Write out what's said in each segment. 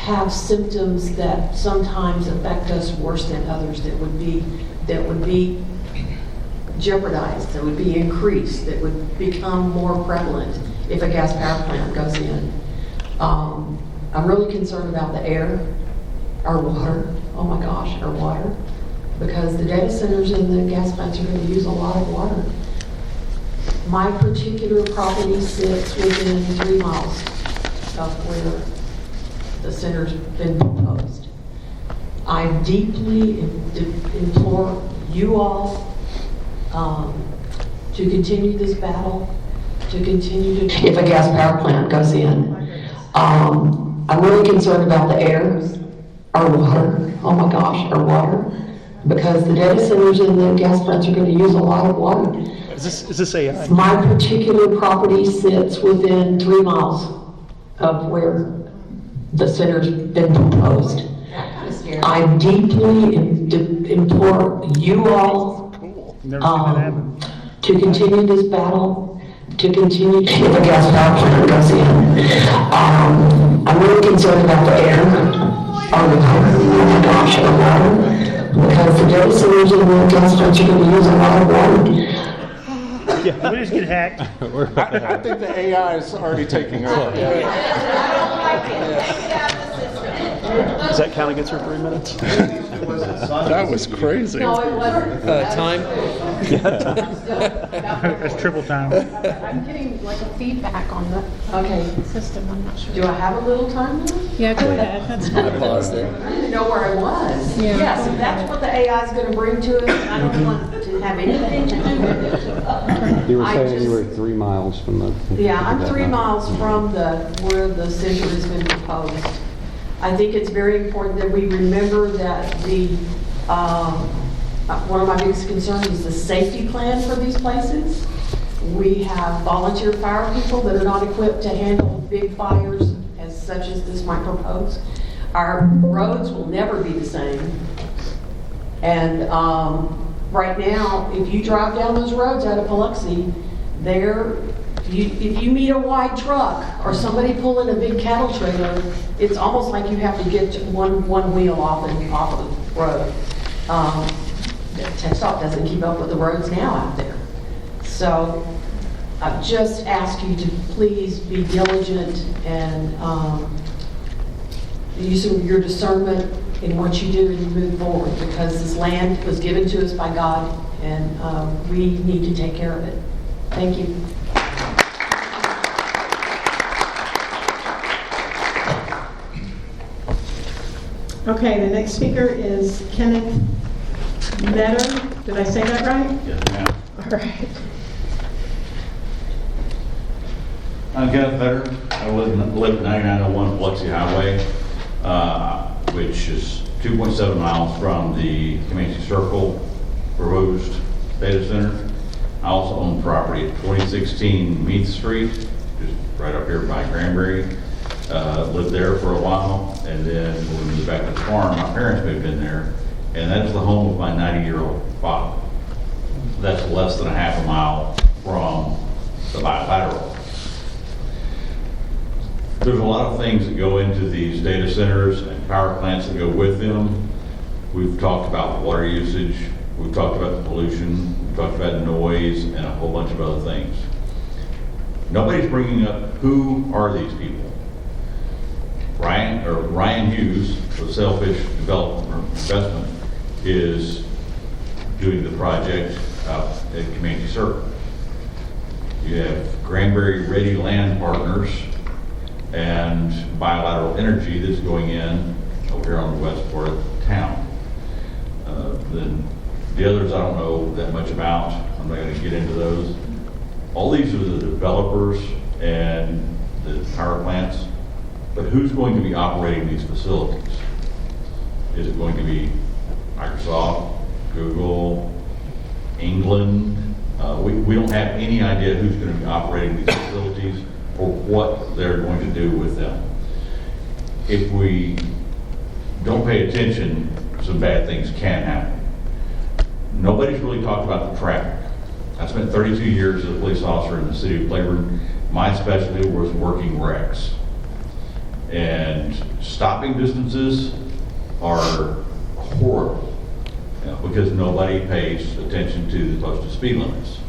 have symptoms that sometimes affect us worse than others, that would be jeopardized, that would be increased, that would become more prevalent if a gas power plant goes in. I'm really concerned about the air, our water, oh my gosh, our water, because the data centers and the gas plants are going to use a lot of water. My particular property sits within 3 miles of where the center's been proposed. I deeply implore you all to continue this battle, to continue to, if a gas power plant goes in. I'm really concerned about the air, our water, oh my gosh, our water, because the data centers and the gas plants are going to use a lot of water. Is this AI? My particular property sits within 3 miles of where the center's been proposed. I deeply implore you all to continue this battle, to continue if a gas power plant goes in. I'm really concerned about the air, our water, oh my gosh, our water, because the data centers and the gas plants are going to use a lot of water. Yeah, we just get hacked. I think the AI is already taking over. Does that count against her 3 minutes? That was crazy. No, it wasn't. Time? That's triple time. I'm getting like a feedback on the Okay. system, I'm not sure. Do I have a little time now? Yeah, go ahead, that's fine. I paused it. I didn't know where I was. Yeah. Yes, if that's what the AI is going to bring to us, I don't want to have anything to do with it. You were I saying you just- were 3 miles from the... Yeah, I'm 3 miles from where the center has been proposed. I think it's very important that we remember that one of my biggest concerns is the safety plan for these places. We have volunteer fire people that are not equipped to handle big fires such as this might propose. Our roads will never be the same. And right now, if you drive down those roads out of Biloxi, if you meet a wide truck or somebody pulling a big cattle trailer, it's almost like you have to get one wheel off the road. TxDOT doesn't keep up with the roads now out there. So I just ask you to please be diligent and use your discernment in what you do and you move forward, because this land was given to us by God and we need to take care of it. Thank you. Okay, the next speaker is Kenneth Metter. Did I say that right? Yes, ma'am. All right. I'm Kenneth Vetter. I live at 9901 Biloxi Highway, which is 2.7 miles from the Comanche Circle proposed data center. I also own property at 2016 Meath Street, just right up here by Granbury. Lived there for a while, and then when we moved back to the farm, my parents moved in there, and that is the home of my 90-year-old father. That's less than a half a mile from the bilateral. There's a lot of things that go into these data centers and power plants that go with them. We've talked about water usage, we've talked about the pollution, we've talked about noise, and a whole bunch of other things. Nobody's bringing up who are these people. Ryan Hughes, the Sailfish Development Investment, is doing the project out at Comanche Circle. You have Granbury Ready Land Partners and Bilateral Energy that's going in over here on the west part of town. Then the others I don't know that much about. I'm not going to get into those. All these are the developers and the power plants. But who's going to be operating these facilities? Is it going to be Microsoft, Google, England? We don't have any idea who's going to be operating these facilities or what they're going to do with them. If we don't pay attention, some bad things can happen. Nobody's really talked about the traffic. I spent 32 years as a police officer in the city of Cleveland. My specialty was working wrecks. And stopping distances are horrible, because nobody pays attention to the posted speed limits.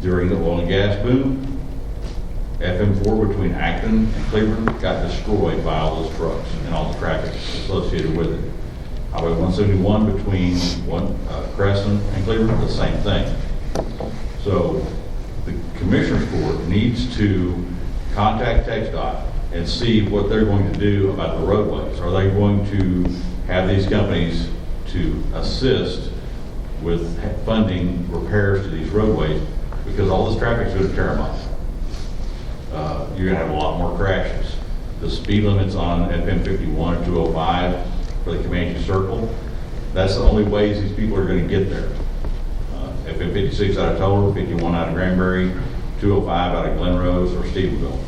During the oil and gas boom, FM4 between Acton and Cleveland got destroyed by all those trucks and all the traffic associated with it. Highway 171 between Crescent and Cleveland, the same thing. So the Commissioners Court needs to contact TxDOT and see what they're going to do about the roadways. Are they going to have these companies to assist with funding repairs to these roadways? Because all this traffic's going to tear them up. You're going to have a lot more crashes. The speed limits on FM 51 or 205 for the Comanche Circle, that's the only ways these people are going to get there. FM 56 out of Toller, 51 out of Granbury, 205 out of Glen Rose or Stephenville.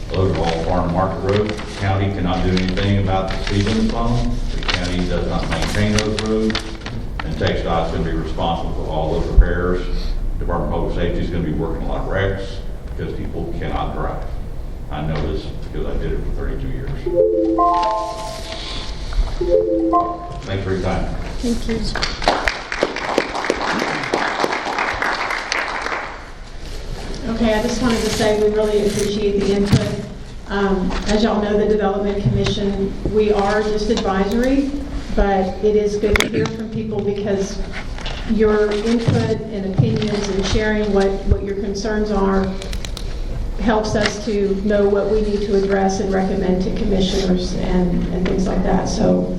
Those are all farm and market roads. The county cannot do anything about the speed limits on them. The county does not maintain those roads, and TxDOT's going to be responsible for all those repairs. Department of Public Safety is going to be working a lot of wrecks because people cannot drive. I know this because I did it for 32 years. Thanks for your time. Thank you. Okay, I just wanted to say we really appreciate the input. As y'all know, the Development Commission, we are just advisory, but it is good to hear from people because your input and opinions and sharing what your concerns are helps us to know what we need to address and recommend to commissioners and things like that. So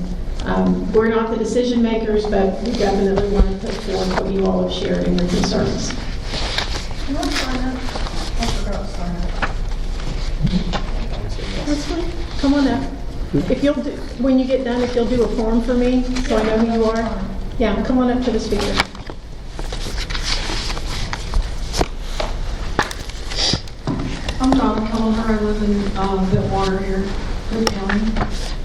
we're not the decision makers, but we definitely want to put forth what you all have shared in your concerns. You want to sign up? I forgot to sign up. That's fine. Come on up. If you'll do, when you get done, if you'll do a form for me, so I know who you are. Yeah, come on up to the speaker. I'm Donna Kelleher. I live in Bitwater here, Hood County.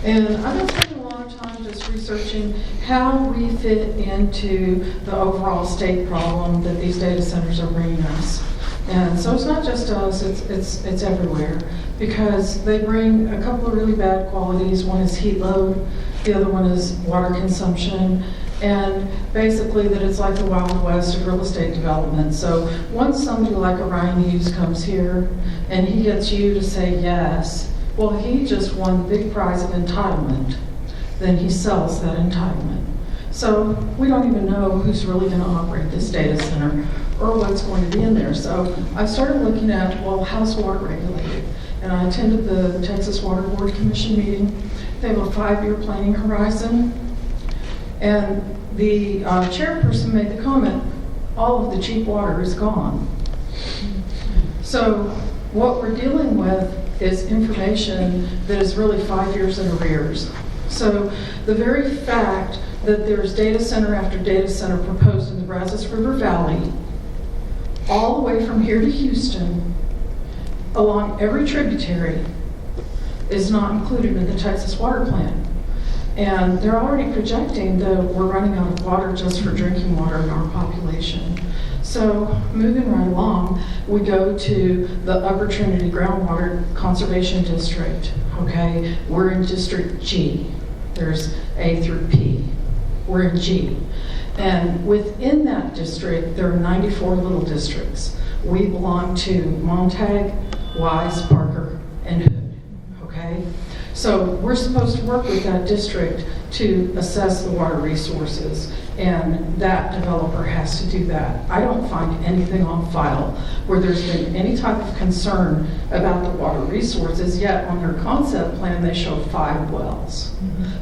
And I've been spending a lot of time just researching how we fit into the overall state problem that these data centers are bringing us. And so it's not just us, it's everywhere, because they bring a couple of really bad qualities. One is heat load, the other one is water consumption, and basically that it's like the Wild West of real estate development. So once somebody like Orion Hughes comes here and he gets you to say yes, well, he just won the big prize of entitlement, then he sells that entitlement. So we don't even know who's really going to operate this data center or what's going to be in there. So I started looking at, well, how's water regulated? And I attended the Texas Water Board Commission meeting. They have a 5-year planning horizon. And the chairperson made the comment, all of the cheap water is gone. So what we're dealing with is information that is really 5 years in arrears. So the very fact that there's data center after data center proposed in the Brazos River Valley, all the way from here to Houston, along every tributary, is not included in the Texas water plan. And they're already projecting that we're running out of water just for drinking water in our population. So moving right along, we go to the Upper Trinity Groundwater Conservation District, okay? We're in District G. There's A through P. We're in G. And within that district, there are 94 little districts. We belong to Montague, Wise, Parker, and Hood, okay? So we're supposed to work with that district to assess the water resources, and that developer has to do that. I don't find anything on file where there's been any type of concern about the water resources, yet on their concept plan they show 5 wells.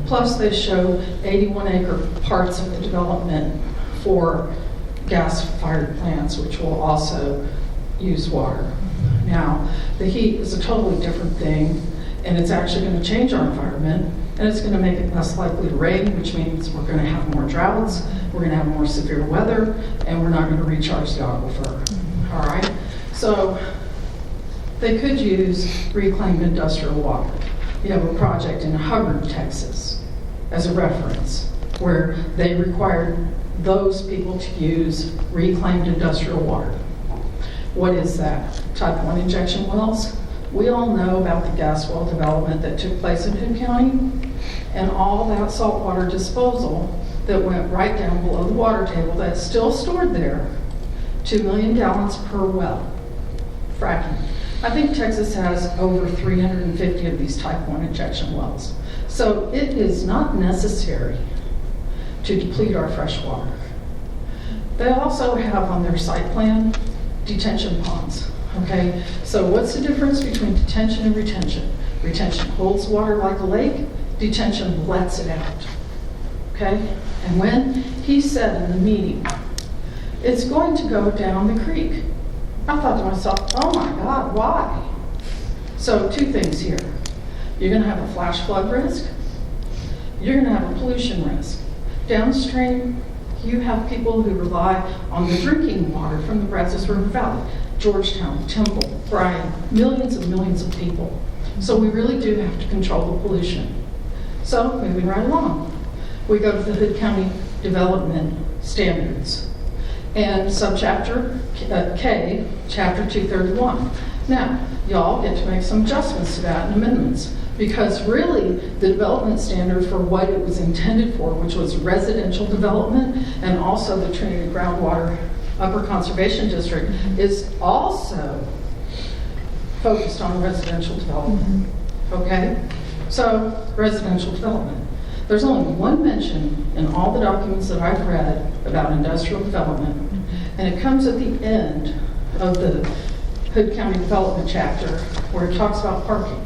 Plus they show 81-acre parts of the development for gas-fired plants, which will also use water. Now, the heat is a totally different thing, and it's actually going to change our environment, and it's going to make it less likely to rain, which means we're going to have more droughts, we're going to have more severe weather, and we're not going to recharge the aquifer. All right? So they could use reclaimed industrial water. You have a project in Hubbard, Texas, as a reference, where they required those people to use reclaimed industrial water. What is that? Type 1 injection wells? We all know about the gas well development that took place in Hood County and all that saltwater disposal that went right down below the water table that's still stored there, 2 million gallons per well, fracking. I think Texas has over 350 of these type 1 injection wells. So it is not necessary to deplete our fresh water. They also have on their site plan detention ponds, okay? So what's the difference between detention and retention? Retention holds water like a lake, detention lets it out, okay? And when he said in the meeting, it's going to go down the creek, I thought to myself, oh my God, why? So 2 things here. You're gonna have a flash flood risk, you're gonna have a pollution risk. Downstream, you have people who rely on the drinking water from the Brazos River Valley, Georgetown, Temple, Bryan, millions of people. So we really do have to control the pollution. So moving right along, we go to the Hood County Development Standards and subchapter K, chapter 231. Now, y'all get to make some adjustments to that and amendments, because really the development standard for what it was intended for, which was residential development, and also the Trinity Groundwater Upper Conservation District, is also focused on residential development. Okay? So, residential development. There's only one mention in all the documents that I've read about industrial development, and it comes at the end of the Hood County Development chapter where it talks about parking.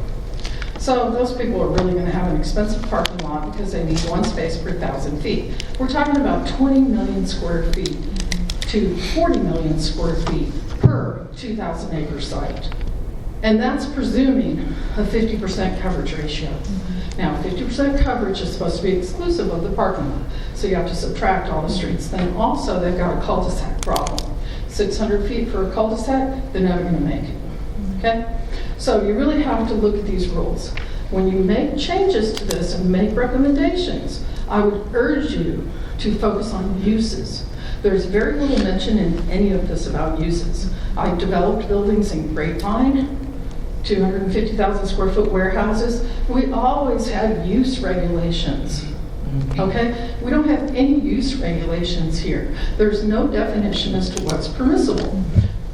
So those people are really going to have an expensive parking lot because they need 1 space per 1,000 feet. We're talking about 20 million square feet to 40 million square feet per 2,000 acre site. And that's presuming a 50% coverage ratio. Now, 50% coverage is supposed to be exclusive of the parking lot, so you have to subtract all the streets. Then also, they've got a cul-de-sac problem. 600 feet for a cul-de-sac, they're never going to make it. Okay? So you really have to look at these rules. When you make changes to this and make recommendations, I would urge you to focus on uses. There's very little mention in any of this about uses. I developed buildings in Grapevine, 250,000 square foot warehouses. We always had use regulations. Okay? We don't have any use regulations here. There's no definition as to what's permissible.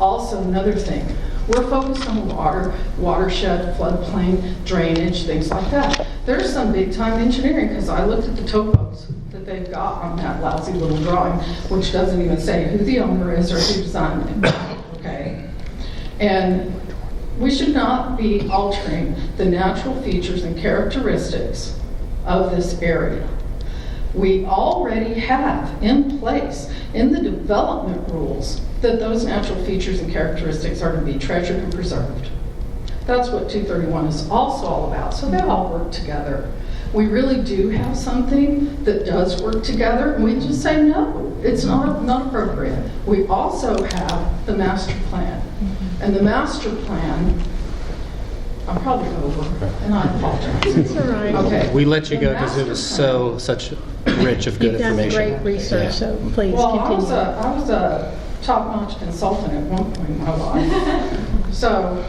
Also, another thing, we're focused on water, watershed, floodplain, drainage, things like that. There's some big time engineering, because I looked at the topos that they've got on that lousy little drawing, which doesn't even say who the owner is or who designed it. Okay? And we should not be altering the natural features and characteristics of this area. We already have in place in the development rules that those natural features and characteristics are to be treasured and preserved. That's what 231 is also all about. So they all work together. We really do have something that does work together, and we just say no, it's not appropriate. We also have the master plan. And the master plan, I'm probably over, and I apologize. It's all right. Okay. We let you The go because it was master such rich of good You've done information. great research, so please Well, continue. I was a top-notch consultant at one point in my life. So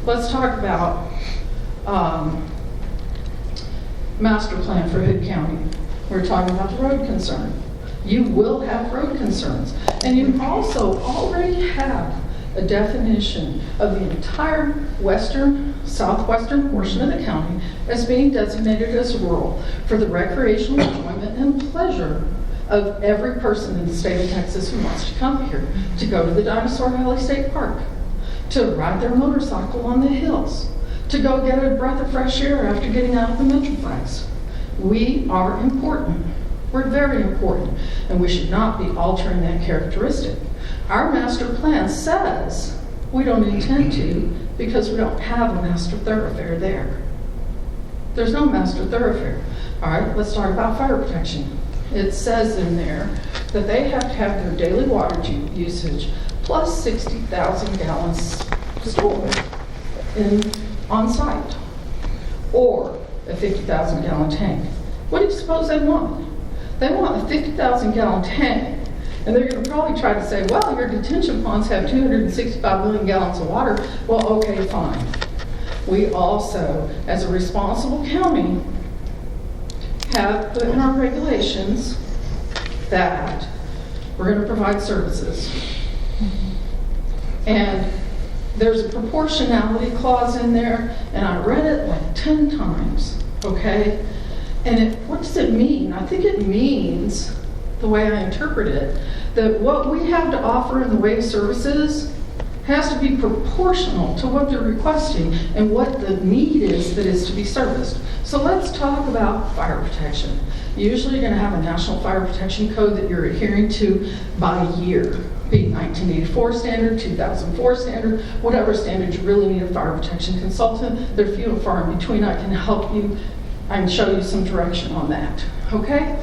let's talk about master plan for Hood County. We're talking about the road concern. You will have road concerns. And you also already have a definition of the entire southwestern portion of the county as being designated as rural for the recreational enjoyment and pleasure of every person in the state of Texas who wants to come here, to go to the Dinosaur Valley State Park, to ride their motorcycle on the hills, to go get a breath of fresh air after getting out of the Metroplex. We are important. We're very important, and we should not be altering that characteristic. Our master plan says we don't intend to because we don't have a master thoroughfare there. There's no master thoroughfare. All right, let's talk about fire protection. It says in there that they have to have their daily water usage plus 60,000 gallons stored on site, or a 50,000 gallon tank. What do you suppose they want? They want a 50,000 gallon tank, and they're going to probably try to say, well, your detention ponds have 265 million gallons of water. Well, okay, fine. we also, as a responsible county, have put in our regulations that we're going to provide services. And there's a proportionality clause in there, and I read it like 10 times, okay? And what does it mean? I think it means, the way I interpret it, that what we have to offer in the way of services has to be proportional to what they're requesting and what the need is that is to be serviced. So let's talk about fire protection. Usually you're going to have a National Fire Protection Code that you're adhering to by year, be 1984 standard, 2004 standard, whatever standard you really need a fire protection consultant. They're few and far in between. I can help you, I can show you some direction on that, okay?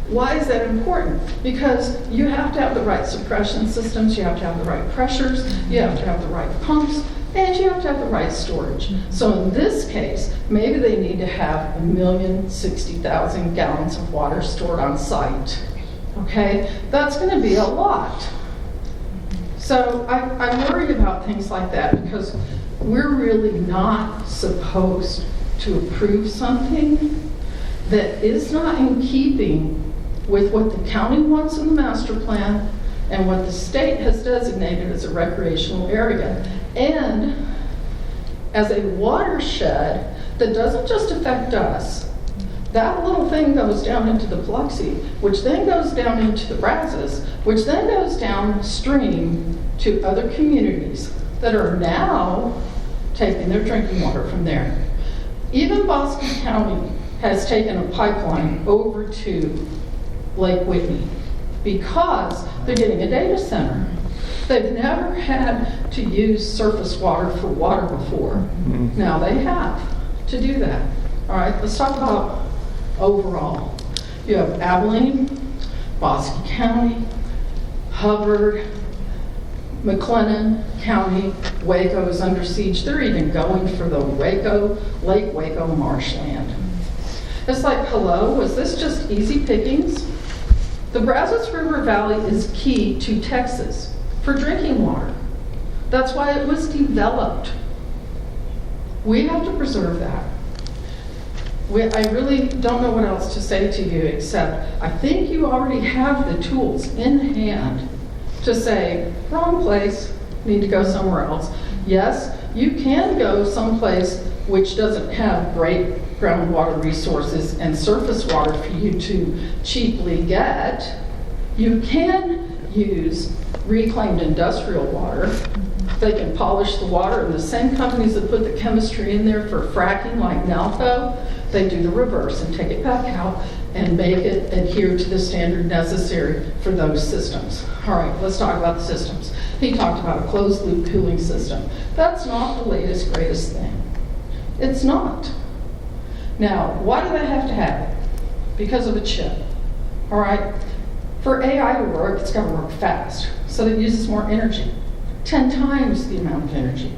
Why is that important? Because you have to have the right suppression systems, you have to have the right pressures, you have to have the right pumps, and you have to have the right storage. So in this case, maybe they need to have 1,060,000 gallons of water stored on site. Okay? That's going to be a lot. So I worry about things like that because we're really not supposed to approve something that is not in keeping with what the county wants in the master plan and what the state has designated as a recreational area. And as a watershed that doesn't just affect us, that little thing goes down into the Biloxi, which then goes down into the Brazos, which then goes downstream to other communities that are now taking their drinking water from there. Even Bosque County has taken a pipeline over to Lake Whitney because they're getting a data center. They've never had to use surface water for water before. Now they have to do that. All right, let's talk about overall. You have Abilene, Bosque County, Hubbard, McLennan County, Waco is under siege. They're even going for the Lake Waco marshland. It's like, hello, was this just easy pickings? The Brazos River Valley is key to Texas for drinking water. That's why it was developed. We have to preserve that. I really don't know what else to say to you except I think you already have the tools in hand to say, wrong place, need to go somewhere else. Yes, you can go someplace which doesn't have great groundwater resources and surface water for you to cheaply get. You can use reclaimed industrial water. They can polish the water, and the same companies that put the chemistry in there for fracking, like Nalco, they do the reverse and take it back out and make it adhere to the standard necessary for those systems. All right, let's talk about the systems. He talked about a closed loop cooling system. That's not the latest, greatest thing. It's not. Now, why do they have to have it? Because of a chip. All right? For AI to work, it's got to work fast. So it uses more energy. 10 times the amount of energy.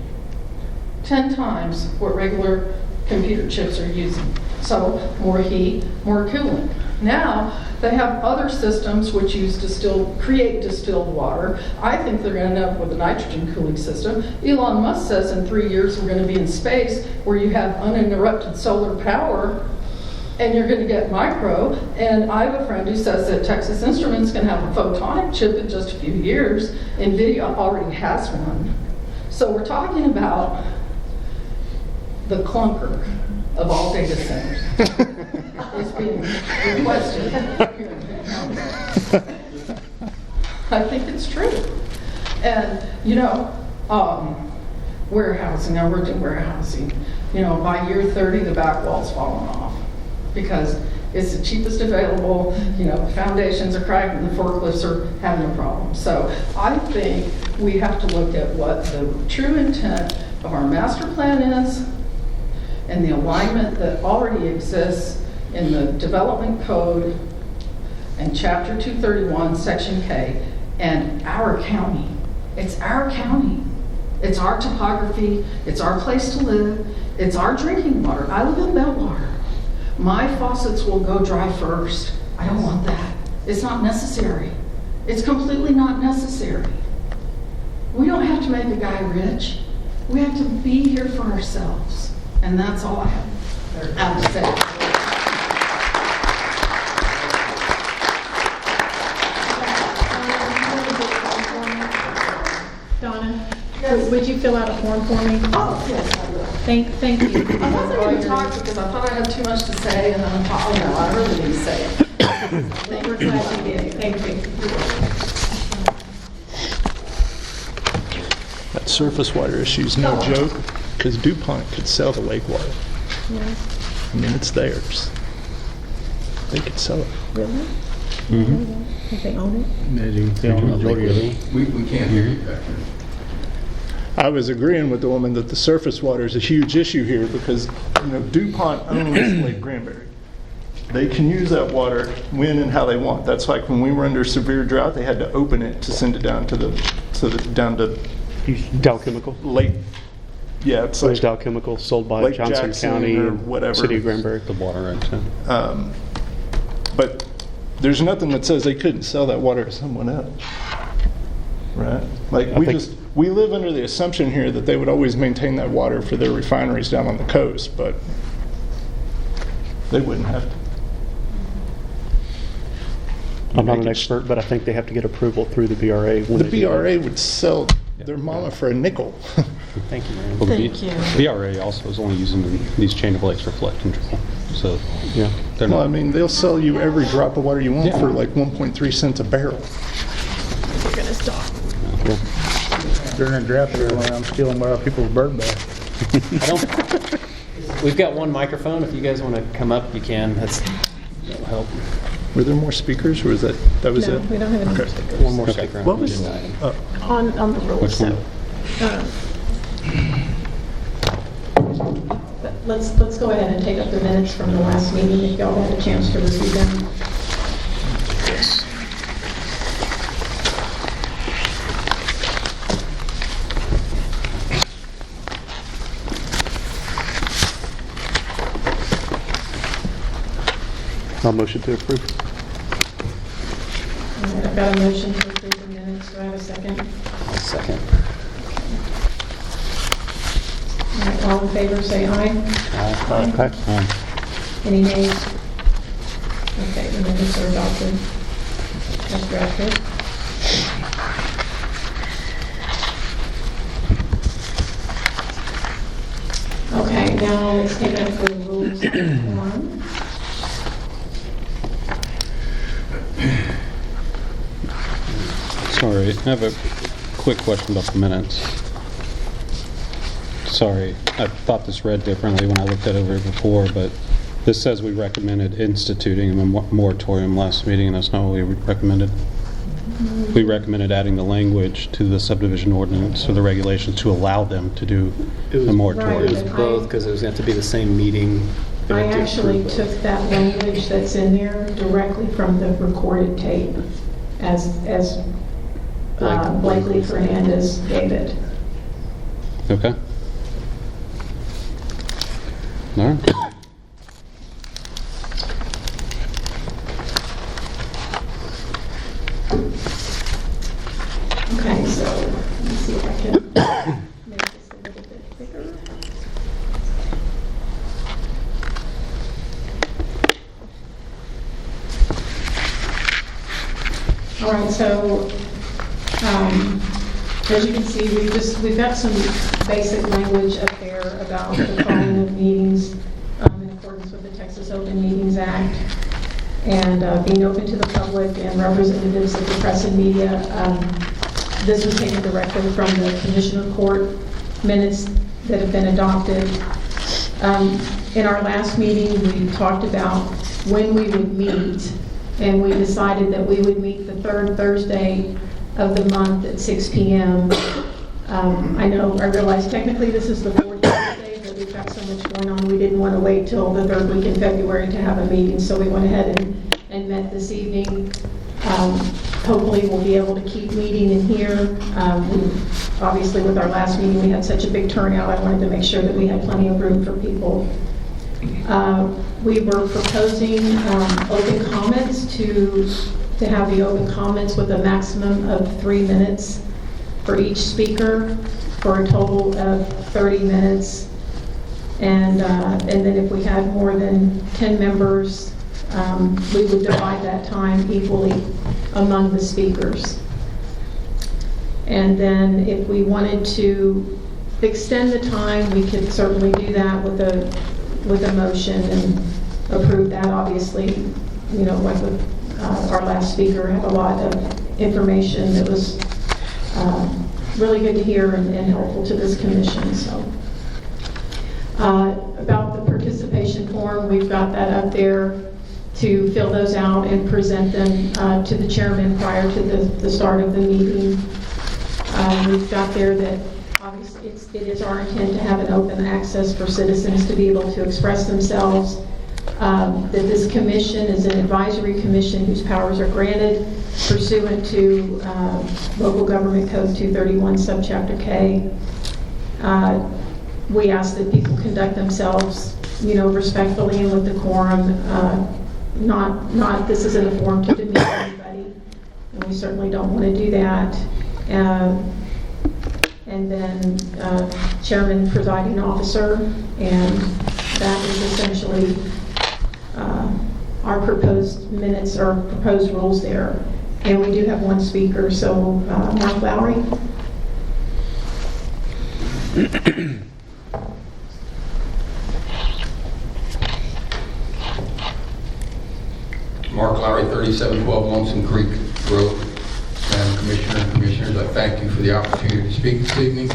10 times what regular computer chips are using. So more heat, more cooling. Now, they have other systems which create distilled water. I think they're going to end up with a nitrogen cooling system. Elon Musk says in 3 years we're going to be in space where you have uninterrupted solar power and you're going to get micro. And I have a friend who says that Texas Instruments can have a photonic chip in just a few years. NVIDIA already has one. So we're talking about the clunker of all data centers. Is being requested here in County. I think it's true. And, warehousing, I worked in warehousing. By year 30, the back wall's falling off because it's the cheapest available. Foundations are cracked and the forklifts are having a problem. So I think we have to look at what the true intent of our master plan is and the alignment that already exists in the development code and chapter 231, section K, and our county. It's our county. It's our topography. It's our place to live. It's our drinking water. I live in Bellwater. My faucets will go dry first. I don't want that. It's not necessary. It's completely not necessary. We don't have to make a guy rich. We have to be here for ourselves, and that's all I have to say. Donna, would you fill out a form for me? Oh, yes, I will. Thank you. I wasn't going to talk because I thought I had too much to say, and then I thought, oh no, I really need to say it. We're glad you did. Thank you. That surface water issue's no joke, because DuPont could sell the lake water. Yeah. I mean, it's theirs. They could sell it. Really? If they own it? We can't hear you back there. I was agreeing with the woman that the surface water is a huge issue here because, DuPont owns Lake Granbury. They can use that water when and how they want. That's like when we were under severe drought, they had to open it to send it down to down to Dow Chemical. Lake. Yeah, it's There's like Dow Chemical sold by Lake Johnson Jackson County or and whatever. City of Granbury. The water rights. But there's nothing that says they couldn't sell that water to someone else. Right? Like we live under the assumption here that they would always maintain that water for their refineries down on the coast, but they wouldn't have to. I'm not an expert, but I think they have to get approval through the BRA. When The they do that. BRA would sell their mama for a nickel. Thank you, Mary. Well, Thank you. BRA also is only using these chain of lakes for flood control. So Yeah. they're Well, I not. mean, they'll sell you every drop of water you want Yeah. for like 1.3 cents a barrel. We're going to stop. During a drought there, when I'm stealing people's bird bath. I don't. We've got one microphone. If you guys want to come up, you can. That'll help. Were there more speakers, or was that was No, it? we don't have any more Okay. stickers. One more Okay. sticker on What the was agenda item. On the rules. Which one? Let's go ahead and take up the minutes from the last meeting, if y'all had a chance to review them. I'll motion to approve. All right, I've got a motion to approve the minutes. Do I have a second? I'll second. All right, all in favor, say aye. Okay. Any nays? Okay, the minutes are adopted as drafted. Okay, now let's take up the rules of form. Sorry, I have a quick question about the minutes. Sorry, I thought this read differently when I looked at it over before, but this says we recommended instituting a moratorium last meeting, and that's not what we recommended. We recommended adding the language to the subdivision ordinance or the regulations to allow them to do It was- a It moratorium. was both because it was going to have to be the same meeting. We I had to actually approve took both. that language that's in there directly from the recorded tape as Blakely Fernandez gave it. Okay. All right. Okay, so let me see if I can make this a little bit bigger. All right, so as you can see, we've got some basic language up there about the calling of meetings in accordance with the Texas Open Meetings Act and being open to the public and representatives of the press and media. This was taken directly from the Commissioner Court minutes that have been adopted. In our last meeting, we talked about when we would meet, and we decided that we would meet the third Thursday of the month at 6 p.m. I realize technically this is the fourth Thursday, but we've got so much going on, we didn't want to wait till the third week in February to have a meeting, so we went ahead and met this evening. Hopefully we'll be able to keep meeting in here. Obviously with our last meeting, we had such a big turnout, I wanted to make sure that we had plenty of room for people. We were proposing open comments to have the open comments with a maximum of 3 minutes for each speaker. for a total of 30 minutes. And then if we had more than 10 members, we would divide that time equally among the speakers. And then if we wanted to extend the time, we could certainly do that with a motion and approve that. Obviously, you know, like with our last speaker, had a lot of information that was really good to hear and helpful to this commission. So about the participation form, we've got that up there to fill those out and present them to the chairman prior to the start of the meeting. We've got there that obviously it is our intent to have an open access for citizens to be able to express themselves, that this commission is an advisory commission whose powers are granted pursuant to Local Government Code 231, Subchapter K. We ask that people conduct themselves, you know, respectfully and with decorum. Not this isn't a forum to demean anybody, and we certainly don't want to do that. And then chairman, presiding officer, and that is essentially our proposed minutes or proposed rules there. And we do have one speaker, so Mark Lowry. Mark Lowry, 3712 Lonesome Creek Road. Madam Commissioner and Commissioners, I thank you for the opportunity to speak this evening.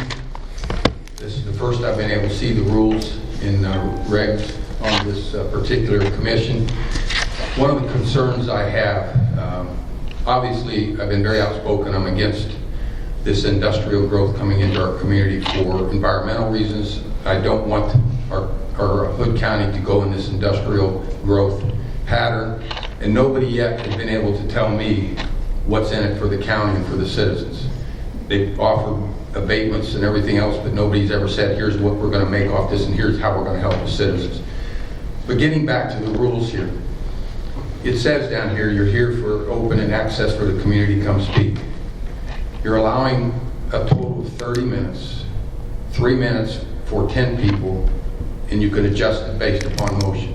This is the first I've been able to see the rules in regs on this particular commission. One of the concerns I have, obviously I've been very outspoken, I'm against this industrial growth coming into our community for environmental reasons. I don't want our Hood County to go in this industrial growth pattern, and nobody yet has been able to tell me what's in it for the county and for the citizens. They've offered abatements and everything else, but nobody's ever said, here's what we're going to make off this and here's how we're going to help the citizens. But getting back to the rules here, it says down here, you're here for open and access for the community to come speak. You're allowing a total of 30 minutes, 3 minutes for 10 people, and you can adjust it based upon motion.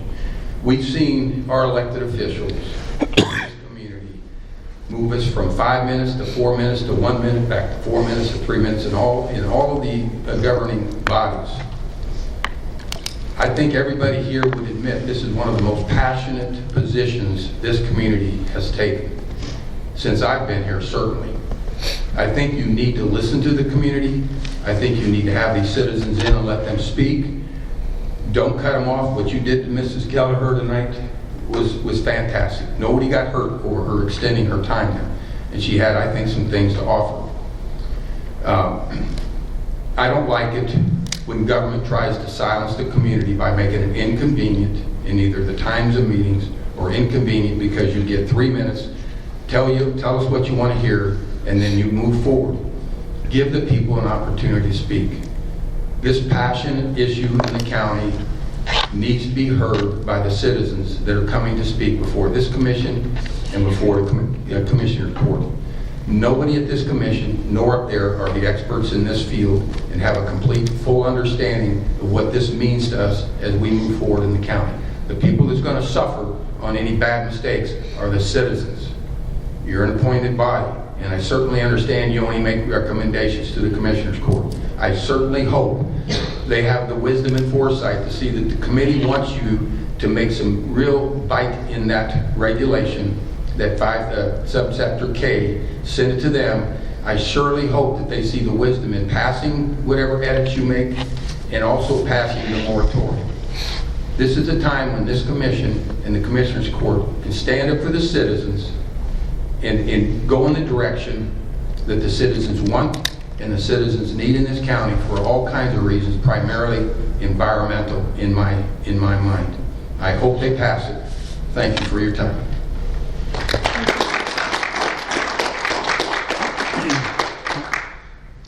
We've seen our elected officials in this community move us from 5 minutes to 4 minutes to 1 minute, back to 4 minutes to 3 minutes in all of the governing bodies. I think everybody here would admit this is one of the most passionate positions this community has taken since I've been here, certainly. I think you need to listen to the community. I think you need to have these citizens in and let them speak. Don't cut them off. What you did to Mrs. Kelleher tonight was fantastic. Nobody got hurt for her extending her time there. And she had, I think, some things to offer. I don't like it when government tries to silence the community by making it inconvenient in either the times of meetings or inconvenient because you get 3 minutes, tell us what you want to hear, and then you move forward. Give the people an opportunity to speak. This passionate issue in the county needs to be heard by the citizens that are coming to speak before this commission and before the Commissioner's Court. Nobody at this commission, nor up there, are the experts in this field and have a complete, full understanding of what this means to us as we move forward in the county. The people that's going to suffer on any bad mistakes are the citizens. You're an appointed body, and I certainly understand you only make recommendations to the Commissioner's Court. I certainly hope they have the wisdom and foresight to see that the committee wants you to make some real bite in that regulation, that subchapter K, send it to them. I surely hope that they see the wisdom in passing whatever edits you make and also passing the moratorium. This is the time when this commission and the Commissioner's Court can stand up for the citizens and go in the direction that the citizens want and the citizens need in this county for all kinds of reasons, primarily environmental in my mind. I hope they pass it. Thank you for your time.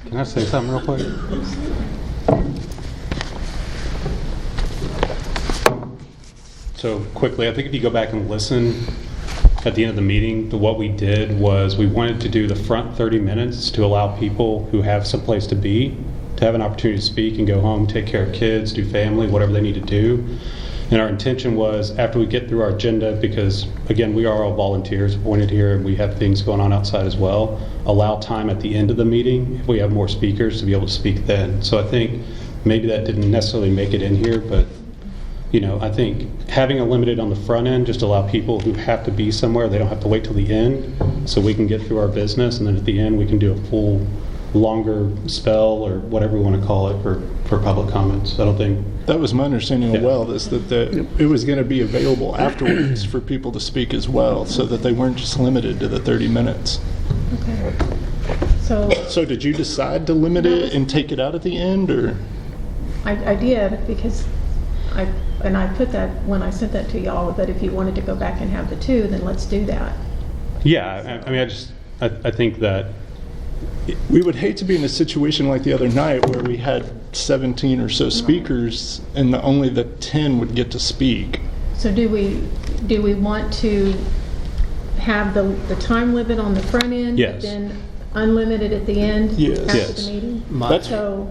Can I say something real quick? So quickly, I think if you go back and listen at the end of the meeting, what we did was we wanted to do the front 30 minutes to allow people who have someplace to be to have an opportunity to speak and go home, take care of kids, do family, whatever they need to do. And our intention was, after we get through our agenda, because again, we are all volunteers appointed here and we have things going on outside as well, allow time at the end of the meeting, if we have more speakers, to be able to speak then. So I think maybe that didn't necessarily make it in here, but I think having a limited on the front end just allow people who have to be somewhere, they don't have to wait till the end, so we can get through our business, and then at the end we can do a full, longer spell or whatever we want to call it for public comments. I don't think That was my understanding Yeah. as well, is that it was going to be available afterwards for people to speak as well, so that they weren't just limited to the 30 minutes. Okay. So So did you decide to limit it and take it out at the end, or? I did, because I put that, when I sent that to y'all, that if you wanted to go back and have the 2, then let's do that. Yeah, I mean, I think that We would hate to be in a situation like the other night where we had 17 or so speakers and only the 10 would get to speak. So do we want to have the time limit on the front end? Yes. But then unlimited at the end? Yes. After Yes. the meeting? My,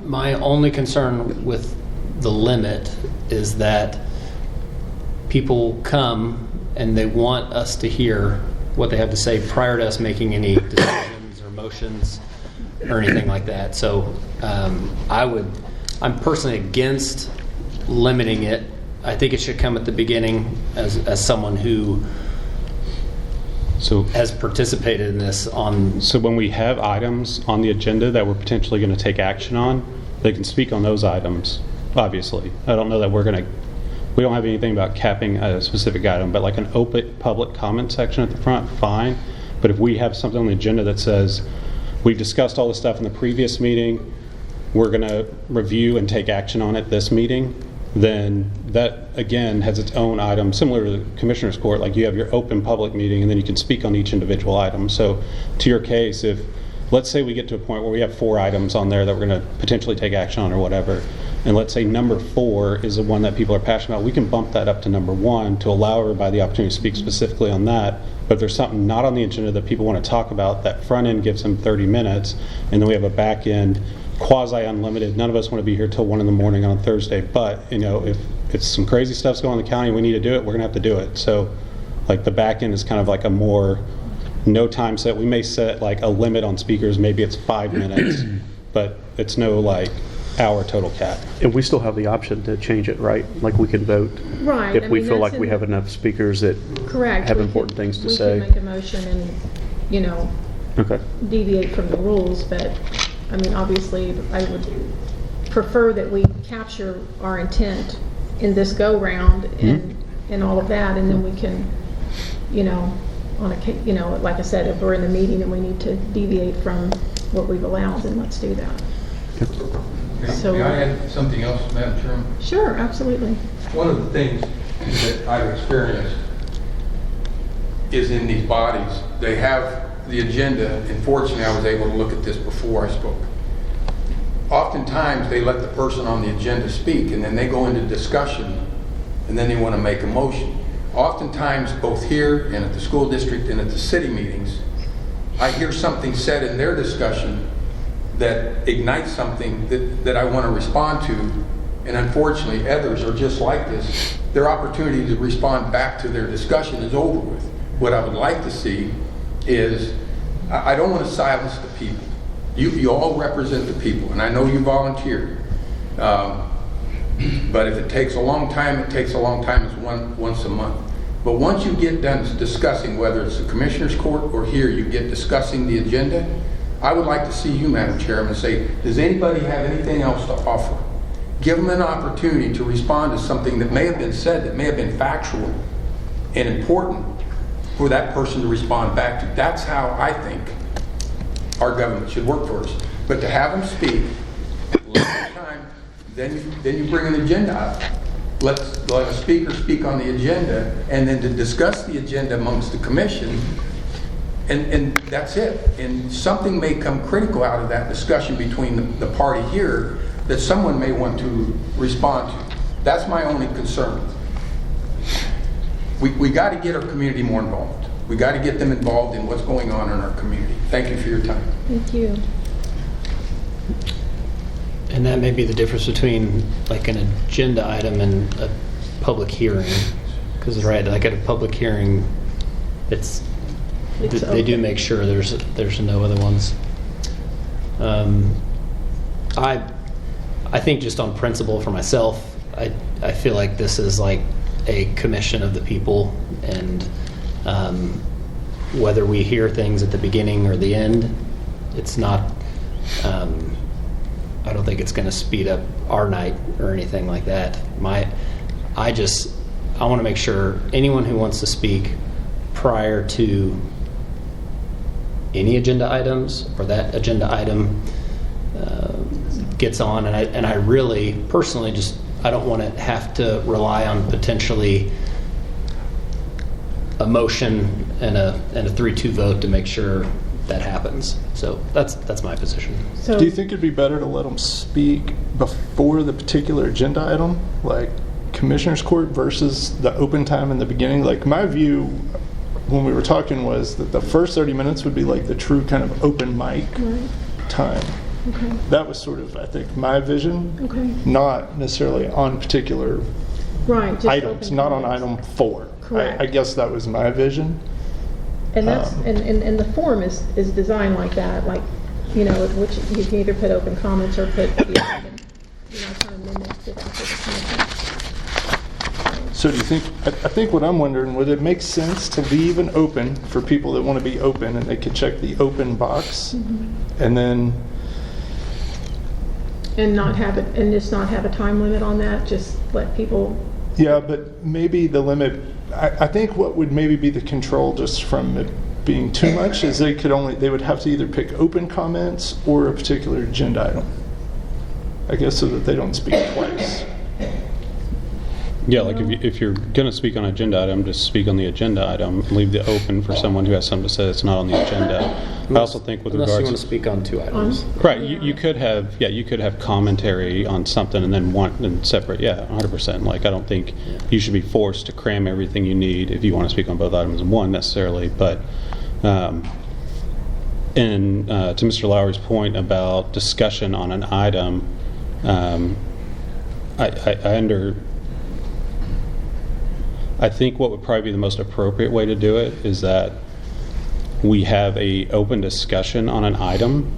my only concern with the limit is that people come and they want us to hear what they have to say prior to us making any decisions or motions or anything like that. So I'm personally against limiting it. I think it should come at the beginning as someone who has participated in this on. So when we have items on the agenda that we're potentially going to take action on, they can speak on those items, obviously. I don't know that we don't have anything about capping a specific item, but like an open public comment section at the front, fine. But if we have something on the agenda that says, we've discussed all this stuff in the previous meeting, we're going to review and take action on it this meeting, then that, again, has its own item, similar to the Commissioner's Court. Like, you have your open public meeting, and then you can speak on each individual item. So to your case, if, let's say we get to a point where we have 4 items on there that we're going to potentially take action on or whatever, and let's say number 4 is the one that people are passionate about, we can bump that up to number 1 to allow everybody the opportunity to speak specifically on that. But if there's something not on the agenda that people want to talk about, that front end gives them 30 minutes, and then we have a back end quasi-unlimited. None of us want to be here till 1 in the morning on Thursday, but if it's some crazy stuff's going on in the county and we need to do it, we're going to have to do it. So like the back end is kind of like a more no time set. We may set like a limit on speakers, maybe it's 5 minutes, but it's no like hour total cap. And we still have the option to change it, right? Like we can vote Right. if I we mean, feel that's like we in have the- enough speakers that Correct. have We important could- things to we say. could make a motion and, Okay. deviate from the rules, but, I mean, obviously, I would prefer that we capture our intent in this go-round and all of that, and then we can, like I said, if we're in the meeting and we need to deviate from what we've allowed, then let's do that. So- May I add something else, Madam Chairman? Sure, absolutely. One of the things that I've experienced is in these bodies, they have the agenda, and fortunately I was able to look at this before I spoke. Oftentimes they let the person on the agenda speak, and then they go into discussion, and then they want to make a motion. Oftentimes, both here and at the school district and at the city meetings, I hear something said in their discussion that ignites something that I want to respond to, and unfortunately others are just like this. Their opportunity to respond back to their discussion is over with. What I would like to see is, I don't want to silence the people. You all represent the people, and I know you volunteered. But if it takes a long time, it takes a long time. It's once a month. But once you get done discussing, whether it's the Commissioner's Court or here, you get discussing the agenda, I would like to see you, Madam Chairman, say, does anybody have anything else to offer? Give them an opportunity to respond to something that may have been said, that may have been factual and important for that person to respond back to. That's how I think our government should work for us. But to have them speak, let time, then you bring an agenda up. Let a speaker speak on the agenda, and then to discuss the agenda amongst the commission, and that's it. And something may come critical out of that discussion between the party here that someone may want to respond to. That's my only concern. We got to get our community more involved. We got to get them involved in what's going on in our community. Thank you for your time. Thank you. And that may be the difference between like an agenda item and a public hearing. Because right, like at a public hearing, they do make sure there's no other ones. I think just on principle for myself, I feel like this is like a commission of the people, and whether we hear things at the beginning or the end, it's not. I don't think it's going to speed up our night or anything like that. I want to make sure anyone who wants to speak prior to any agenda items or that agenda item gets on, and I really personally just I don't want to have to rely on potentially a motion and a 3-2 vote to make sure that happens. So that's my position. So, do you think it'd be better to let them speak before the particular agenda item, like Commissioner's Court, versus the open time in the beginning? Like, my view when we were talking was that the first 30 minutes would be like the true kind of open mic time. Okay. That was sort of, I think, my vision. Okay. Not necessarily on particular just items, open not on comments. item 4. Correct. I guess that was my vision. And that's and the form is designed like that, like, you know, which you can either put open comments or put kind of mimic the rest of the commission. So do you think, I think what I'm wondering, would it make sense to leave an open for people that want to be open, and they could check the open box, and then... And not have it, and just not have a time limit on that, just let people... Yeah, but maybe the limit, I think what would maybe be the control just from it being too much is they would have to either pick open comments or a particular agenda item. I guess so that they don't speak twice. Yeah, like if you're going to speak on an agenda item, just speak on the agenda item. Leave the open for someone who has something to say that's not on the agenda. I also think with Unless regards you want to speak on 2 items. right, you could have commentary on something and then one and separate. Yeah, 100%. Like, I don't think you should be forced to cram everything you need if you want to speak on both items in one necessarily. But to Mr. Lowry's point about discussion on an item, I think what would probably be the most appropriate way to do it is that we have a open discussion on an item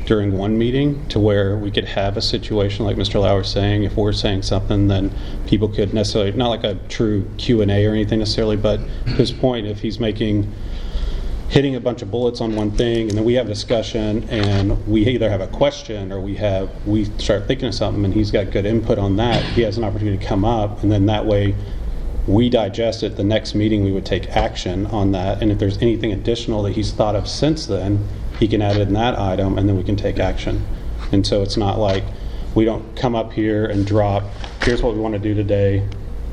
during one meeting, to where we could have a situation like Mr. Lauer's saying, if we're saying something, then people could necessarily, not like a true Q&A or anything necessarily, but to his point, if he's hitting a bunch of bullets on one thing, and then we have a discussion, and we either have a question or we start thinking of something, and he's got good input on that, he has an opportunity to come up, and then that way we digest it. The next meeting we would take action on that, and if there's anything additional that he's thought of since then, he can add it in that item, and then we can take action. And so it's not like we don't come up here and drop, here's what we want to do today,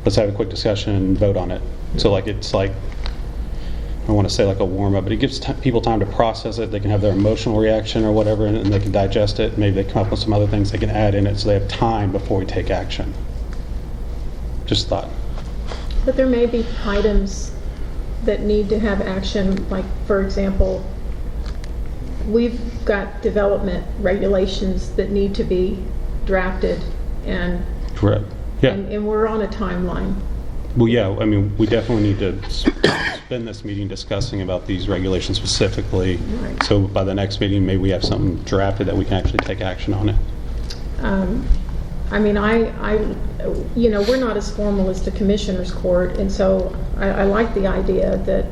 let's have a quick discussion and vote on it. So like, it's like, I don't want to say like a warm-up, but it gives people time to process it. They can have their emotional reaction or whatever, and they can digest it. Maybe they come up with some other things they can add in it, so they have time before we take action. Just thought. But there may be items that need to have action, like, for example, we've got development regulations that need to be drafted, and Correct. Yeah. and we're on a timeline. Well, yeah, I mean, we definitely need to spend this meeting discussing about these regulations specifically. Right. So by the next meeting, maybe we have something drafted that we can actually take action on it. I mean, we're not as formal as the Commissioner's Court, and so I like the idea that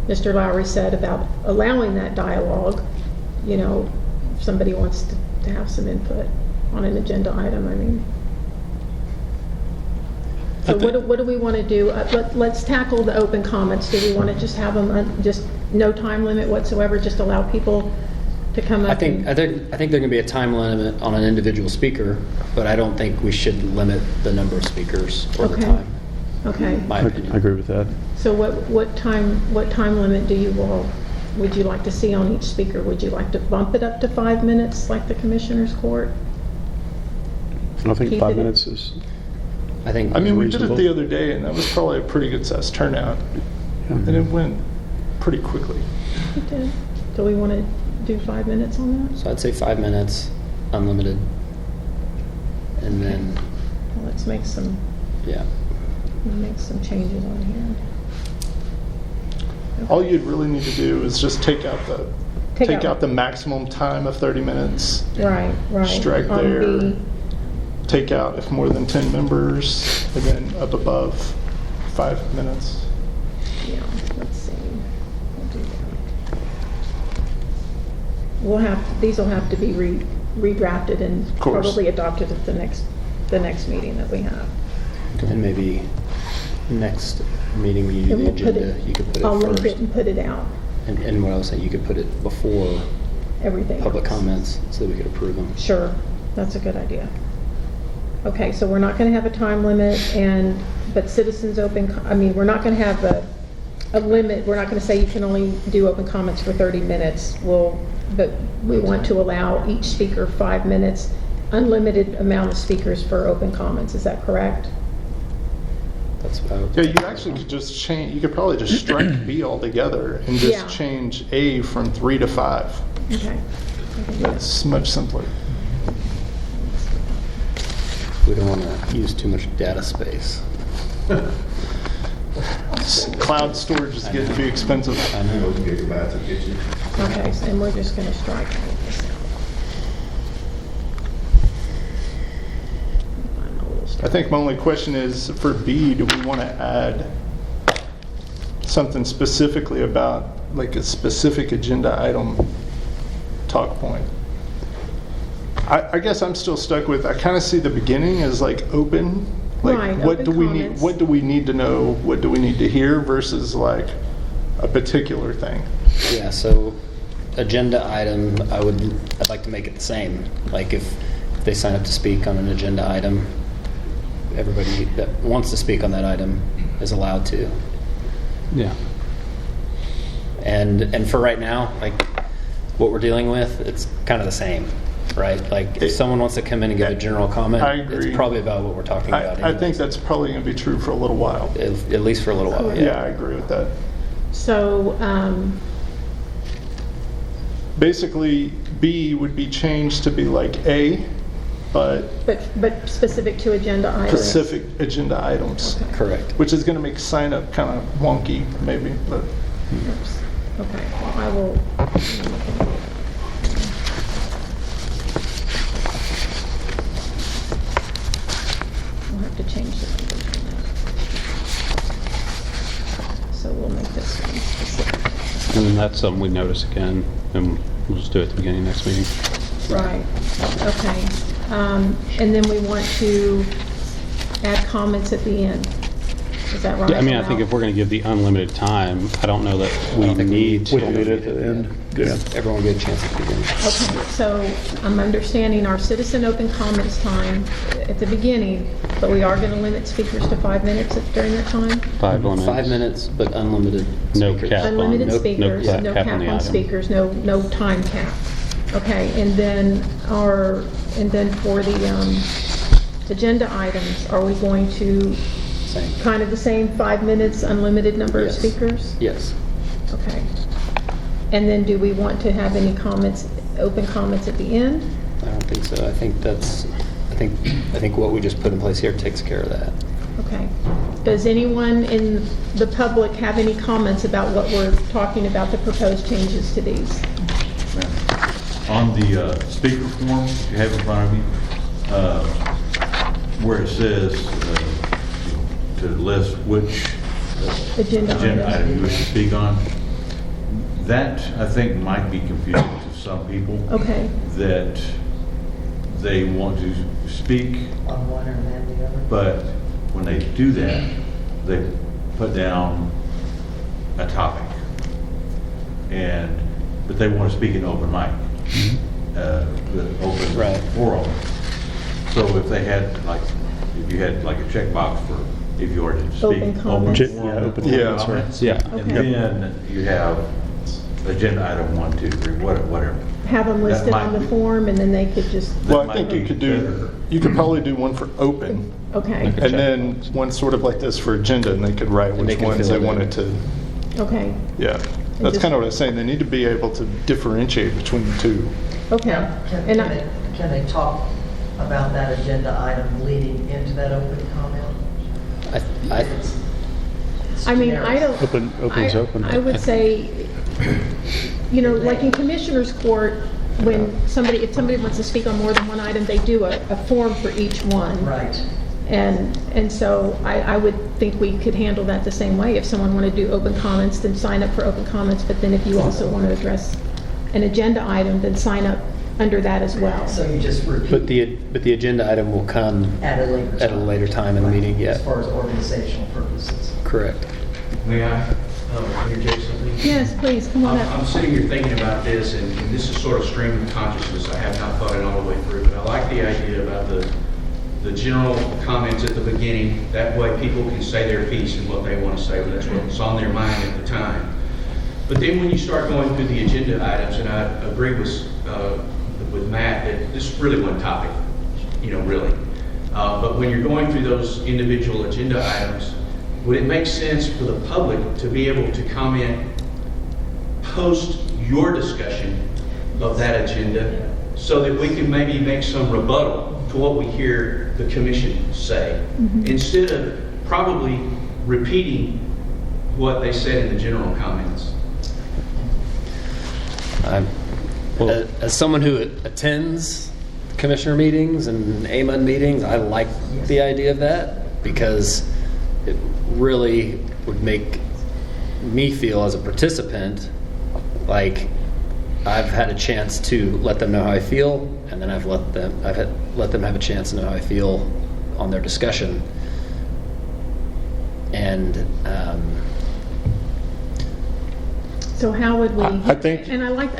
Mr. Lowry said about allowing that dialogue. You know, if somebody wants to have some input on an agenda item, I mean. So what do we want to do? Let's tackle the open comments. Do we want to just have them, just no time limit whatsoever, just allow people to come up? I think there can be a time limit on an individual speaker, but I don't think we should limit the number of speakers or the time. Okay. My opinion. I agree with that. So what time limit would you like to see on each speaker? Would you like to bump it up to 5 minutes like the Commissioner's Court? I think Keep 5 it- minutes is. I mean, we did it reasonable. the other day, and that was probably a pretty good sized turnout, and it went pretty quickly. Okay. Do we want to do 5 minutes on that? So I'd say 5 minutes, unlimited. And then, Well, let's make some changes on here. All you'd really need to do is just take out Take out- the maximum time of 30 minutes. Right. Strike On there. B. Take out if more than 10 members, and then up above 5 minutes. Yeah, let's see. We'll do that. These will have to be redrafted and Of course. probably adopted at the next meeting that we have. and maybe next meeting when you do And the we'll put agenda, you could put it I'll link it first. and put it out, And what I was saying, you could put it before everything public else. comments so that we could approve them. Sure, that's a good idea. Okay, so we're not going to have a time limit, but citizens we're not going to have a limit. We're not going to say you can only do open comments for 30 minutes. But we want to allow each speaker 5 minutes, unlimited amount of speakers for open comments. Is that correct? That's what I would. Yeah, you actually could just change, you could probably just strike B altogether and just Yeah. change A from 3 to 5. Okay. That's much simpler. We don't want to use too much data space. Cloud storage is getting too expensive. I know. Gigabytes will get you. Okay, and we're just going to strike all of this out. Find my little I think my only question is, for B, do we want to add something specifically about, like a specific agenda item talk point? I guess I'm still stuck with, I kind of see the beginning as like open. Like, Right, what open do we comments. need? What do we need to know? What do we need to hear? Versus like a particular thing. Yeah, so agenda item, I'd like to make it the same. Like if they sign up to speak on an agenda item, everybody that wants to speak on that item is allowed to. Yeah. And for right now, like what we're dealing with, it's kind of the same, right? Like if someone wants to come in and give a general comment, I agree. it's probably about what we're talking about. I think that's probably going to be true for a little while. At least for a little while, Yeah, I agree with that. So, Basically, B would be changed to be like A, but but specific to agenda items. specific agenda items, Correct. which is going to make sign up kind of wonky, maybe. But Oops. Okay, well, I will. We'll have to change the language on that. So we'll make this one specific. And then that's something we notice again, and we'll just do it at the beginning of next meeting. Right, okay. And then we want to add comments at the end. Is that right? Yeah, I mean, I think if we're going to give the unlimited time, I don't know that we need to. We don't need it at the end. Yeah. Everyone get a chance at the beginning. Okay, so I'm understanding our citizen open comments time at the beginning, but we are going to limit speakers to 5 minutes during that time? 5 limits. 5 minutes, but unlimited No speakers. cap. Unlimited no speakers, cap no on cap the on item. speakers, no time cap. Okay, and then for the agenda items, are we going to Same. kind of the same 5 minutes, unlimited number of Yes. speakers? Yes. Okay. And then do we want to have any comments, open comments at the end? I don't think so. I think what we just put in place here takes care of that. Okay. Does anyone in the public have any comments about what we're talking about, the proposed changes to these? On the speaker form you have in front of you, where it says to list which Agenda agenda items. item you wish to speak on, that I think might be confusing to some people. Okay. That they want to speak, On one or the other. but when they do that, they put down a topic. But they want to speak in open mic. The open Right. forum. So if they had if you had like a checkbox for if you were to speak Open comments. forum, Yeah, open Yeah. comments, right. Yeah. and Okay. then you have agenda item 1, 2, 3, whatever. Have them That listed might on the be- form, and then they could just, well, I might think be better. you could probably do one for open, okay, and then one sort of like this for agenda, and they could write And they which can ones fill they it in. wanted to. okay, Yeah, that's just- kind of what I was saying. They need to be able to differentiate between the two. okay. Can And they talk about that agenda item leading into that open comment? I mean, I don't. Open's open. I would say, you know, like in Commissioners Court, when if somebody wants to speak on more than one item, they do a form for each one. Right. And so I would think we could handle that the same way. If someone wanted to do open comments, then sign up for open comments, but then if you also want to address an agenda item, then sign up under that as well. So you just repeat. But the agenda item will come At a later time. in the meeting, yeah. As far as organizational purposes. Correct. May I interject something? Yes, please, come on up. I'm sitting here thinking about this, and this is sort of stream of consciousness. I have not thought it all the way through, but I like the idea about the general comments at the beginning. That way people can say their piece and what they want to say. That's what's on their mind at the time. But then when you start going through the agenda items, and I agree with Matt that this is really one topic, you know, really. But when you're going through those individual agenda items, would it make sense for the public to be able to comment post your discussion of that agenda so that we can maybe make some rebuttal to what we hear the commission say, instead of probably repeating what they said in the general comments? As someone who attends commissioner meetings and AMUN meetings, I like the idea of that because it really would make me feel as a participant like I've had a chance to let them know how I feel, and then I've let them have a chance to know how I feel on their discussion. And So how would we? I think. And I do like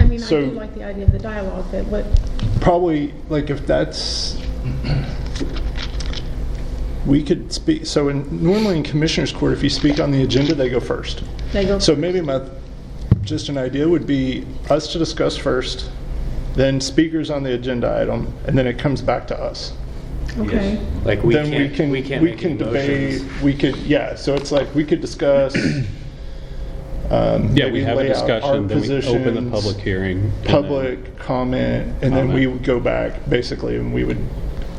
the idea of the dialogue, but what? Probably, like, if that's, we could speak, so normally in Commissioners Court, if you speak on the agenda, they go first. They go. So maybe just an idea would be us to discuss first, then speakers on the agenda item, and then it comes back to us. Okay. Yes. like we can't make any debate, motions. so it's like we could discuss. We have a discussion, then we open the public hearing. Public comment, and then we would go back, basically, and we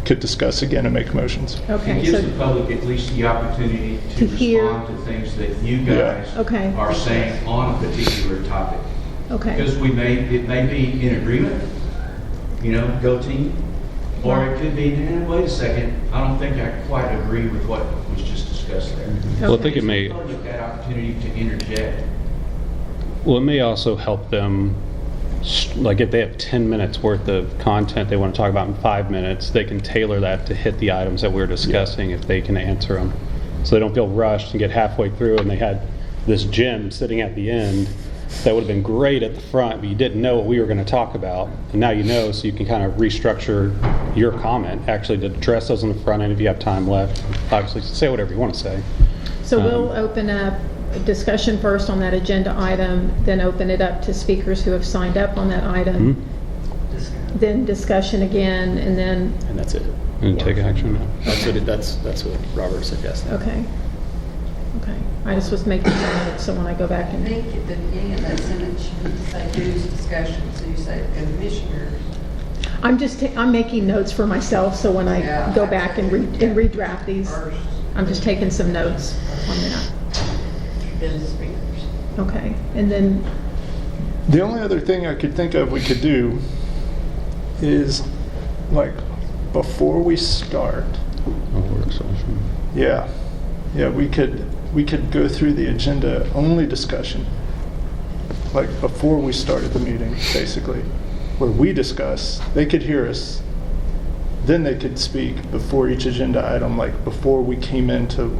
could discuss again and make motions. Okay. It gives the public at least the opportunity to hear. respond to things that you guys Okay. are saying on a particular topic. Okay. Because it may be in agreement, you know, go team, or it could be, wait a second, I don't think I quite agree with what was just discussed there. Well, I think it may. Give the public that opportunity to interject. Well, it may also help them, like if they have 10 minutes worth of content they want to talk about in 5 minutes, they can tailor that to hit the items that we're discussing if they can answer them. So they don't feel rushed and get halfway through and they had this gem sitting at the end that would have been great at the front, but you didn't know what we were going to talk about. And now you know, so you can kind of restructure your comment, actually to address those on the front end if you have time left. Obviously, say whatever you want to say. So we'll open up a discussion first on that agenda item, then open it up to speakers who have signed up on that item, then discussion again, and then, And that's it. And take action. That's what Robert suggested. okay. Okay. I just was making notes, so when I go back I and, think at the beginning of that sentence, you need to say whose discussion, so you say commissioners. I'm making notes for myself, so when I Yeah, go back and redraft these, First, I'm just taking some notes on that. then the speakers. Okay. And then, The only other thing I could think of we could do is, like, before we start, A work session. we could go through the agenda only discussion, like before we started the meeting, basically, where we discuss, they could hear us, then they could speak before each agenda item, like before we came into,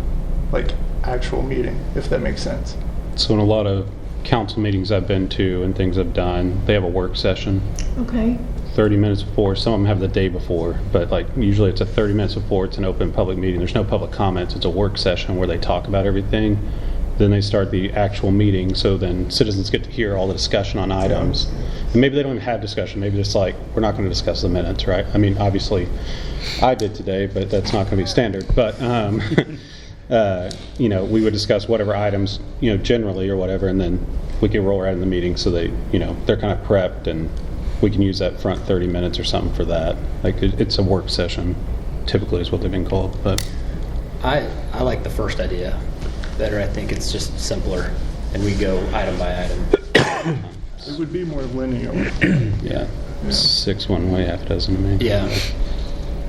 like, actual meeting, if that makes sense. So in a lot of council meetings I've been to and things I've done, they have a work session okay. 30 minutes before. Some of them have the day before, but like usually it's a 30 minutes before. It's an open public meeting. There's no public comments. It's a work session where they talk about everything. Then they start the actual meeting, so then citizens get to hear all the discussion on items. And maybe they don't even have discussion. Maybe it's like, we're not going to discuss the minutes, right? I mean, obviously I did today, but that's not going to be standard. But we would discuss whatever items, generally or whatever, and then we can roll right in the meeting so they, they're kind of prepped and we can use that front 30 minutes or something for that. Like, it's a work session, typically is what they've been called, but I like the first idea better. I think it's just simpler, and we go item by item. It would be more linear. yeah, 6 one way, half a dozen to me. Yeah.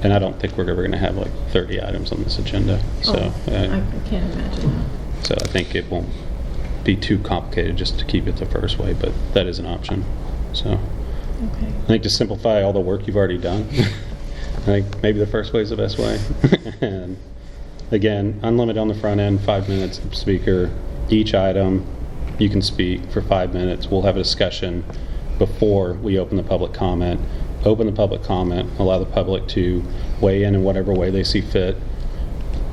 And I don't think we're ever going to have like 30 items on this agenda, so I can't imagine that. so I think it won't be too complicated just to keep it the first way, but that is an option. So Okay. I think to simplify all the work you've already done, I think maybe the first way is the best way. And again, unlimited on the front end, 5 minutes speaker. Each item, you can speak for 5 minutes. We'll have a discussion before we open the public comment. Open the public comment, allow the public to weigh in whatever way they see fit.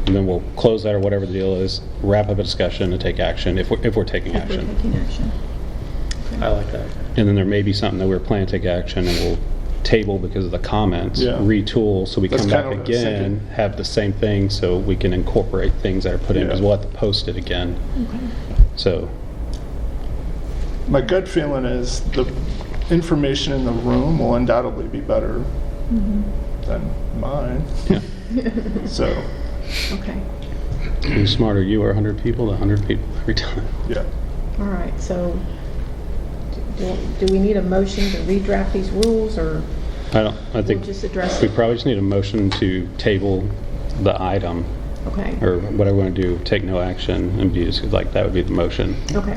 And then we'll close that or whatever the deal is, wrap up a discussion and take action if we're taking If we're action. taking action. I like that. And then there may be something that we're planning to take action and we'll table because of the comments, Yeah. retool, so we That's come kinda back what I was again, thinking. have the same thing so we can incorporate things that are put in, because Yeah. we'll have to post it again. Okay. So, My gut feeling is the information in the room will undoubtedly be better than mine. yeah. So, Okay. The smarter you are, 100 people to 100 people every time. yeah. All right, so do we need a motion to redraft these rules, or I think we'll just address we it? probably just need a motion to table the item, Okay, or whatever we want to do, take no action, and be just like, that would be the motion. okay.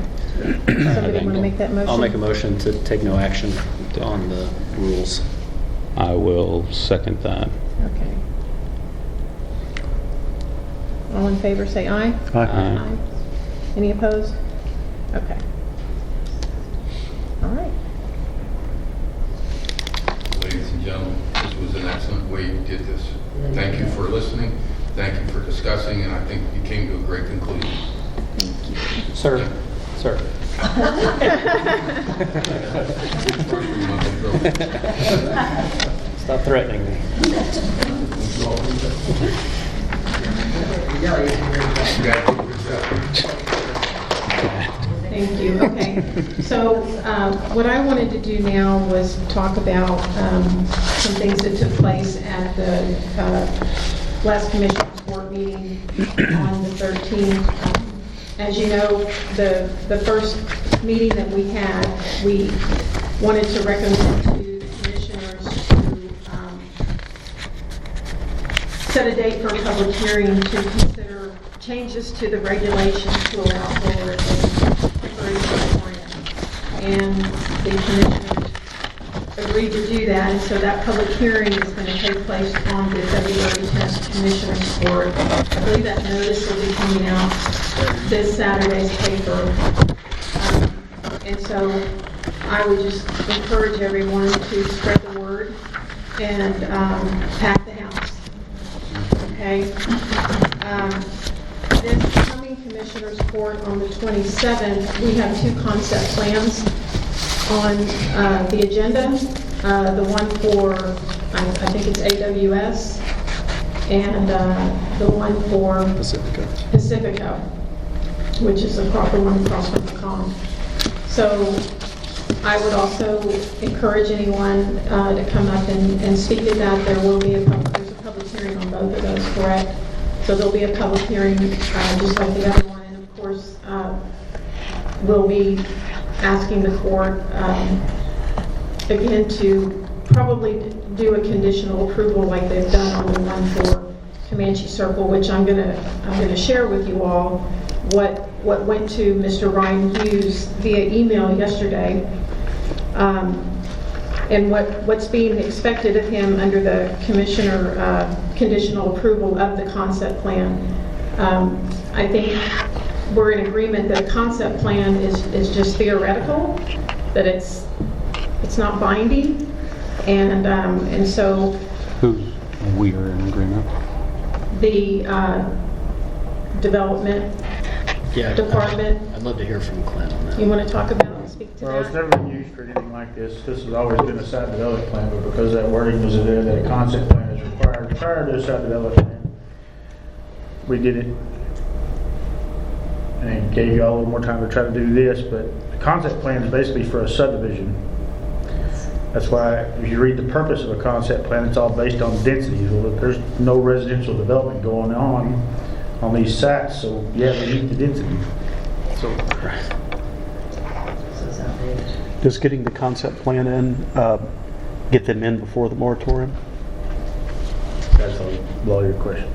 Somebody want to make that motion? I'll make a motion to take no action on the rules. I will second that. Okay. All in favor, say aye. Aye. Any opposed? Okay. All right. Ladies and gentlemen, this was an excellent way you did this. Thank you for listening. Thank you for discussing, and I think you came to a great conclusion. Sir. Stop threatening me. Thank you. Okay. So what I wanted to do now was talk about some things that took place at the last Commissioners Board meeting on the 13th. As you know, the first meeting that we had, we wanted to recommend to the Commissioners to set a date for a public hearing to consider changes to the regulations to allow for a temporary moratorium. And the Commissioners agreed to do that, and so that public hearing is going to take place on the February 10th Commissioners Board. I believe that notice will be coming out this Saturday's paper. And so I would just encourage everyone to spread the word and pack the house. Okay? This coming Commissioners Court on the 27th, we have 2 concept plans on the agenda. The one for, I think it's AWS, and the one for Pacifico, which is the proper one across from the com. So I would also encourage anyone to come up and speak to that. There will be there's a public hearing on both of those, correct? So there'll be a public hearing just like the other one, and of course we'll be asking the court again to probably do a conditional approval like they've done on the one for Comanche Circle, which I'm gonna share with you all what went to Mr. Ryan Hughes via email yesterday, and what's being expected of him under the commissioner conditional approval of the concept plan. I think we're in agreement that a concept plan is just theoretical, that it's not binding, and so We are in agreement. the development department. I'd love to hear from Clint on that. You want to talk about and speak to Well, it's that? never been used for anything like this. This has always been a site development plan, but because that wording was there, that a concept plan is required prior to a site development plan, we did it. And it gave you all a little more time to try to do this, but the concept plan is basically for a subdivision. That's why, if you read the purpose of a concept plan, it's all based on densities. Well, there's no residential development going on these sites, so yeah, they meet the density. So, So it's outdated. Does getting the concept plan in, get them in before the moratorium? that's a lawyer question.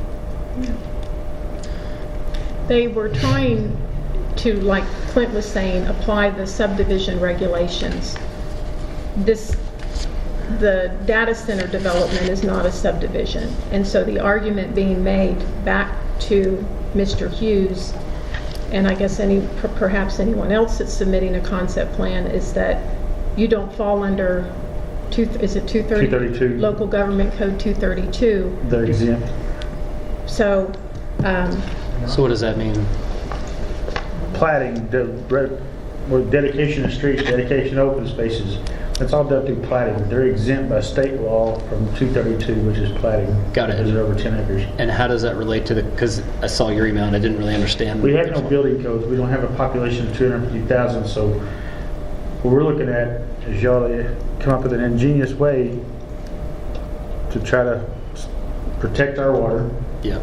They were trying to, like Clint was saying, apply the subdivision regulations. The data center development is not a subdivision. And so the argument being made back to Mr. Hughes, and I guess perhaps anyone else that's submitting a concept plan, is that you don't fall under, is it 232. Local Government Code 232. They're exempt. So, So what does that mean? Platting, with dedication of streets, dedication of open spaces, that's all done through platting. They're exempt by state law from 232, which is platting. Got it. Because they're over 10 acres. And how does that relate to because I saw your email and I didn't really understand. We have no building codes. We don't have a population of 250,000. So what we're looking at is y'all come up with an ingenious way to try to protect our water. Yeah.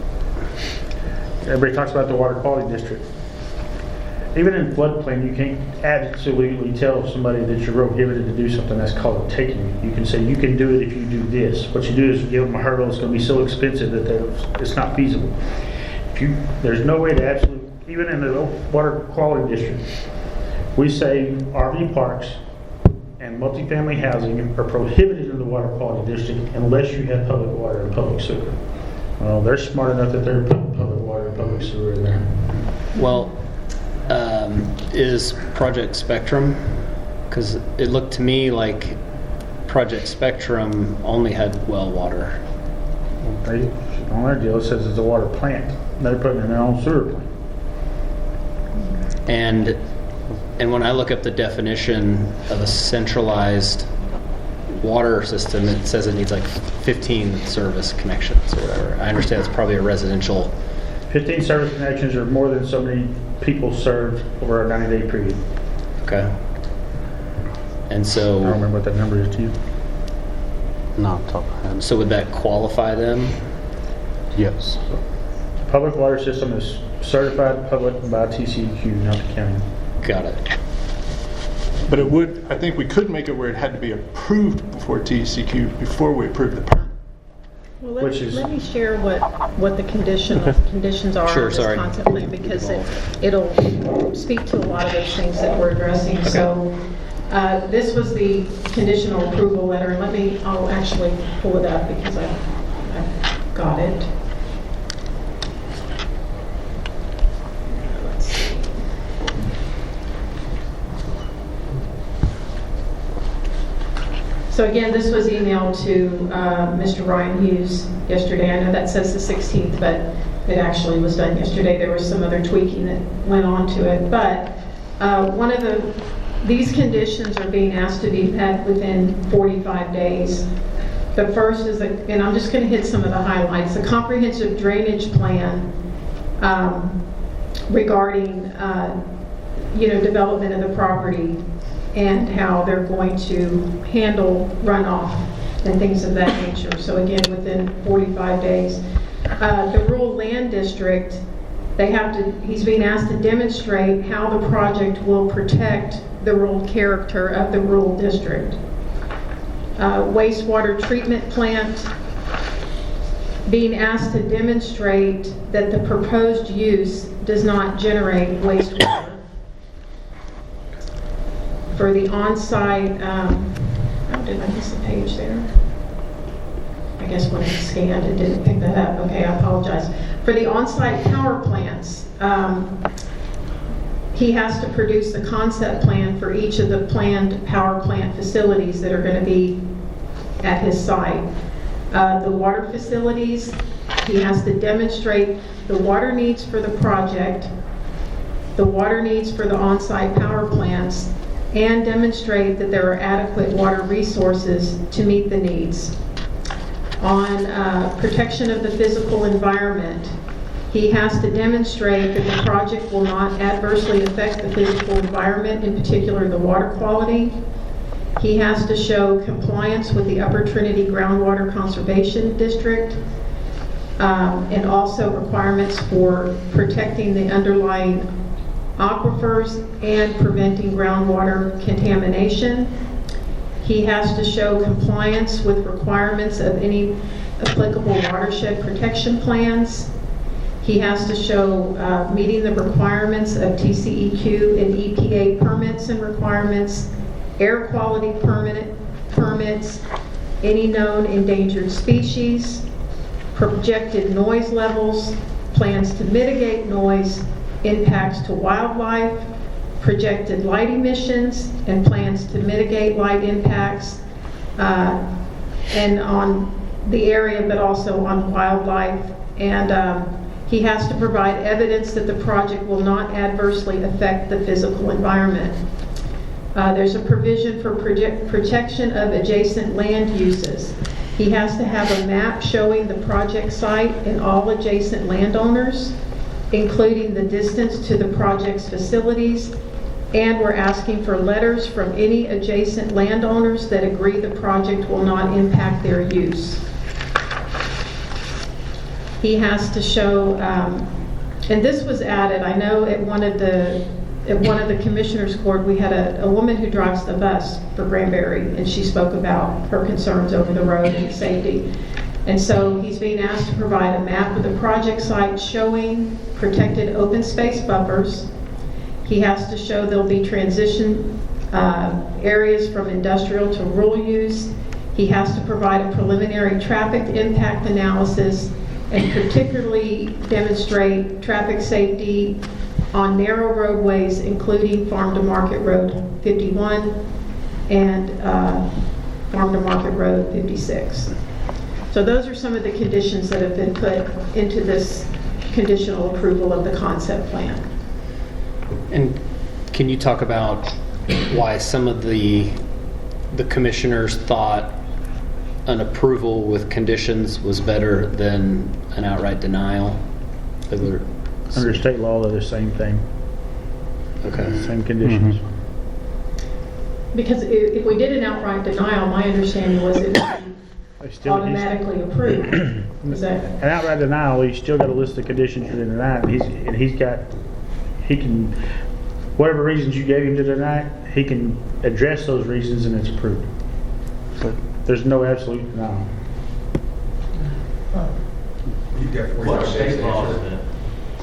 Everybody talks about the water quality district. Even in floodplain, you can't absolutely tell somebody that you're prohibited to do something. That's called a taking. You can say you can do it if you do this. What you do is give them a hurdle. It's going to be so expensive that it's not feasible. There's no way to absolutely, even in the water quality district, we say RV parks and multifamily housing are prohibited in the water quality district unless you have public water and public sewer. Well, they're smart enough that they're putting public water and public sewer in there. Well, is Project Spectrum, because it looked to me like Project Spectrum only had well water. On their deal, it says it's a water plant. They're putting in their own sewer plant. And when I look up the definition of a centralized water system, it says it needs like 15 service connections or whatever. I understand it's probably a residential. 15 service connections are more than so many people served over a 90-day period. Okay. And so. I don't remember what that number is to you. Not top of my head. So would that qualify them? Yes. Public water system is certified public by TCEQ, not the county. Got it. But it would, I think we could make it where it had to be approved before TCQ, before we approved the permit. well, Which is- let me share what the conditions are Sure, of this sorry. concept plan, because it'll speak to a lot of those things that we're addressing. So this was the conditional approval letter. I'll actually pull it up because I've got it. Let's see. So again, this was emailed to Mr. Ryan Hughes yesterday. I know that says the 16th, but it actually was done yesterday. There was some other tweaking that went on to it. But one of these conditions are being asked to be met within 45 days. The first is, and I'm just going to hit some of the highlights, a comprehensive drainage plan regarding development of the property and how they're going to handle runoff and things of that nature. So again, within 45 days. The rural land district, he's being asked to demonstrate how the project will protect the rural character of the rural district. Wastewater treatment plant, being asked to demonstrate that the proposed use does not generate wastewater. For the on-site, did I miss a page there? I guess when it scanned, it didn't pick that up. Okay, I apologize. For the on-site power plants, he has to produce the concept plan for each of the planned power plant facilities that are going to be at his site. The water facilities, he has to demonstrate the water needs for the project, the water needs for the on-site power plants, and demonstrate that there are adequate water resources to meet the needs. On protection of the physical environment, he has to demonstrate that the project will not adversely affect the physical environment, in particular the water quality, He has to show compliance with the Upper Trinity Groundwater Conservation District, and also requirements for protecting the underlying aquifers and preventing groundwater contamination. He has to show compliance with requirements of any applicable watershed protection plans. He has to show meeting the requirements of TCEQ and EPA permits and requirements, air quality permits, any known endangered species, projected noise levels, plans to mitigate noise, impacts to wildlife, projected light emissions, and plans to mitigate light impacts, and on the area, but also on wildlife. And he has to provide evidence that the project will not adversely affect the physical environment. There's a provision for protection of adjacent land uses. He has to have a map showing the project site and all adjacent landowners, including the distance to the project's facilities, and we're asking for letters from any adjacent landowners that agree the project will not impact their use. He has to show, and this was added, I know at one of the commissioners' court, we had a woman who drives the bus for Granbury, and she spoke about her concerns over the road and safety. And so he's being asked to provide a map of the project site showing protected open space buffers. He has to show there'll be transition areas from industrial to rural use. He has to provide a preliminary traffic impact analysis and particularly demonstrate traffic safety on narrow roadways, including Farm to Market Road 51 and Farm to Market Road 56. So those are some of the conditions that have been put into this conditional approval of the concept plan. And can you talk about why some of the commissioners thought an approval with conditions was better than an outright denial? Under state law, they're the same thing. Okay. Same conditions. Because if we did an outright denial, my understanding was it would be automatically approved. Is that? An outright denial, you still got a list of conditions you're denying, and he can, whatever reasons you gave him to deny it, he can address those reasons and it's approved. So there's no absolute denial. What state law is that?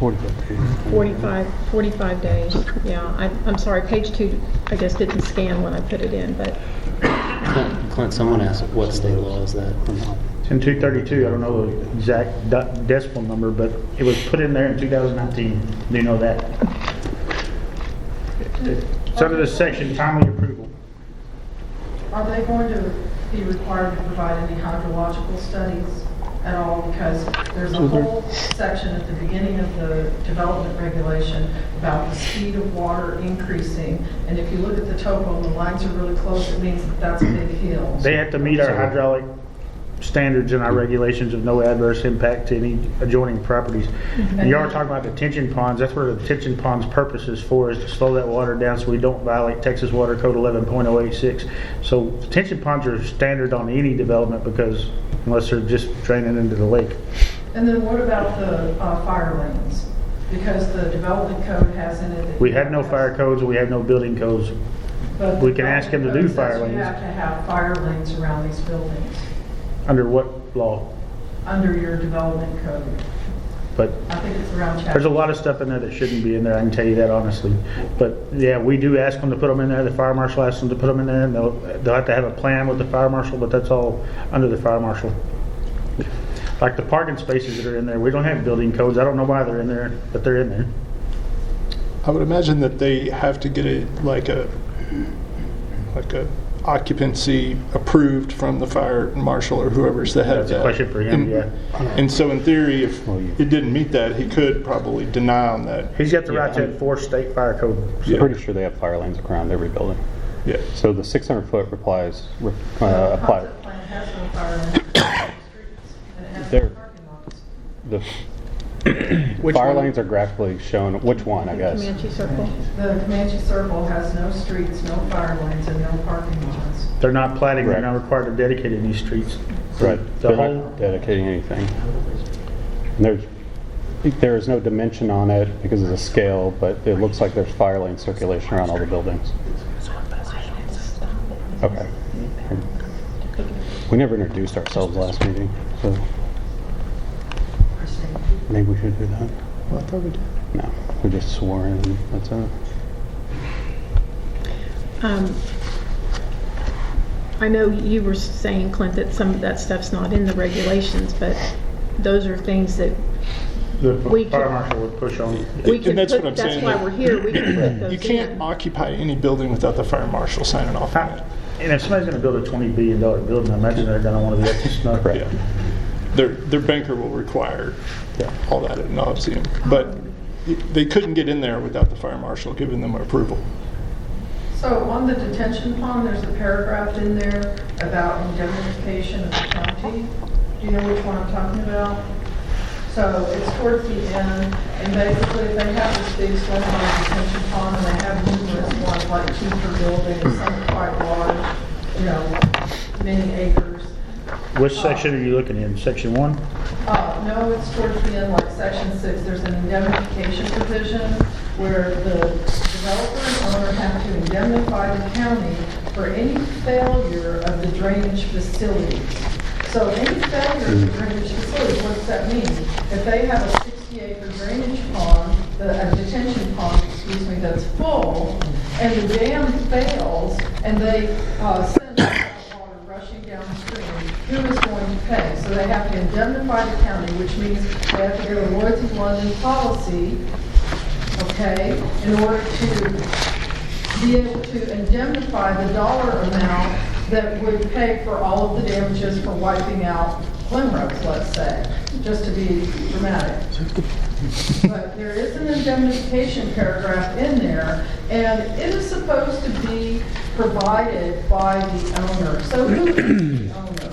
45 days. Yeah, I'm sorry, page 2, I guess didn't scan when I put it in, but. Clint, someone asked what state law is that? It's in 232, I don't know the exact decimal number, but it was put in there in 2019. Do you know that? It's under the section timely approval. Are they going to be required to provide any hydrological studies at all? Because there's a whole section at the beginning of the development regulation about the speed of water increasing. And if you look at the topo and the lines are really close, it means that that's a big hill. They have to meet our hydraulic standards and our regulations of no adverse impact to any adjoining properties. And you are talking about detention ponds. That's where the detention ponds purpose is for, is to slow that water down so we don't violate Texas Water Code 11.086. So detention ponds are standard on any development because unless they're just draining into the lake. And then what about the fire lanes? Because the development code has in it that We have no fire codes and we have no building codes. but We can ask them to do fire You lanes. have to have fire lanes around these buildings, Under what law? under your development code. But I think it's around chapter. there's a lot of stuff in there that shouldn't be in there, I can tell you that honestly. But yeah, we do ask them to put them in there, the fire marshal asks them to put them in there, and they'll have to have a plan with the fire marshal, but that's all under the fire marshal. Like the parking spaces that are in there, we don't have building codes, I don't know why they're in there, but they're in there. I would imagine that they have to get a occupancy approved from the fire marshal or whoever's the head of That's a that. question for him, yeah. And so in theory, if it didn't meet that, he could probably deny on that. He's got the right to enforce state fire code. Yeah. Pretty sure they have fire lanes around every building. Yeah. So the 600-foot apply. Concept plan has no fire lanes on the streets, and it has no There. parking lots. Fire lanes are graphically shown, which one, I guess? Comanche Circle. The Comanche Circle has no streets, no fire lanes, and no parking lots. They're not platting, they're Right. not required to dedicate any streets. Right, The they're whole, not dedicating anything. And there is no dimension on it because of the scale, but it looks like there's fire lane circulation around all the buildings. Okay. We never introduced ourselves last meeting, so maybe we should do that. Well, I thought we did. No, we just swore in, that's it. I know you were saying, Clint, that some of that stuff's not in the regulations, but those are things that the we fire can- marshal would push on. we can And that's put, what I'm that's saying, why that we're here, we can put those You can't in. occupy any building without the fire marshal signing off on it. And if somebody's gonna build a $20 billion building, I imagine they're gonna wanna be up to snuff. Yeah. Their banker will require all that ad nauseam. But they couldn't get in there without the fire marshal giving them approval. So on the detention pond, there's a paragraph in there about indemnification of the county. Do you know which one I'm talking about? So it's towards the end, and basically if they have this big swim-on detention pond, and they have numerous ones, like 2 per building, some quite large, you know, many acres. Which section are you looking in? Section 1? No, it's towards the end, like section 6, there's an indemnification provision where the developer and owner have to indemnify the county for any failure of the drainage facilities. So any failure of the drainage facilities, what does that mean? If they have a 60-acre drainage pond, a detention pond, excuse me, that's full, and the dam fails, and they send water rushing downstream, who is going to pay? So they have to indemnify the county, which means they have to go to Lloyd's of London policy, okay, in order to be able to indemnify the dollar amount that would pay for all of the damages for wiping out Glenrose, let's say, just to be dramatic. But there is an indemnification paragraph in there, and it is supposed to be provided by the owner. So who is the owner?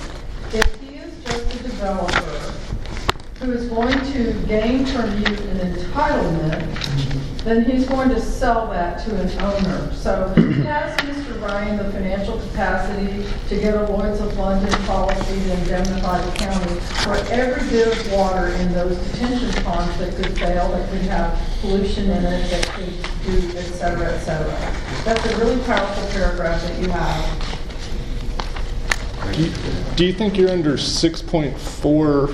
If he is just a developer who is going to gain from you an entitlement, then he's going to sell that to an owner. So has Mr. Ryan the financial capacity to get a Lloyd's of London policy to indemnify the county for every bit of water in those detention ponds that could fail, that could have pollution in it, that could do, et cetera, et cetera? That's a really powerful paragraph that you have. Do you think you're under 6.4?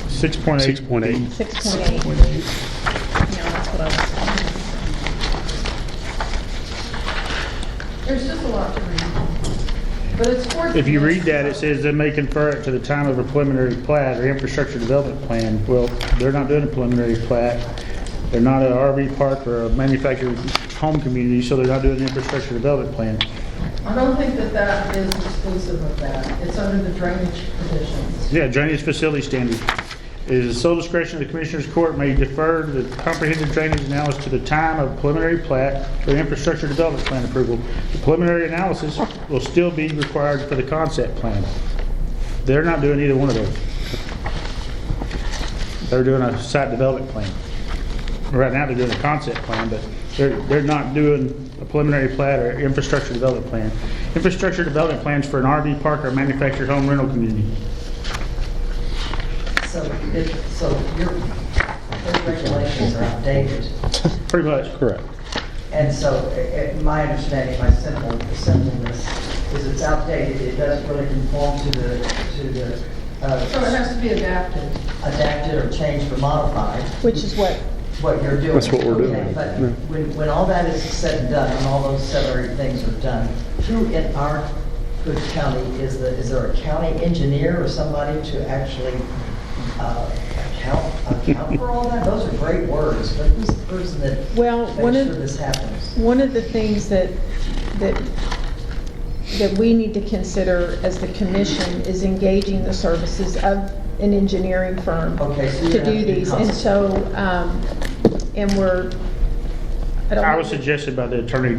6.8. 6.8. 6.8. Yeah, that's what I was saying. There's just a lot to read. But it's towards If you the read end. that, it says they may confer it to the time of a preliminary plat or infrastructure development plan. Well, they're not doing a preliminary plat. They're not an RV park or a manufactured home community, so they're not doing an infrastructure development plan. I don't think that that is exclusive of that. It's under the drainage provisions. Yeah, drainage facility standard. It is the sole discretion of the Commissioners Court may defer the comprehensive drainage analysis to the time of preliminary plat or infrastructure development plan approval. The preliminary analysis will still be required for the concept plan. They're not doing either one of those. They're doing a site development plan. Right now, they're doing a concept plan, but they're not doing a preliminary plat or infrastructure development plan. Infrastructure development plans for an RV park or manufactured home rental community. So your regulations are outdated. Pretty much. Correct. And so my understanding, my simpleness, is it's outdated. It doesn't really conform to the So it has to be adapted. adapted or changed or modified. Which is what, What you're doing. That's what we're doing. Okay, but when all that is said and done, and all those 7 or 8 things are done, who in our good county is there a county engineer or somebody to actually account for all that? Those are great words, but who's the person that well, makes sure this happens? one of the things that we need to consider as the commission is engaging the services of an engineering firm Okay, so to do these. And so, and we're, I was suggested by the attorney,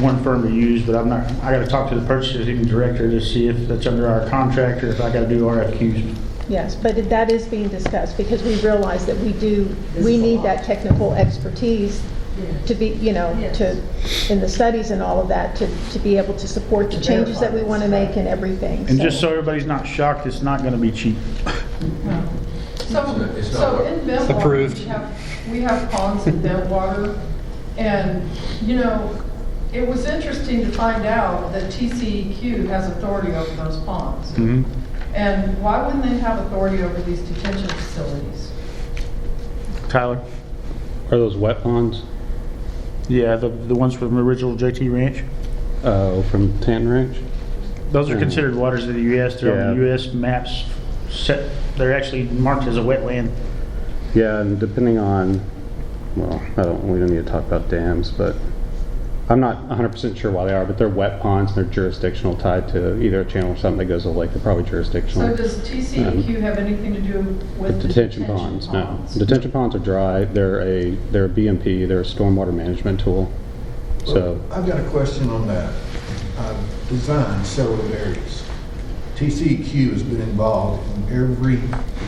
one firm to use, but I gotta talk to the purchasing director to see if that's under our contract or if I gotta do RFQs. yes, but that is being discussed because we realize that we is need a that lot. technical expertise to be, in the studies and all of that, to be able to support the To changes that we verify want to this, make and everything. And just so everybody's not shocked, it's not gonna be cheap. It's not So what- in Bentwater, Approved. we have ponds in Bentwater, and, it was interesting to find out that TCEQ has authority over those ponds. And why wouldn't they have authority over these detention facilities? Tyler? Are those wet ponds? Yeah, the ones from the original JT Ranch? Oh, from Tanton Ranch? Those are considered waters of the U.S. They're on the Yeah. U.S. maps set, they're actually marked as a wetland. Yeah, and depending on, well, we don't need to talk about dams, but I'm not 100% sure why they are, but they're wet ponds, and they're jurisdictional, tied to either a channel or something that goes to the lake. They're probably jurisdictional. So does TCEQ have anything to do with the Detention ponds, no. Detention ponds are dry. They're a BMP, they're a stormwater management tool. So, I've got a question on that. I've designed several areas. TCEQ has been involved in every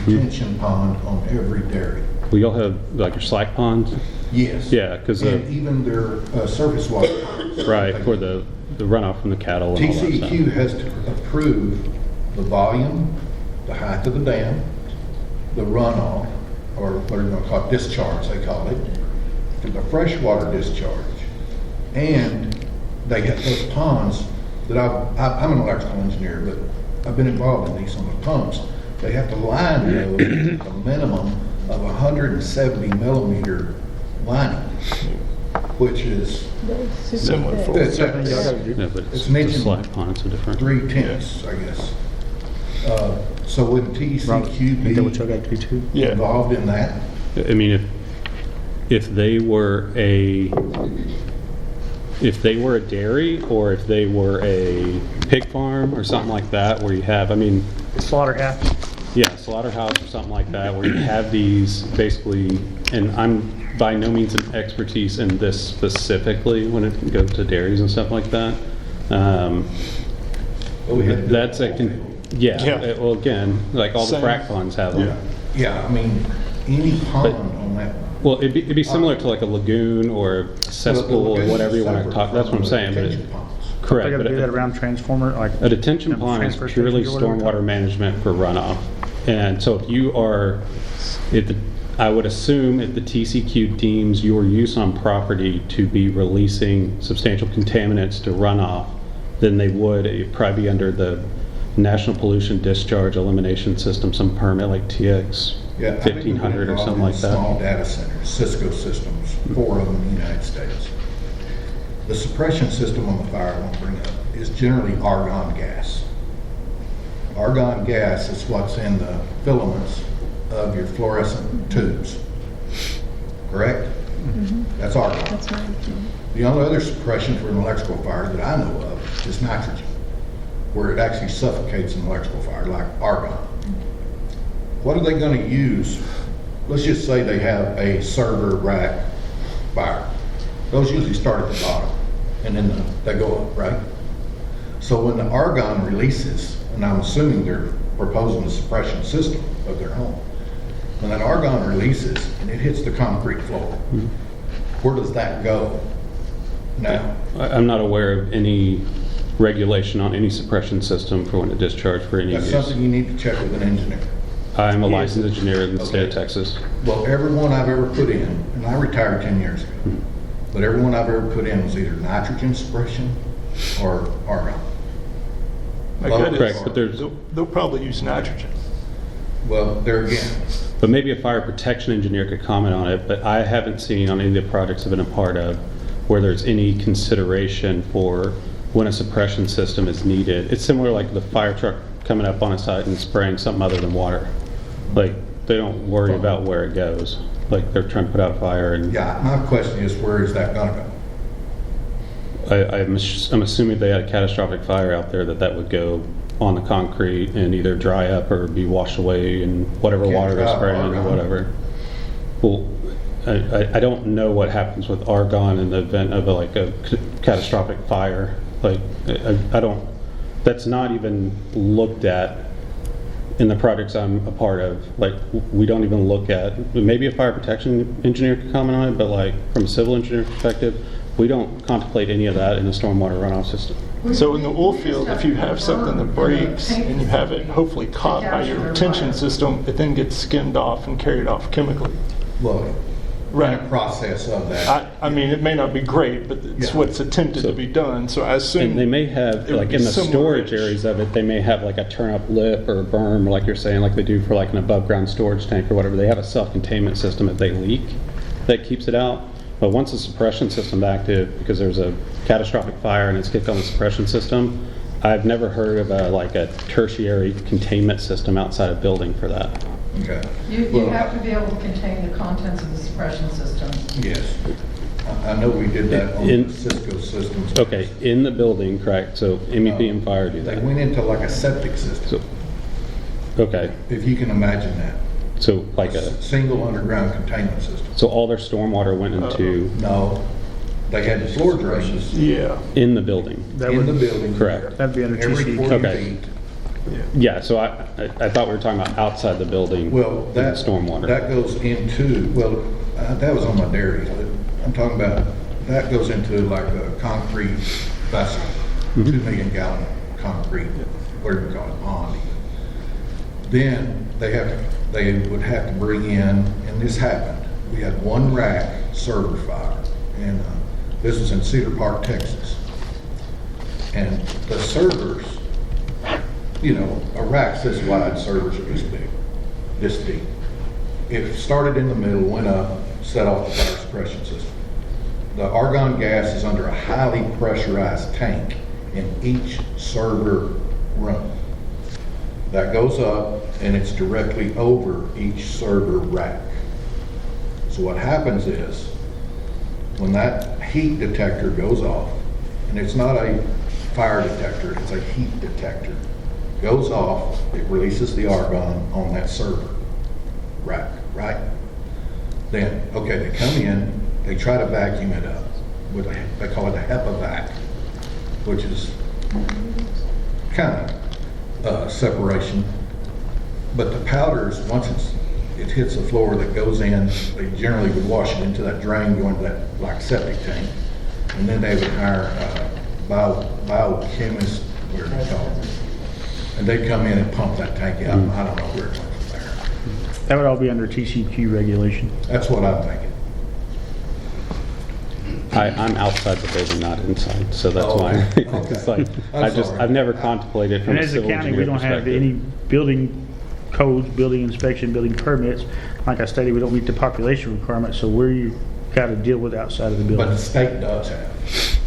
detention pond on every dairy. we all have, like, your slack ponds? Yes. Yeah, 'cause And even their surface water ponds. Right, for the runoff from the cattle and all that stuff. TCEQ has to approve the volume, the height of the dam, the runoff, or what are you gonna call it, discharge, they call it, the freshwater discharge. And they have those ponds that I'm an electrical engineer, but I've been involved in these on the pumps. They have to line those with a minimum of 170 millimeter lining, which is Similar for- it's Yeah, but It's it's an a inch and slack pond, it's a different. 3/10, I guess. So would TCEQ Ain't that what y'all be got to do too? Yeah. involved in that? I mean, if they were a dairy, or if they were a pig farm or something like that, where you have, I mean, Slaughterhouse. yeah, slaughterhouse or something like that, where you have these basically, and I'm by no means an expertise in this specifically when it goes to dairies and stuff like that. That's Yeah. well, again, like all the Same. frac ponds have them. Yeah. Yeah, I mean, any pond on that. Well, it'd be similar to like a lagoon or a cesspool or whatever you want to talk, that's what I'm saying, but Detention ponds. They correct. gotta but do that around transformer, like. a detention pond is transfer purely stations or whatever. stormwater management for runoff. And so I would assume if the TCQ deems your use on property to be releasing substantial contaminants to runoff, then it'd probably be under the National Pollution Discharge Elimination System, some permit like TX Yeah, I've even been 1500 or involved something in like that. Small data centers, Cisco systems, 4 of them in the United States. The suppression system on the fire I want to bring up is generally argon gas. Argon gas is what's in the filaments of your fluorescent tubes, correct? That's argon. That's right. The only other suppression for an electrical fire that I know of is nitrogen, where it actually suffocates an electrical fire, like argon. What are they going to use? Let's just say they have a server rack fire. Those usually start at the bottom, and then they go up, right? So when the argon releases, and I'm assuming they're proposing a suppression system of their home, when that argon releases and it hits the concrete floor, where does that go now? I'm not aware of any regulation on any suppression system for when it discharged for any That's use. something you need to check with an engineer. I'm a licensed engineer in the state of Okay. Texas. Well, everyone I've ever put in, and I retired 10 years ago, but everyone I've ever put in was either nitrogen suppression or argon. My Well, gut is, correct, but there's- they'll probably use nitrogen. Well, there again, But maybe a fire protection engineer could comment on it, but I haven't seen on any of the projects I've been a part of where there's any consideration for when a suppression system is needed. It's similar like the fire truck coming up on a site and spraying something other than water. Like, they don't worry about where it goes. Like, they're trying to put out a fire and yeah, my question is, where is that gonna go? I'm assuming if they had a catastrophic fire out there that would go on the concrete and either dry up or be washed away in whatever Can't water they're dry spraying or argon. whatever. Well, I don't know what happens with argon in the event of a catastrophic fire. Like, I don't, that's not even looked at in the projects I'm a part of, like, we don't even look at, maybe a fire protection engineer could comment on it, but like, from a civil engineer perspective, we don't contemplate any of that in the stormwater runoff system. So in the oil field, if you have something that breaks and you have it hopefully caught by your retention system, it then gets skimmed off and carried off chemically. Well, Right. in a process of that. I mean, it may not be great, but it's Yeah. what's attempted to be done, so I assume. And they may have, it would like be in the similar storage areas of it, they may have like a turn-up lip or a berm, like you're saying, like they do for like an above-ground storage tank or whatever. They have a self-containment system if they leak that keeps it out. But once the suppression system's active, because there's a catastrophic fire and it's kicked on the suppression system, I've never heard of like a tertiary containment system outside a building for that. Okay. You have to be able to contain the contents of the suppression system. Yes. I know we did that on In- the Cisco systems. Okay, in the building, correct, so MEP and fire do They that. went into like a septic system, Okay, if you can imagine that. so like a, Single underground containment system. so all their stormwater went into, No, they had floor drains Yeah. in the building. That in would, the building. Correct. that'd be under Every TC. 40 Okay. feet. Yeah, so I thought we were talking about outside the building. Well, in that, stormwater. that goes into, well, that was on my dairy. I'm talking about, that goes into like a concrete vessel, 2 million gallon concrete, whatever you call it, pond. Then they would have to bring in, and this happened, we had one rack server fire, and this was in Cedar Park, Texas. And the servers, you know, a rack's this wide, servers are this big, this deep. It started in the middle, went up, set off the fire suppression system. The argon gas is under a highly pressurized tank in each server room. That goes up and it's directly over each server rack. So what happens is, when that heat detector goes off, and it's not a fire detector, it's a heat detector, goes off, it releases the argon on that server rack, right? Then, okay, they come in, they try to vacuum it up with they call it a HEPA vac, which is kind of separation. But the powders, once it hits the floor that goes in, they generally would wash it into that drain, going to that like septic tank, and then they would hire biochemists, whatever you call it, and they'd come in and pump that tank out. I don't know where it went from there. That would all be under TCQ regulation. That's what I'm thinking. I'm outside the building, not inside, so that's Oh, why. okay. It's like, I'm sorry. I've never contemplated from And a as a civil county, we engineer don't have perspective. any building codes, building inspection, building permits. Like I stated, we don't meet the population requirement, so you got to deal with outside of the But the building. state does have.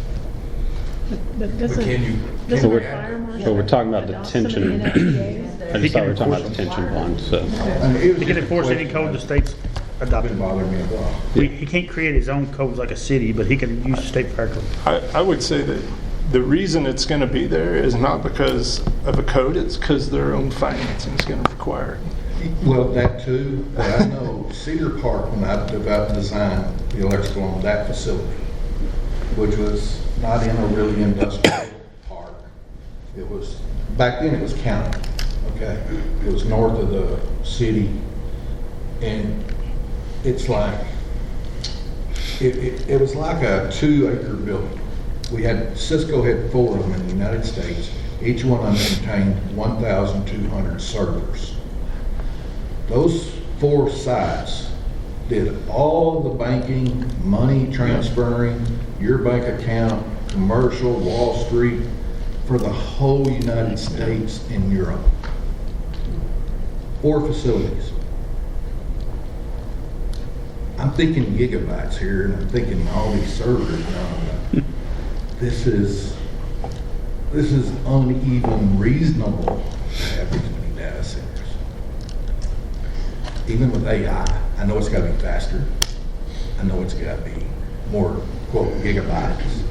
But doesn't, can you- doesn't So the we're- fire marshal so we're talking about adopt some of the detention. NFPAs? I just thought we were talking about detention bonds, so. I mean, it was He can just a enforce any question code the that state's adopted. been bothering me a while. He can't create his own codes like a city, but he can use the state fire code. I would say that the reason it's going to be there is not because of a code, it's because their own financing is going to require it. Well, that too, but I know Cedar Park, when I designed the electrical on that facility, which was not in a really industrial park. It was, back then it was county, okay? It was north of the city, and it's like, it was like a 2-acre building. We had, Cisco had 4 of them in the United States. Each one of them contained 1,200 servers. Those 4 sites did all the banking, money transferring, your bank account, commercial, Wall Street, for the whole United States and Europe. 4 facilities. I'm thinking gigabytes here, and I'm thinking all these servers now. This is uneven reasonable to have these many data centers. Even with AI, I know it's got to be faster. I know it's got to be more, quote, gigabytes.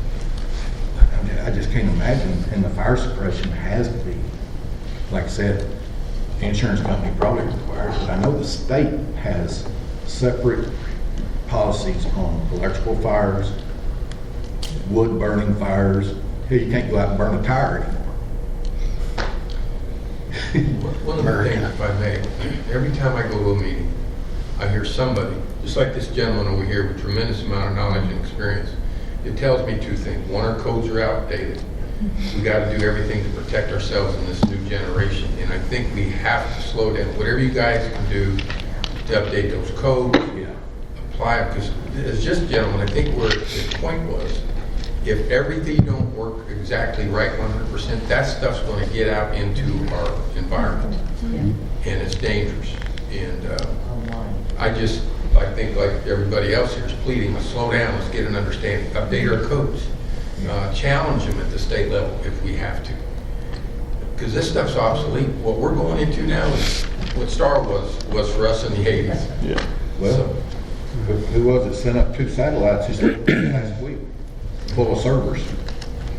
I just can't imagine, and the fire suppression has to be, like I said, the insurance company probably requires, but I know the state has separate policies on electrical fires, wood burning fires. Here, you can't go out and burn a tire anymore. One of the things, if I may, every time I go to a meeting, I hear somebody, just like this gentleman over here with tremendous amount of knowledge and experience. It tells me two things. One, our codes are outdated. We got to do everything to protect ourselves in this new generation. And I think we have to slow down. Whatever you guys can do to update those codes, apply it. Because as just gentlemen, I think where the point was, if everything don't work exactly right 100%, that stuff's going to get out into our environment. And it's dangerous. And I think like everybody else here is pleading, let's slow down, let's get an understanding, update our codes, challenge them at the state level if we have to. Because this stuff's obsolete. What we're going into now is what Star was for us in the 80s. Yeah. Well, who was it sent up 2 satellites just last week, full of servers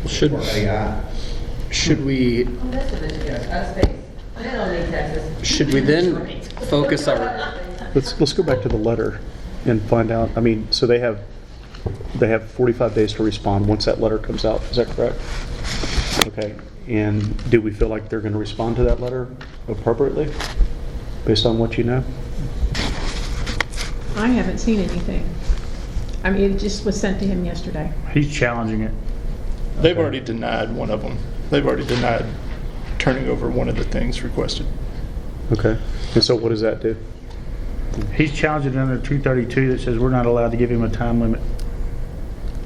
for AI? Should we then focus our... Let's go back to the letter and find out. I mean, so they have 45 days to respond once that letter comes out. Is that correct? Okay. And do we feel like they're going to respond to that letter appropriately, based on what you know? I haven't seen anything. I mean, it just was sent to him yesterday. He's challenging it. They've already denied one of them. They've already denied turning over one of the things requested. Okay. And so what does that do? He's challenging it under 232 that says we're not allowed to give him a time limit.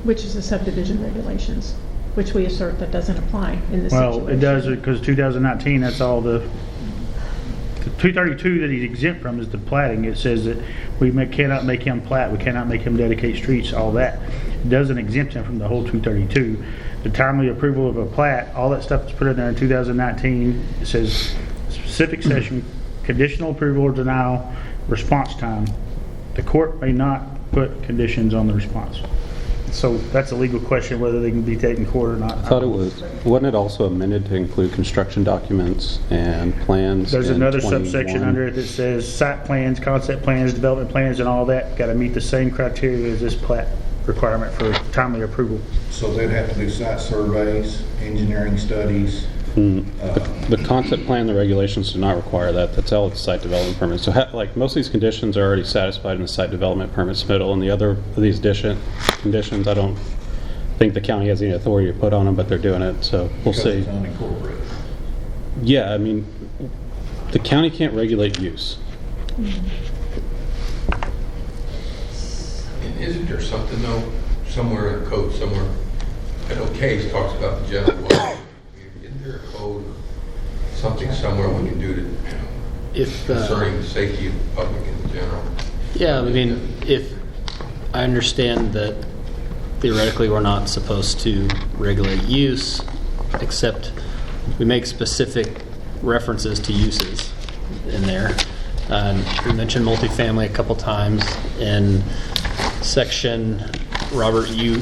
Which is the subdivision regulations, which we assert that doesn't apply in this situation. Well, it does because 2019, that's all the 232 that he's exempt from is the platting. It says that we cannot make him plat, we cannot make him dedicate streets, all that. It doesn't exempt him from the whole 232. The timely approval of a plat, all that stuff is put in there in 2019. It says specific session, conditional approval or denial, response time. The court may not put conditions on the response. So that's a legal question whether they can be taken to court or not. I thought it was, wasn't it also amended to include construction documents and plans? There's in another 21? subsection under it that says site plans, concept plans, development plans, and all that got to meet the same criteria as this plat requirement for timely approval. So they'd have to do site surveys, engineering studies. The concept plan, the regulations do not require that. That's all it's site development permits. So like most of these conditions are already satisfied in the site development permit submittal, and the other of these conditions, I don't think the county has any authority to put on them, but they're doing it, so we'll see. Because it's unincorporated. Yeah, I mean, the county can't regulate use. And isn't there something though, somewhere in the code, somewhere, I know Case talks about the general law. Isn't there a code or something somewhere we can do to, concerning the safety of the public in general? Yeah, I mean, if I understand that theoretically we're not supposed to regulate use, except we make specific references to uses in there. We mentioned multifamily a couple times in section. Robert, you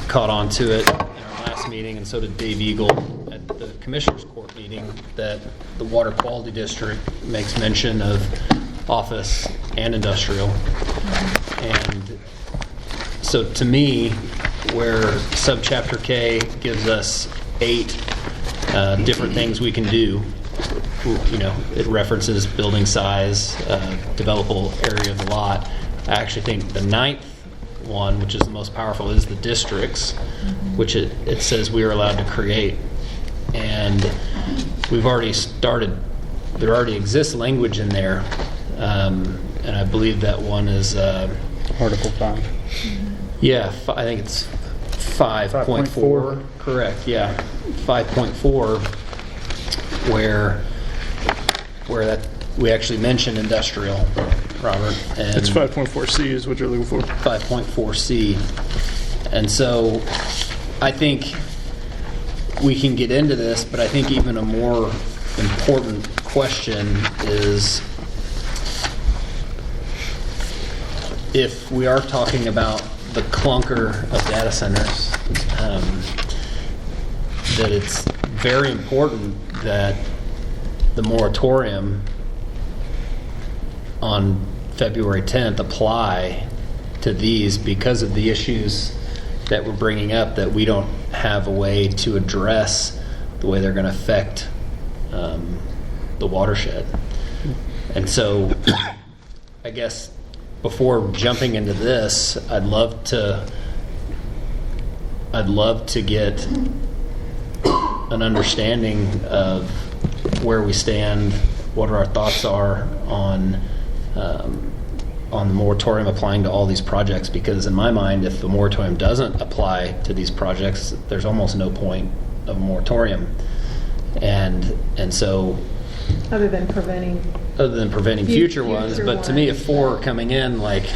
caught on to it in our last meeting, and so did Dave Eagle at the Commissioners Court meeting, that the Water Quality District makes mention of office and industrial. And so to me, where subchapter K gives us 8 different things we can do, you know, it references building size, developable area of the lot. I actually think the 9th one, which is the most powerful, is the districts, which it says we are allowed to create. And we've already started, there already exists language in there, and I believe that one is Article 5. Yeah, I think it's 5.4. Correct, yeah. 5.4, where that we actually mention industrial, Robert. And It's 5.4C is what you're looking for. 5.4C. And so I think we can get into this, but I think even a more important question is, if we are talking about the clunker of data centers, that it's very important that the moratorium on February 10th apply to these, because of the issues that we're bringing up, that we don't have a way to address the way they're going to affect the watershed. And so I guess before jumping into this, I'd love to get an understanding of where we stand, what our thoughts are on the moratorium applying to all these projects, because in my mind, if the moratorium doesn't apply to these projects, there's almost no point of a moratorium. And so Other than preventing future ones, but to me, if 4 are coming in, like,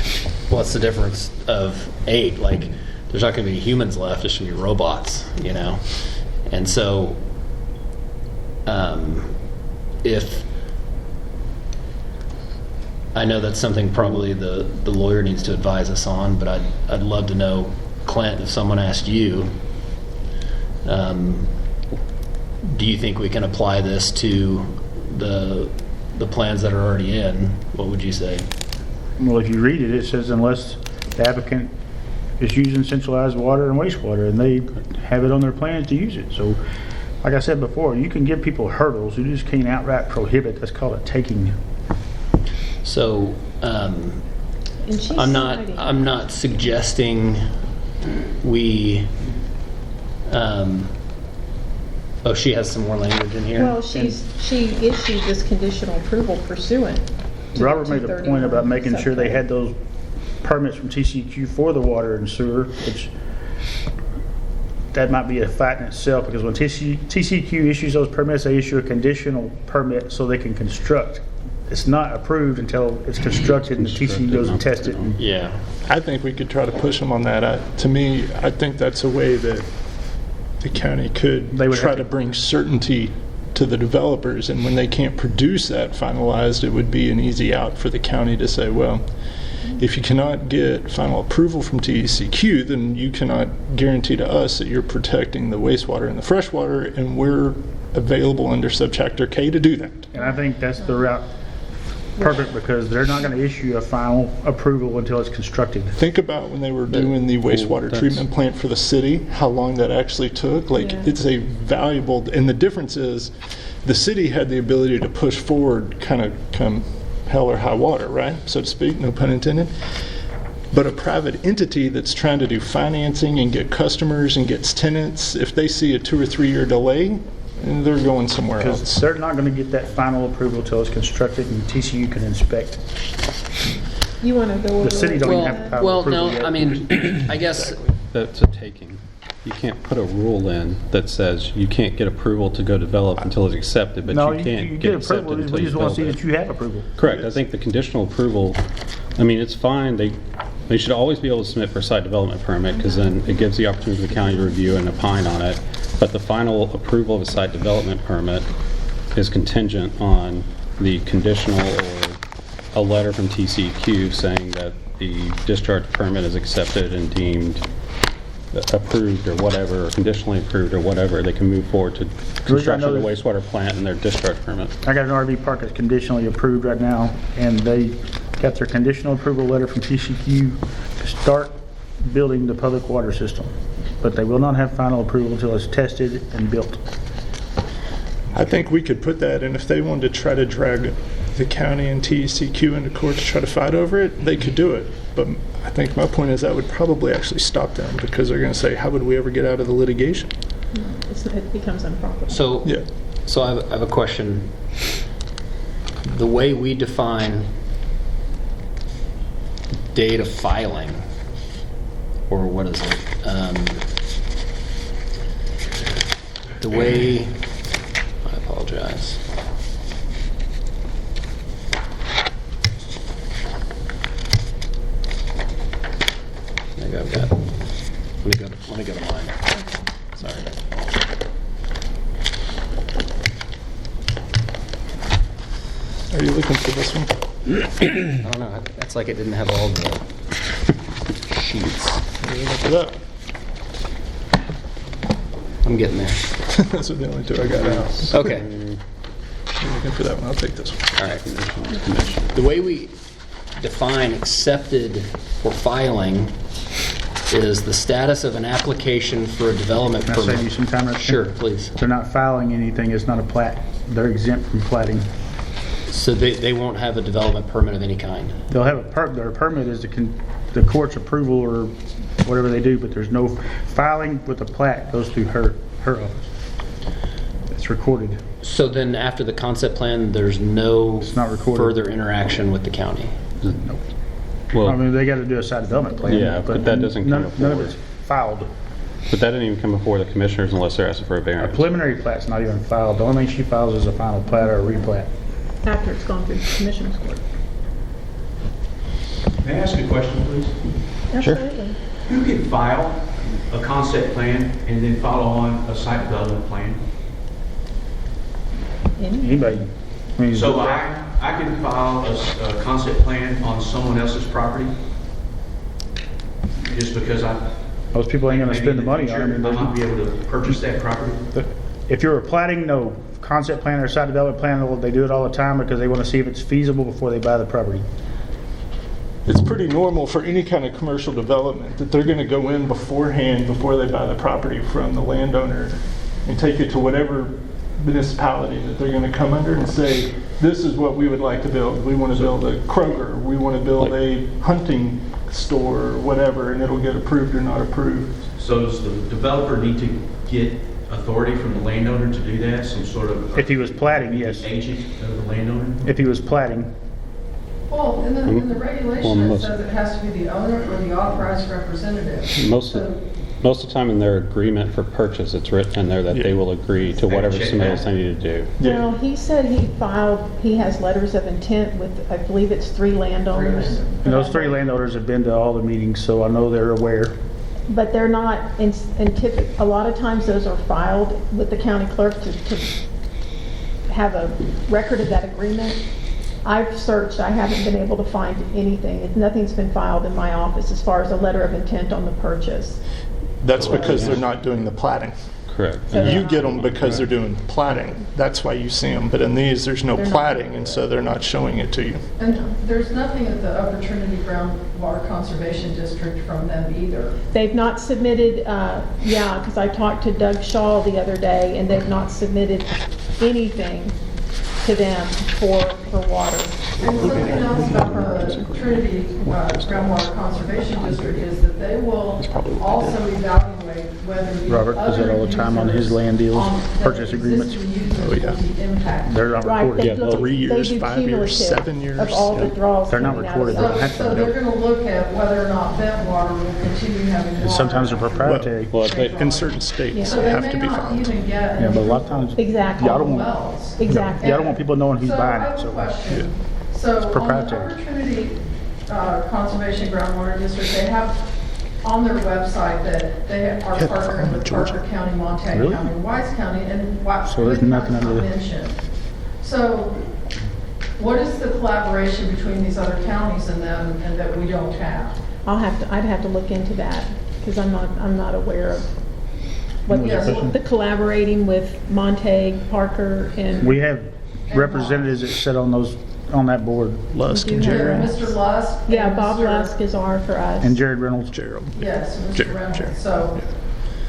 what's the difference of 8? Like, there's not going to be humans left, it's going to be robots, you know? And so, if I know that's something probably the lawyer needs to advise us on, but I'd love to know, Clint, if someone asked you, do you think we can apply this to the plans that are already in? What would you say? Well, if you read it, it says unless the applicant is using centralized water and wastewater, and they have it on their plans to use it. So, like I said before, you can give people hurdles. You just can't outright prohibit. That's called a taking. So, I'm not suggesting we. Oh, she has some more language in here. Well, she issued this conditional approval pursuant to Robert made a point about making sure they had those permits from TCEQ for the water and sewer, which that might be a fact in itself, because when TCEQ issues those permits, they issue a conditional permit so they can construct. It's not approved until it's constructed and the TCEQ goes and tests it. Yeah. I think we could try to push them on that. To me, I think that's a way that the county could try to bring certainty to the developers, and when they can't produce that finalized, it would be an easy out for the county to say, well, if you cannot get final approval from TCEQ, then you cannot guarantee to us that you're protecting the wastewater and the freshwater, and we're available under subchapter K to do that. And I think that's the route perfect, because they're not going to issue a final approval until it's constructed. Think about when they were doing the wastewater treatment plant for the city, how long that actually took. It's a valuable, and the difference is the city had the ability to push forward kind of come hell or high water, right? So to speak, no pun intended. But a private entity that's trying to do financing and get customers and gets tenants, if they see a 2 or 3 year delay, they're going somewhere else. Because they're not going to get that final approval until it's constructed and TCU can inspect. You want to go over the city don't even have to final approval yet. I mean, I guess That's a taking. You can't put a rule in that says you can't get approval to go develop until it's accepted, but you can't get accepted approval. until We you just want to see build that it. you have approval. Correct. I think the conditional approval, I mean, it's fine. They should always be able to submit for a site development permit, because then it gives the opportunity for the county to review and opine on it. But the final approval of a site development permit is contingent on the conditional or a letter from TCEQ saying that the discharge permit is accepted and deemed approved or whatever, or conditionally approved or whatever. They can move forward to construction of the wastewater plant and their discharge permit. I got an RV park that's conditionally approved right now, and they got their conditional approval letter from TCEQ to start building the public water system. But they will not have final approval until it's tested and built. I think we could put that, and if they wanted to try to drag the county and TCEQ into court to try to fight over it, they could do it. But I think my point is that would probably actually stop them, because they're going to say, how would we ever get out of the litigation? It becomes unprofitable. So I have a question. The way we define data filing, or what is it? The way, I apologize. Maybe I've got, let me go to mine. Sorry. Are you looking for this one? I don't know. That's like it didn't have all the sheets. Look it up. I'm getting there. Those are the only two I got out. Okay. You're looking for that one. I'll take this one. All right. The way we define accepted for filing is the status of an application for a development Can I save you permit. some time right there? Sure, please. They're not filing anything. It's not a plat. they're exempt from plating. So they won't have a development permit of any kind? They'll have their permit is the court's approval or whatever they do, but there's no filing with a plat goes through her office. It's recorded. So then after the concept plan, there's no It's not recorded. further interaction with the county? Nope. Well, I mean, they got to do a site development plan. Yeah, but that doesn't come none of forward. it's filed. but that didn't even come before the commissioners unless they're asking for a A variance. preliminary plat's not even filed. The only thing she files is a final plat or a replat. After it's gone through the commission's court. May I ask a question, please? Absolutely. Who can file a concept plan and then follow on a site development plan? Anybody. I mean, So I can file a concept plan on someone else's property? Just because most people ain't gonna spend the money on it. I mean, I there's might be able to purchase that property? If you're plating, no. Concept plan or site development plan, they do it all the time because they want to see if it's feasible before they buy the property. It's pretty normal for any kind of commercial development that they're going to go in beforehand, before they buy the property from the landowner, and take it to whatever municipality that they're going to come under and say, this is what we would like to build. We want to build a Kroger, we want to build a hunting store, or whatever, and it'll get approved or not approved. So does the developer need to get authority from the landowner to do that? Some sort of... If he was platting, yes. Agent of the landowner? If he was platting, Well, in the regulation, it most- says it has to be the owner or the authorized representative. Most of the time in their agreement for purchase, it's written in there that they will agree to whatever Check submittals that. they need to do. Well, he said he has letters of intent with, I believe it's 3 landowners. and those 3 landowners have been to all the meetings, so I know they're aware. But they're not, a lot of times those are filed with the county clerk to have a record of that agreement. I've searched, I haven't been able to find anything. Nothing's been filed in my office as far as a letter of intent on the purchase. That's because they're not doing the platting. Correct. So You get them because they're doing platting. That's why you see them. But in these, there's no They're not. platting, and so they're not showing it to you. And there's nothing at the Upper Trinity Groundwater Conservation District from them either. They've not submitted, because I talked to Doug Shaw the other day, and they've not submitted anything to them for water. And something else about the Trinity Groundwater Conservation District is that they will also evaluate whether the Robert does that all the time on his land deals, purchase agreements. Oh, yeah. They're not Right, recorded. they look, 3 years, they do 5 years, cumulative 7 years. of all the draws They're not coming out of recorded, the- though. That's So what they're going to look at whether or not that water will continue having water. And sometimes they're proprietary. Well, they, In certain states, Yeah. So they they have may to be not found. even get. Yeah, but a lot of times, Exactly. y'all don't want, wells. Exactly. y'all don't want people knowing who's So buying I it, have a so. question. So on the proprietary. Upper Trinity Conservation Groundwater District, they have on their website that they are Yeah, partnering with Georgia. Parker County, Montana Really? County, and Wise County, and So there's nothing under the- mentioned. So what is the collaboration between these other counties and them and that we don't have? I'd have to look into that, because I'm not aware of what Yes. the collaborating with Montague, Parker, and. We have representatives that sit on that board, Lusk and do have- Jared. Mr. Lusk? Yeah, and Bob Mr. Lusk is R for us. and Jared Reynolds. Gerald. Yes, Jared, Mr. Reynolds. Jared. So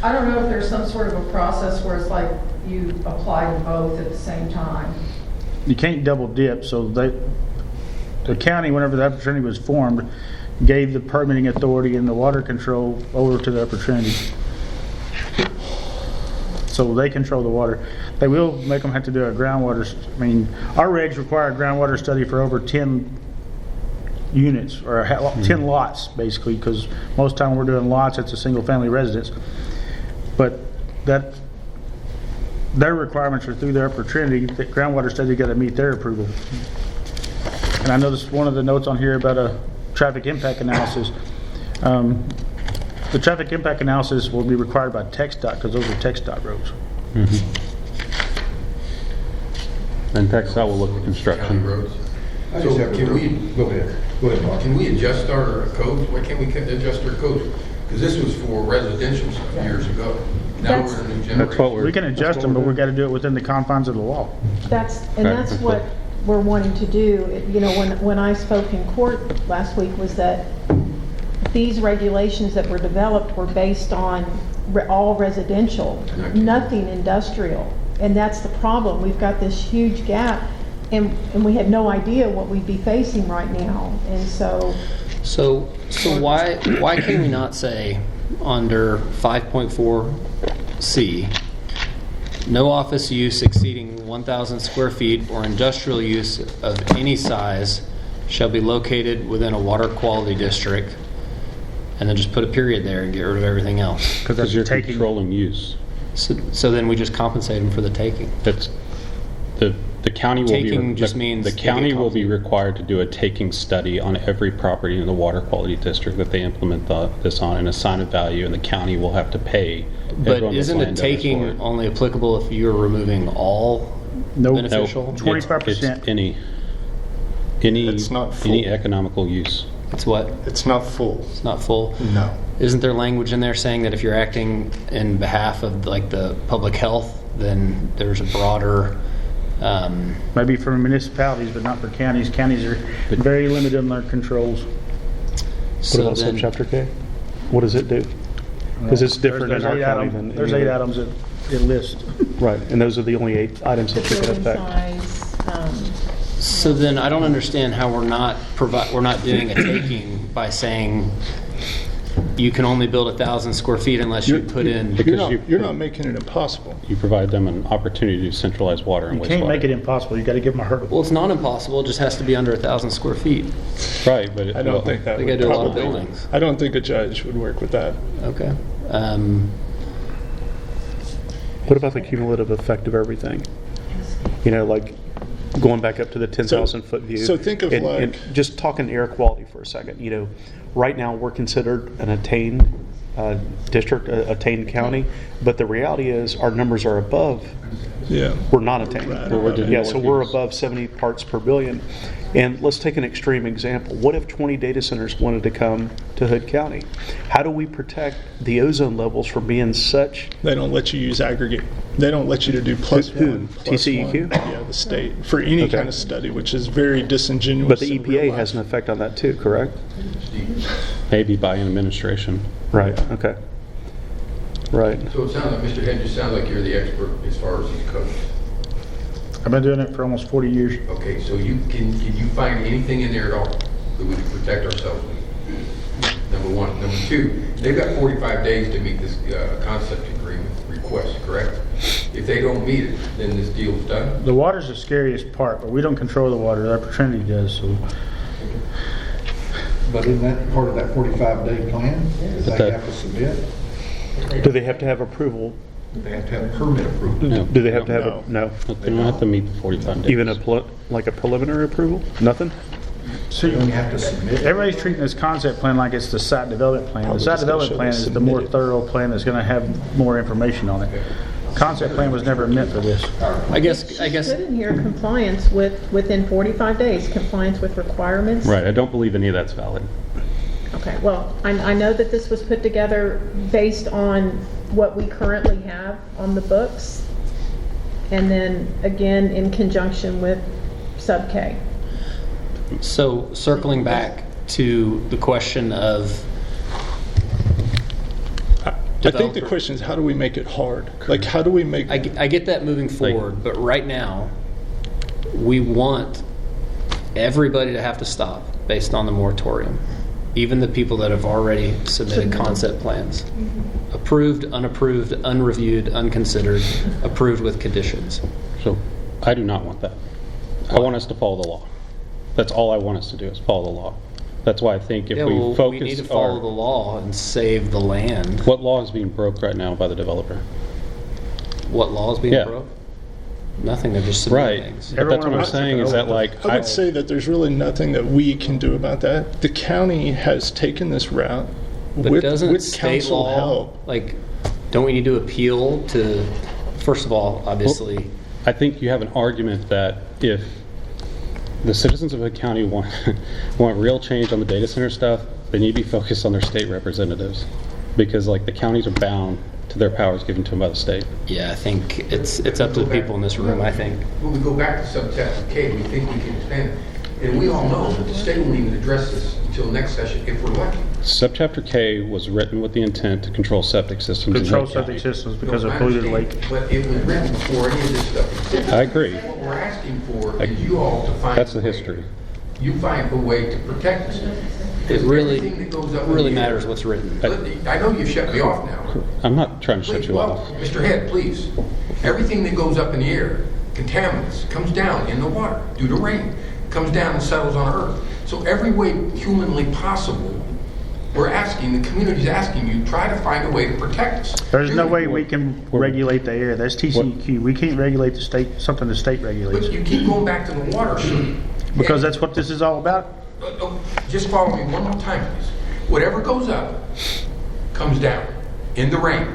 I don't know if there's some sort of a process where it's like you apply to both at the same time. You can't double dip, so the county, whenever the Upper Trinity was formed, gave the permitting authority and the water control over to the Upper Trinity. So they control the water. They will make them have to do a groundwater, our regs require a groundwater study for over 10 units, or 10 lots, basically, because most time we're doing lots, it's a single-family residence. But their requirements are through the Upper Trinity, that groundwater study got to meet their approval. And I noticed one of the notes on here about a traffic impact analysis. The traffic impact analysis will be required by TxDOT, because those are TxDOT roads. and TxDOT will look at County construction. roads. I So just have a- can we, Go ahead, Mark. can we adjust our codes? Why can't we adjust our codes? Because this was for residential stuff years ago. Now we're in a new generation. That's what We can adjust them, but we've got to do it within the confines of the law. That's Right. what we're wanting to do. You know, when I spoke in court last week, was that these regulations that were developed were based on all residential, nothing industrial. And that's the problem. We've got this huge gap, and we have no idea what we'd be facing right now. And so why can we not say under 5.4C, no office use exceeding 1,000 square feet or industrial use of any size shall be located within a water quality district, and then just put a period there and get rid of everything else? Because you're controlling use. So then we just compensate them for the taking. That's the county will Taking be just means the they county get will be compensated. required to do a taking study on every property in the water quality district that they implement this on, and assign a value, and the county will have to pay. But everyone that's isn't a landowners for taking it. only applicable if you're removing all Nope. beneficial? It's 25%. any It's not full. any economical use. It's what? It's not full. It's not full? No. Isn't there language in there saying that if you're acting in behalf of like the public health, then there's a broader, Maybe for municipalities, but not for counties. Counties are very limited in their controls. What about subchapter K? What does it do? Because it's different in our county than. There's 8 items that it lists. Right, and those are the only 8 items that you can building affect. size, so then I don't understand how we're not doing a taking by saying you can only build 1,000 square feet unless you put in. You're not making it impossible. You provide them an opportunity to centralize water and You wastewater. can't make it impossible. You got to give them a hurdle. Well, it's not impossible. It just has to be under 1,000 square feet. Right, but I don't think that They would gotta do a lot of probably- buildings. I don't think a judge would work with that. Okay. What about the cumulative effect of everything? You know, like going back up to the 10,000 foot view. So think of and, like- and just talking air quality for a second. You know, right now we're considered an attained district, attained county, but the reality is our numbers are above. Yeah. We're not attained. Well, Yeah, so we're above 70 parts per billion. And let's take an extreme example. What if 20 data centers wanted to come to Hood County? How do we protect the ozone levels from being such? They don't let you use aggregate. They don't let you to do plus Who? one. plus TCEQ? one. Yeah, the state. For any Okay. kind of study, which is very disingenuous. But the in real EPA life. has an effect on that too, correct? maybe by an administration. Right, okay. Right. So it sounds like, Mr. Head, you sound like you're the expert as far as these codes. I've been doing it for almost 40 years. Okay, so can you find anything in there at all that we can protect ourselves with? Number one. Number two, they've got 45 days to meet this concept agreement request, correct? If they don't meet it, then this deal's done? The water's the scariest part, but we don't control the water. Our Trinity does. So But isn't that part of that 45-day plan? That they have to submit? Do they have to have approval? They have to have permit approval. No. Do they have to have a, no? They don't have to meet the 45 days. Even like a preliminary approval? Nothing? So you have to submit. everybody's treating this concept plan like it's the site development plan. The Probably site just gotta development show plan they is the more submitted. thorough plan that's going to have more information on it. Concept plan was never meant for this. I guess. Put in here compliance within 45 days, compliance with requirements. Right, I don't believe any of that's valid. Okay, well, I know that this was put together based on what we currently have on the books, and then again in conjunction with sub K. So circling back to the question of I think the developer- question is, how do we make it hard? Like, how do we make? I get that moving forward, but right now, we want everybody to have to stop based on the moratorium. Even the people that have already submitted concept plans. Approved, unapproved, unreviewed, unconsidered, approved with conditions. So I do not want that. I want us to follow the law. That's all I want us to do is follow the law. That's why I think if Yeah, we well, focus we need to follow the law and save the land. What law is being broke right now by the developer? What law is being Yeah. broke? Nothing, they're just submitting Right. things. But that's what I'm saying is that like, I would say that there's really nothing that we can do about that. The county has taken this route But with doesn't state council law, help. like, don't we need to appeal to, first of all, obviously, I think you have an argument that if the citizens of a county want real change on the data center stuff, they need to be focused on their state representatives. Because like the counties are bound to their powers given to them by the state. yeah, I think it's up to the people in this room, I think. When we go back to subchapter K, we think we can expand it. And we all know that the state won't even address this until next session if we're lucky. Subchapter K was written with the intent to control septic systems. in Control Lake County. septic systems because No, of I polluted understand, lake. But it was written before any of this stuff existed. I agree. What we're asking for is you all to find. That's the a way- history. You find a way to protect us. It really, Everything that goes up in really the air- matters what's written. I know you shut me off now. I'm not trying to shut Please, you well, off. Mr. Head, please. Everything that goes up in the air, contaminants, comes down in the water due to rain, comes down and settles on Earth. So every way humanly possible, we're asking, the community's asking you, try to find a way to protect us. There's no way we can regulate the air. That's TCEQ. We can't regulate the state, something the state regulates. But you keep going back to the water, sir. Because that's what this is all about. Just follow me one more time, please. Whatever goes up comes down in the rain,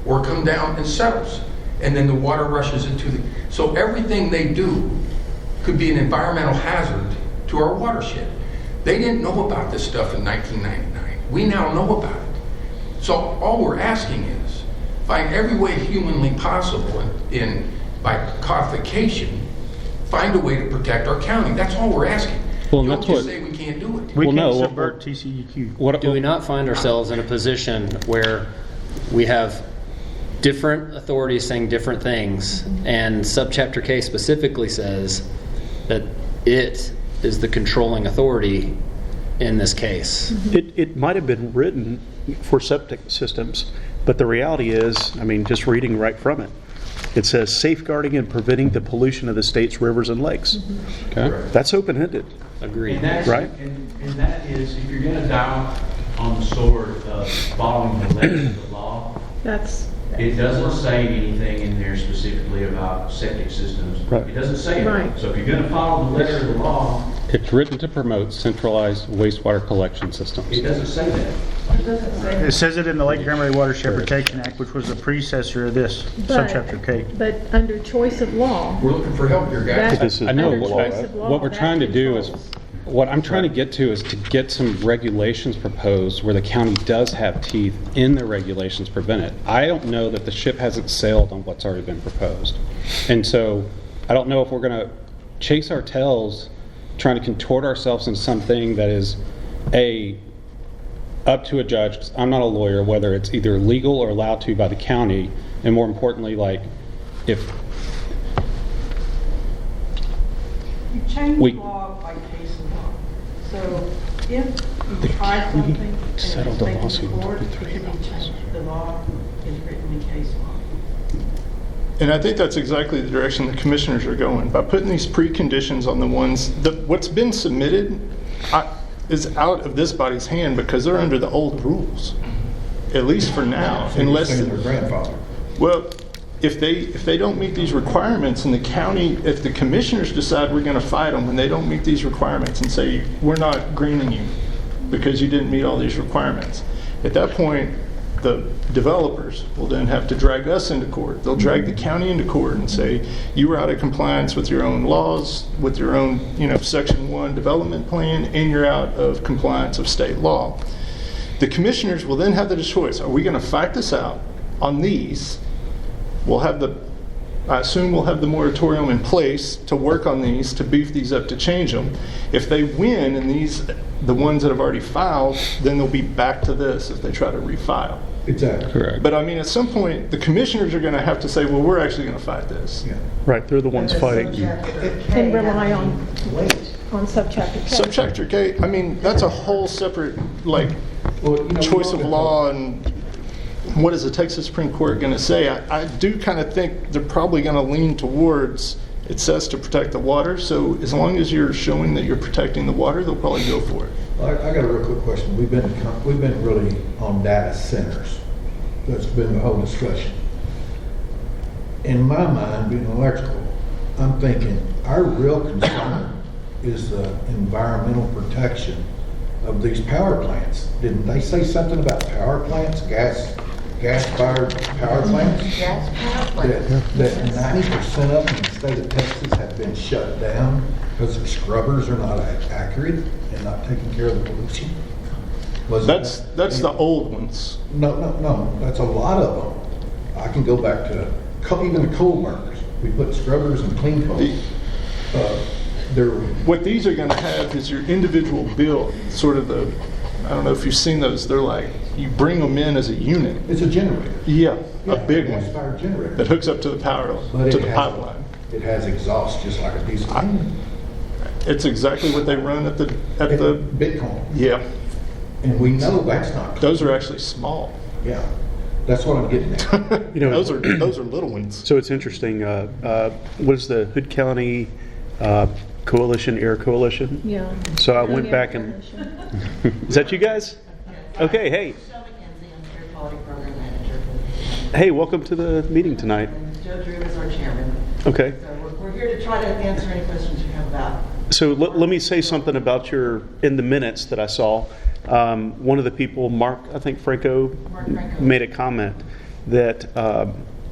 or come down and settles, and then the water rushes into the. So everything they do could be an environmental hazard to our watershed. They didn't know about this stuff in 1999. We now know about it. So all we're asking is find every way humanly possible in by codification, find a way to protect our county. That's all we're asking. Well, Don't that's just what- say we can't do it. We Well, can't no, what- subvert TCEQ. Do we not find ourselves in a position where we have different authorities saying different things, and subchapter K specifically says that it is the controlling authority in this case? It might have been written for septic systems, but the reality is, I mean, just reading right from it, it says safeguarding and preventing the pollution of the state's rivers and lakes. Okay. That's open-ended. Agreed. And that's, Right. and that is, if you're gonna die on the sword of following the letter of the law, That's, it doesn't say anything in there specifically about septic systems. Right. It doesn't say it. Right. So if you're gonna follow the letter of the law, It's written to promote centralized wastewater collection systems. it doesn't say that. It says it in the Lake Granbury Watershed Protection Act, which was the predecessor of this, But- subchapter K. but under choice of law, We're looking for help here, guys. that, This is I know, under law, choice right? of law, what we're that trying to do is, controls. what I'm trying to get to is to get some regulations proposed where the county does have teeth in the regulations to prevent it. I don't know that the ship hasn't sailed on what's already been proposed. And so I don't know if we're going to chase our tails trying to contort ourselves in something that is up to a judge, 'cause I'm not a lawyer, whether it's either legal or allowed to by the county, and more importantly, like, if You change We- law by case law. So if you try something and it's settled the taken to lawsuit in court, it 23 can be about this. changed. The law is written in case law. And I think that's exactly the direction the commissioners are going. By putting these preconditions on the ones, what's been submitted is out of this body's hand because they're under the old rules, at least for now, So you're unless, saying they're grandfathered. well, if they don't meet these requirements and the county, if the commissioners decide we're going to fight them when they don't meet these requirements and say, we're not greening you because you didn't meet all these requirements, at that point, the developers will then have to drag us into court. They'll drag the county into court and say, you were out of compliance with your own laws, with your own, Section 1 development plan, and you're out of compliance of state law. The commissioners will then have the choice. Are we going to fight this out on these? I assume we'll have the moratorium in place to work on these, to beef these up, to change them. If they win and the ones that have already filed, then they'll be back to this if they try to refile. Exactly. correct. But I mean, at some point, the commissioners are going to have to say, well, we're actually going to fight this. Yeah. Right, they're the ones fighting. And rely on subchapter K. Subchapter K, I mean, that's a whole separate, choice of law and what is the Texas Supreme Court going to say? I do kind of think they're probably going to lean towards, it says to protect the water, so as long as you're showing that you're protecting the water, they'll probably go for it. I got a real quick question. We've been really on data centers. That's been the whole discussion. In my mind, being electrical, I'm thinking our real concern is the environmental protection of these power plants. Didn't they say something about power plants, gas-fired power plants? Gas power plants. That 90% of them in the state of Texas have been shut down because the scrubbers are not accurate and not taking care of the pollution? That's the old ones. No, that's a lot of them. I can go back to even the coal burners. We put scrubbers and clean coal. they're, What these are gonna have is your individual bill, sort of the, I don't know if you've seen those, they're like, you bring them in as a unit. it's a generator. Yeah, Yeah, a big gas one fired generator. that hooks up to the power, But to it the has- pipeline. It has exhaust just like a diesel. It's exactly what they run at the, Bitcoin. yeah. And we know that's not. Those are actually small. Yeah, that's what I'm getting at. You know, Those are little ones. So it's interesting, what is the Hood County Coalition, Air Coalition? Yeah. So I went back and, is that you guys? Okay, hey. Hey, welcome to the meeting tonight. Joe Drew is our chairman. Okay. So we're here to try to answer any questions you have about. So let me say something about in the minutes that I saw. One of the people, Mark, I think Franco, made a comment that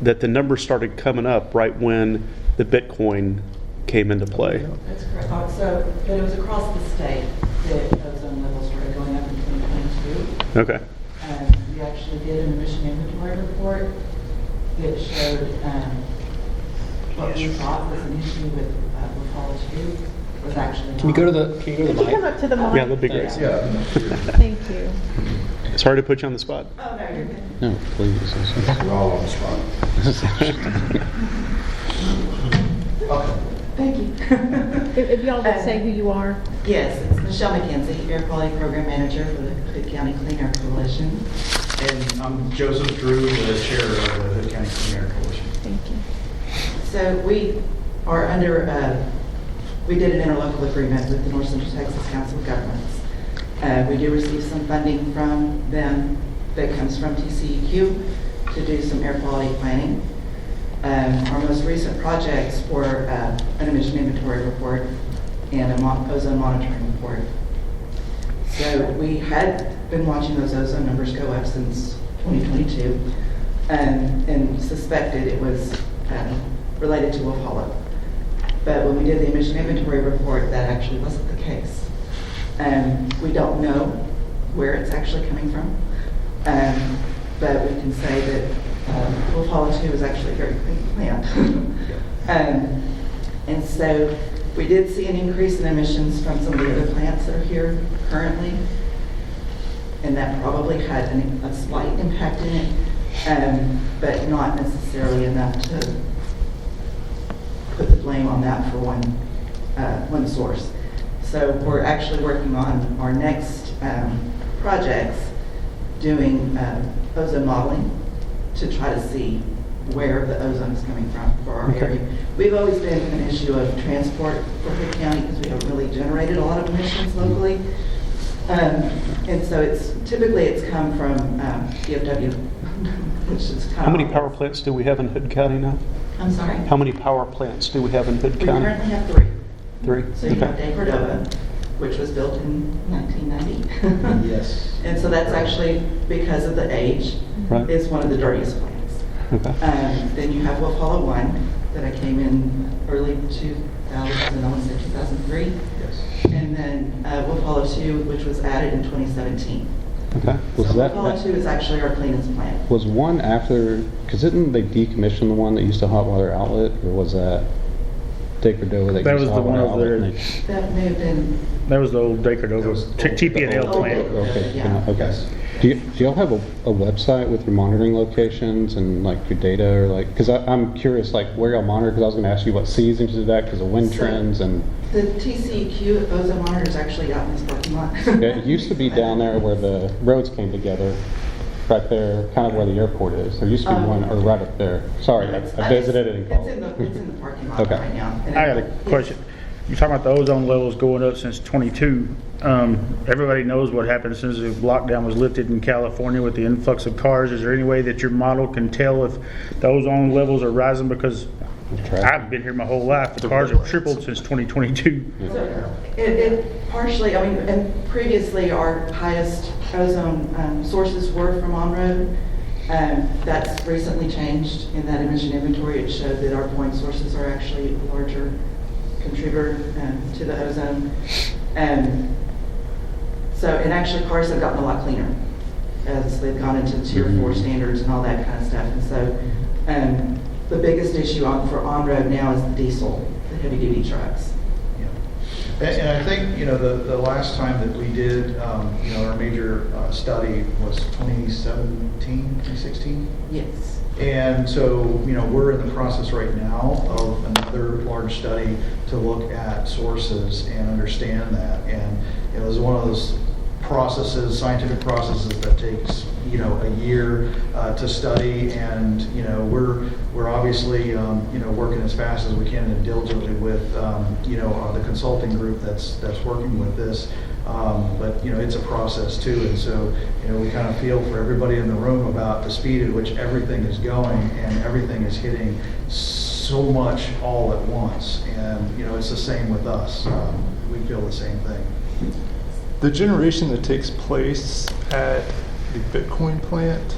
that the numbers started coming up right when the Bitcoin came into play. That's correct. So, but it was across the state that ozone levels started going up in 2022. Okay. We actually did an emission inventory report that showed what we thought was an issue with Apollo 2 was actually. Can you go to the Could you come mic? up to the mic? Yeah, that'd be great. Yeah. Thank you. Sorry to put you on the spot. Oh, no, you're good. No, please. We're all on the spot. Thank you. If y'all would say who you are. Yes, it's Michelle McKenzie, Air Quality Program Manager for the Hood County Clean Air Coalition. And I'm Joseph Drew, the chair of the Hood County Clean Air Coalition. Thank you. So we are under, we did an interlocal agreement with the North Central Texas Council of Governments. We do receive some funding from them that comes from TCEQ to do some air quality planning. Our most recent projects were an emission inventory report and a ozone monitoring report. So we had been watching those ozone numbers go up since 2022 and suspected it was related to Wolf Hollow. But when we did the emission inventory report, that actually wasn't the case. We don't know where it's actually coming from, but we can say that Wolf Hollow 2 is actually a very clean plant. And so we did see an increase in emissions from some of the other plants that are here currently, and that probably had a slight impact in it, but not necessarily enough to put the blame on that for one source. So we're actually working on our next projects, doing ozone modeling to try to see where the ozone is coming from for our area. We've always been an issue of transport for Hood County because we haven't really generated a lot of emissions locally. And so typically it's come from DFW, which is kind of. How many power plants do we have in Hood County now? I'm sorry? How many power plants do we have in Hood We County? currently have 3. 3? So you have Okay. De Cordova, which was built in 1990. Yes. And so that's actually, because of the age, Right. is one of the dirtiest plants. Okay. Then you have Wolf Hollow 1 that I came in early 2000, I want to say 2003. Yes. And then Wolf Hollow 2, which was added in 2017. Okay. So Was Wolf Hollow 2 is actually our cleanest plant. Was one after, because didn't they decommission the one that used a hot water outlet, or was that De Cordova that That used was a the hot one water over outlet? there. That may have been, That was the old De Cordova, TPNL old plant. Okay, Yeah. okay. Yes. Do y'all have a website with your monitoring locations and like your data, or like, because I'm curious, like where y'all monitor, because I was going to ask you what seasons you did that, because of wind So- trends and. the TCEQ ozone monitor is actually out in this parking lot. Yeah, it used to be down there where the roads came together, right there, kind of where the airport is. There used to be one, or right up there. Sorry, I visited it in college. It's in the parking lot Okay. right now. And I got a question. You're talking about the ozone levels going up since 22. Everybody knows what happened since the lockdown was lifted in California with the influx of cars. Is there any way that your model can tell if the ozone levels are rising? Because I've been here my whole life. The cars have tripled since 2022. So it partially, I mean, and previously our highest ozone sources were from on-road. That's recently changed in that emission inventory. It showed that our point sources are actually a larger contributor to the ozone. And actually cars have gotten a lot cleaner as they've gone into Tier 4 standards and all that kind of stuff. And so the biggest issue for on-road now is the diesel, the heavy-duty trucks. And I think, the last time that we did, our major study was 2016? Yes. And so, we're in the process right now of another large study to look at sources and understand that. And it was one of those processes, scientific processes that takes, a year to study. And, we're obviously, working as fast as we can and diligently with, the consulting group that's working with this. But, it's a process too. And so, we kind of feel for everybody in the room about the speed at which everything is going and everything is hitting so much all at once. And, it's the same with us. We feel the same thing. The generation that takes place at the Bitcoin plant,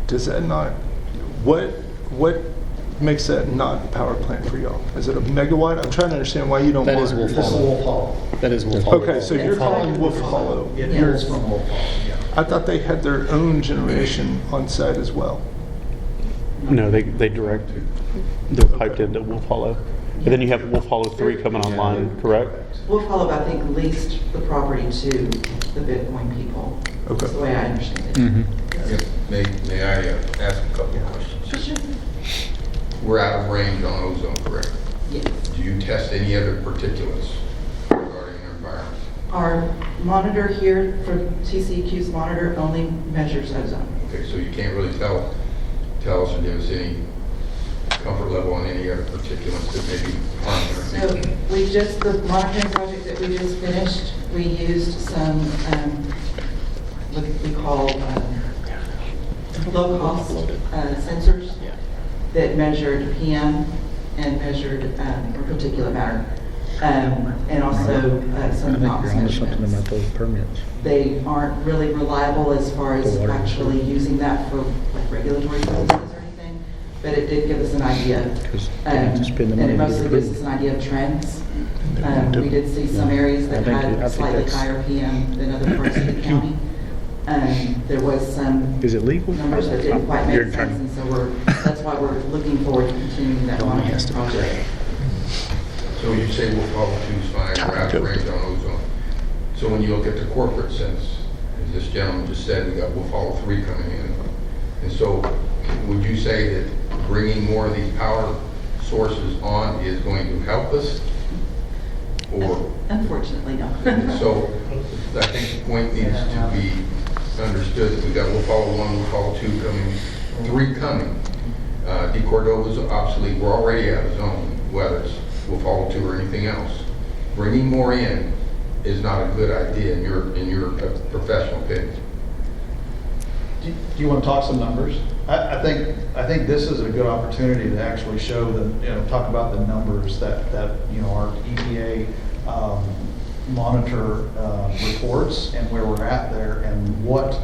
does that not, what makes that not a power plant for y'all? Is it a megawatt? I'm trying to understand why you don't That is monitor Wolf this. Hollow. That is Wolf Hollow. Okay, so you're calling Wolf Hollow. It is from Wolf Hollow, yeah. I thought they had their own generation on site as well. No, they're piped into Wolf Hollow. And then you have Wolf Hollow 3 coming online, correct? Wolf Hollow, I think, leased the property to the Bitcoin people. Okay. That's the way I understand it. Yep. May I ask a couple of questions? Sure. We're out of range on ozone, correct? Yes. Do you test any other particulates regarding our environment? Our monitor here for TCEQ's monitor only measures ozone. Okay, so you can't really tell us or give us any comfort level on any other particulates that may be harmful. So the monitoring project that we just finished, we used some, what we call low-cost sensors that measured PM and measured particulate matter, and also some NOx measurements. those permits. They aren't really reliable as far as actually using that for like regulatory purposes or anything, but it did give us an idea. And it mostly gives us an idea of trends. We did see some areas that had slightly higher PM than other parts of the county. There was some Is it legal? numbers that didn't quite make sense, and so that's why we're looking forward to continuing that monitoring project. So you say Wolf Hollow 2 is fine, we're out of range on ozone. So when you look at the corporate sense, as this gentleman just said, we got Wolf Hollow 3 coming in. And so would you say that bringing more of these power sources on is going to help us? Or Unfortunately, no. so I think the point needs to be understood that we got Wolf Hollow 1, Wolf Hollow 2 coming, 3 coming. De Cordova's obsolete, we're already out of zone, whether it's Wolf Hollow 2 or anything else. Bringing more in is not a good idea in your professional opinion. Do you want to talk some numbers? I think this is a good opportunity to actually show talk about the numbers that our EPA monitor reports and where we're at there and what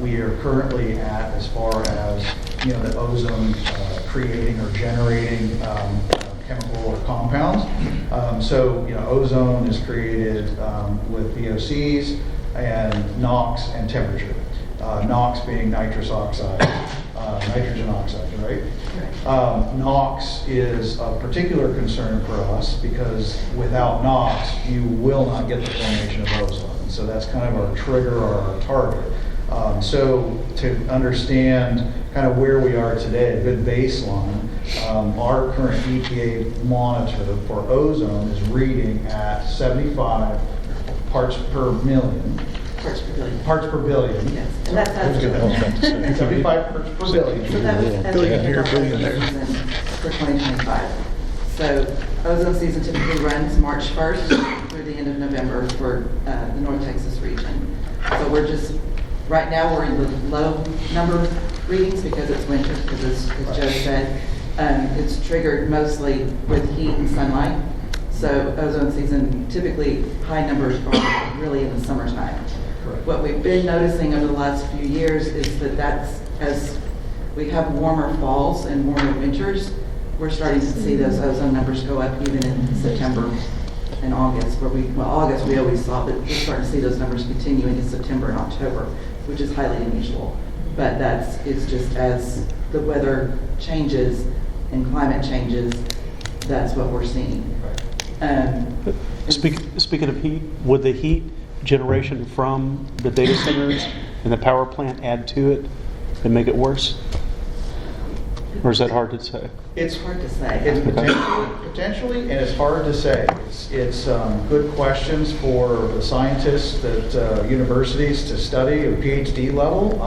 we are currently at as far as the ozone creating or generating chemical or compounds. So ozone is created with VOCs and NOx and temperature. NOx being nitrous oxide, nitrogen oxide, right? NOx is a particular concern for us because without NOx, you will not get the formation of ozone. So that's kind of our trigger or our target. So to understand kind of where we are today, a good baseline, our current EPA monitor for ozone is reading at 75 parts per million. Parts per billion. Parts per billion. Yes, and that's 75 parts per billion. So that was Billion here, billion there. For 2025. So ozone season typically runs March 1st through the end of November for the North Texas region. So right now we're in the low number readings because it's winter, because as Joe said, it's triggered mostly with heat and sunlight. So ozone season, typically high numbers are really in the summertime. What we've been noticing over the last few years is that's as we have warmer falls and warmer winters, we're starting to see those ozone numbers go up even in September and August, August we always saw, but we're starting to see those numbers continue into September and October, which is highly unusual. But it's just as the weather changes and climate changes, that's what we're seeing. Speaking of heat, would the heat generation from the data centers and the power plant add to it and make it worse? Or is that hard to say? It's hard to say. It's potentially, and it's hard to say. It's good questions for the scientists at universities to study at PhD level.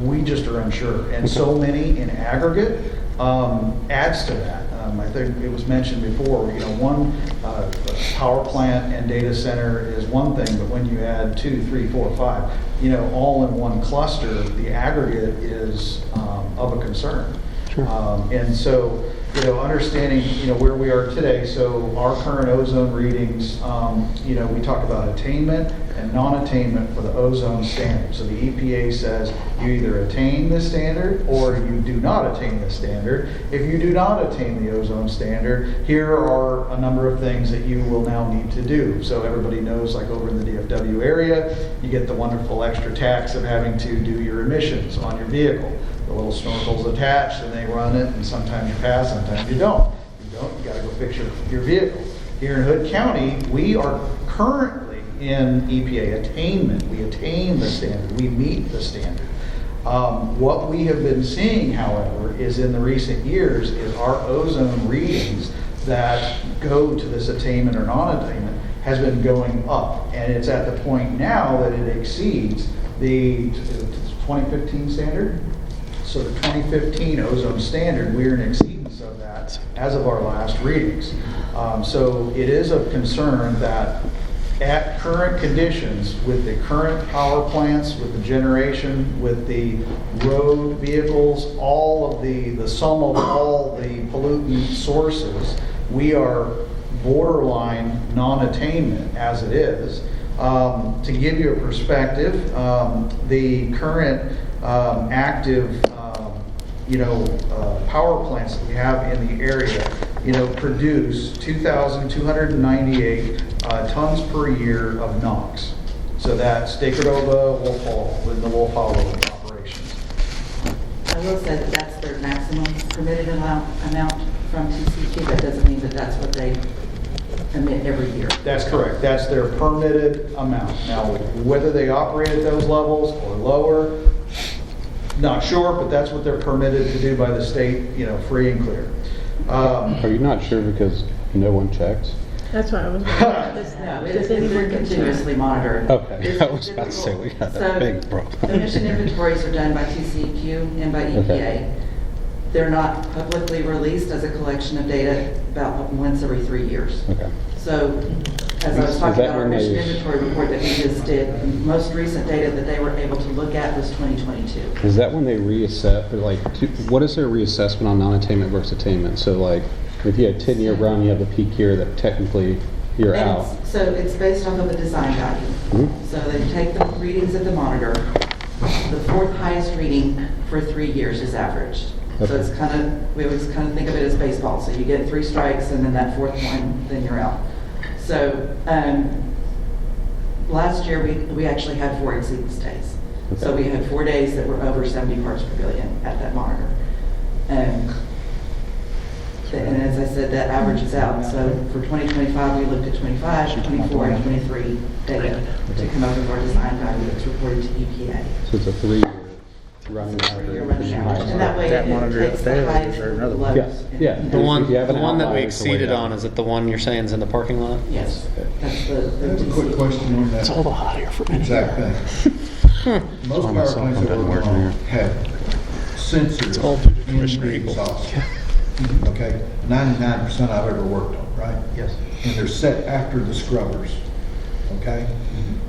We just are unsure, and so many in aggregate adds to that. I think it was mentioned before, one power plant and data center is one thing, but when you add 2, 3, 4, 5, all in one cluster, the aggregate is of a concern. Sure. And so, understanding, where we are today, so our current ozone readings, we talk about attainment and non-attainment for the ozone standard. So the EPA says you either attain the standard or you do not attain the standard. If you do not attain the ozone standard, here are a number of things that you will now need to do. So everybody knows, like over in the DFW area, you get the wonderful extra tax of having to do your emissions on your vehicle. The little snorkel's attached and they run it, and sometimes you pass, sometimes you don't. You gotta go fix your vehicle. Here in Hood County, we are currently in EPA attainment. We attain the standard, we meet the standard. What we have been seeing, however, is in the recent years is our ozone readings that go to this attainment or non-attainment has been going up. And it's at the point now that it exceeds the 2015 standard. So the 2015 ozone standard, we're in exceedance of that as of our last readings. So it is of concern that at current conditions, with the current power plants, with the generation, with the road vehicles, all of the sum of all the pollutant sources, we are borderline non-attainment as it is. To give you a perspective, the current active power plants that we have in the area, produce 2,298 tons per year of NOx. So that's Decordova, Wolf Hall, with the Wolf Hollow operations. I will say that that's their maximum permitted amount from TCQ. That doesn't mean that that's what they emit every year. That's correct. That's their permitted amount. Now, whether they operate at those levels or lower, not sure, but that's what they're permitted to do by the state, free and clear. Are you not sure because no one checks? That's what I was going to ask. No, they're continuously monitored. Okay, I was about to say we got a big problem. The emission inventories are done by TCEQ and by EPA. Okay. They're not publicly released as a collection of data about once every 3 years. Okay. So, as I was talking about our emission inventory report that we just did, the most recent data that they were able to look at was 2022. Is that when they reassess, what is their reassessment on non-attainment versus attainment? So if you had 10-year run, you have the peak year that technically you're out. So it's based off of a design value. Mm-hmm. So they take the readings of the monitor. The fourth highest reading for 3 years is averaged. Okay. So it's we always kind of think of it as baseball. So you get 3 strikes and then that fourth one, then you're out. So last year we actually had 4 exceedance days. Okay. So we had 4 days that were over 70 parts per billion at that monitor. And as I said, that averages out. So for 2025, we looked at 25, 24, and 23 data to come up with our design value that's reported to EPA. So it's a 3-year running average. And that way it takes the highs and the lows. Yeah. The one that we exceeded on, is it the one you're saying is in the parking lot? Yes. That's I have a quick question on that. It's all the hot air for me. Exact thing. Most power plants that work on have sensors in the exhaust. Okay, 99% I've ever worked on, right? Yes. And they're set after the scrubbers, okay?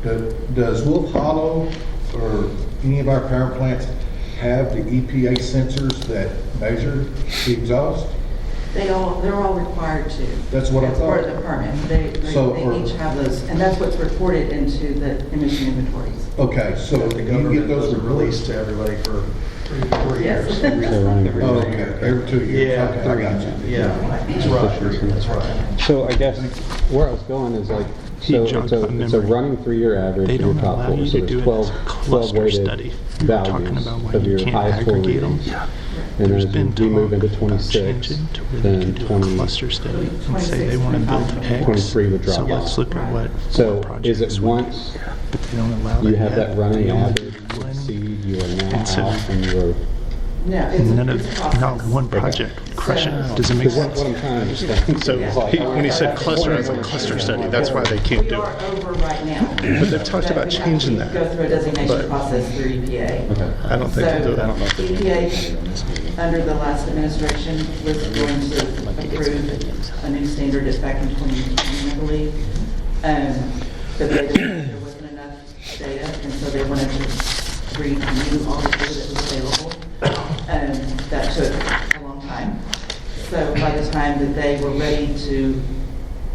Does Wolf Hollow or any of our power plants have the EPA sensors that measure the exhaust? They're all required to. That's what I thought. As part of the permit. They each have those, and that's what's reported into the emission inventories. Okay, so The you government get those doesn't release to everybody for 4 years. They're running every Oh, year. okay, every 2 years. Yeah, Okay, I got you. Yeah, that's right. That's right. So I guess where I was going is it's a running 3-year average of your top 4. So there's 12 weighted values of your highest 4 readings. And There's as been we move into talk about 26, changing to where they then can do a 20, cluster study and say they want to build X. 23 would drop So off. let's look at what So projects is it would- once But they don't allow you that have yet. that running They only average do one. exceed, you are now And so- out and you are... No, None it's a of, process. not one project would crush it. Does it make Because sense? what I'm trying to understand. So is like- when he said cluster, I was like cluster study, that's why they can't We do are it. over right now. But they've talked about changing that. Go through a designation But- process through EPA. Okay. I don't think they'll do it. So EPA, under the last administration, was going to approve a new standard back in 2020, I believe. But they decided there wasn't enough data, and so they wanted to review all the data that was available. That took a long time. So by the time that they were ready to,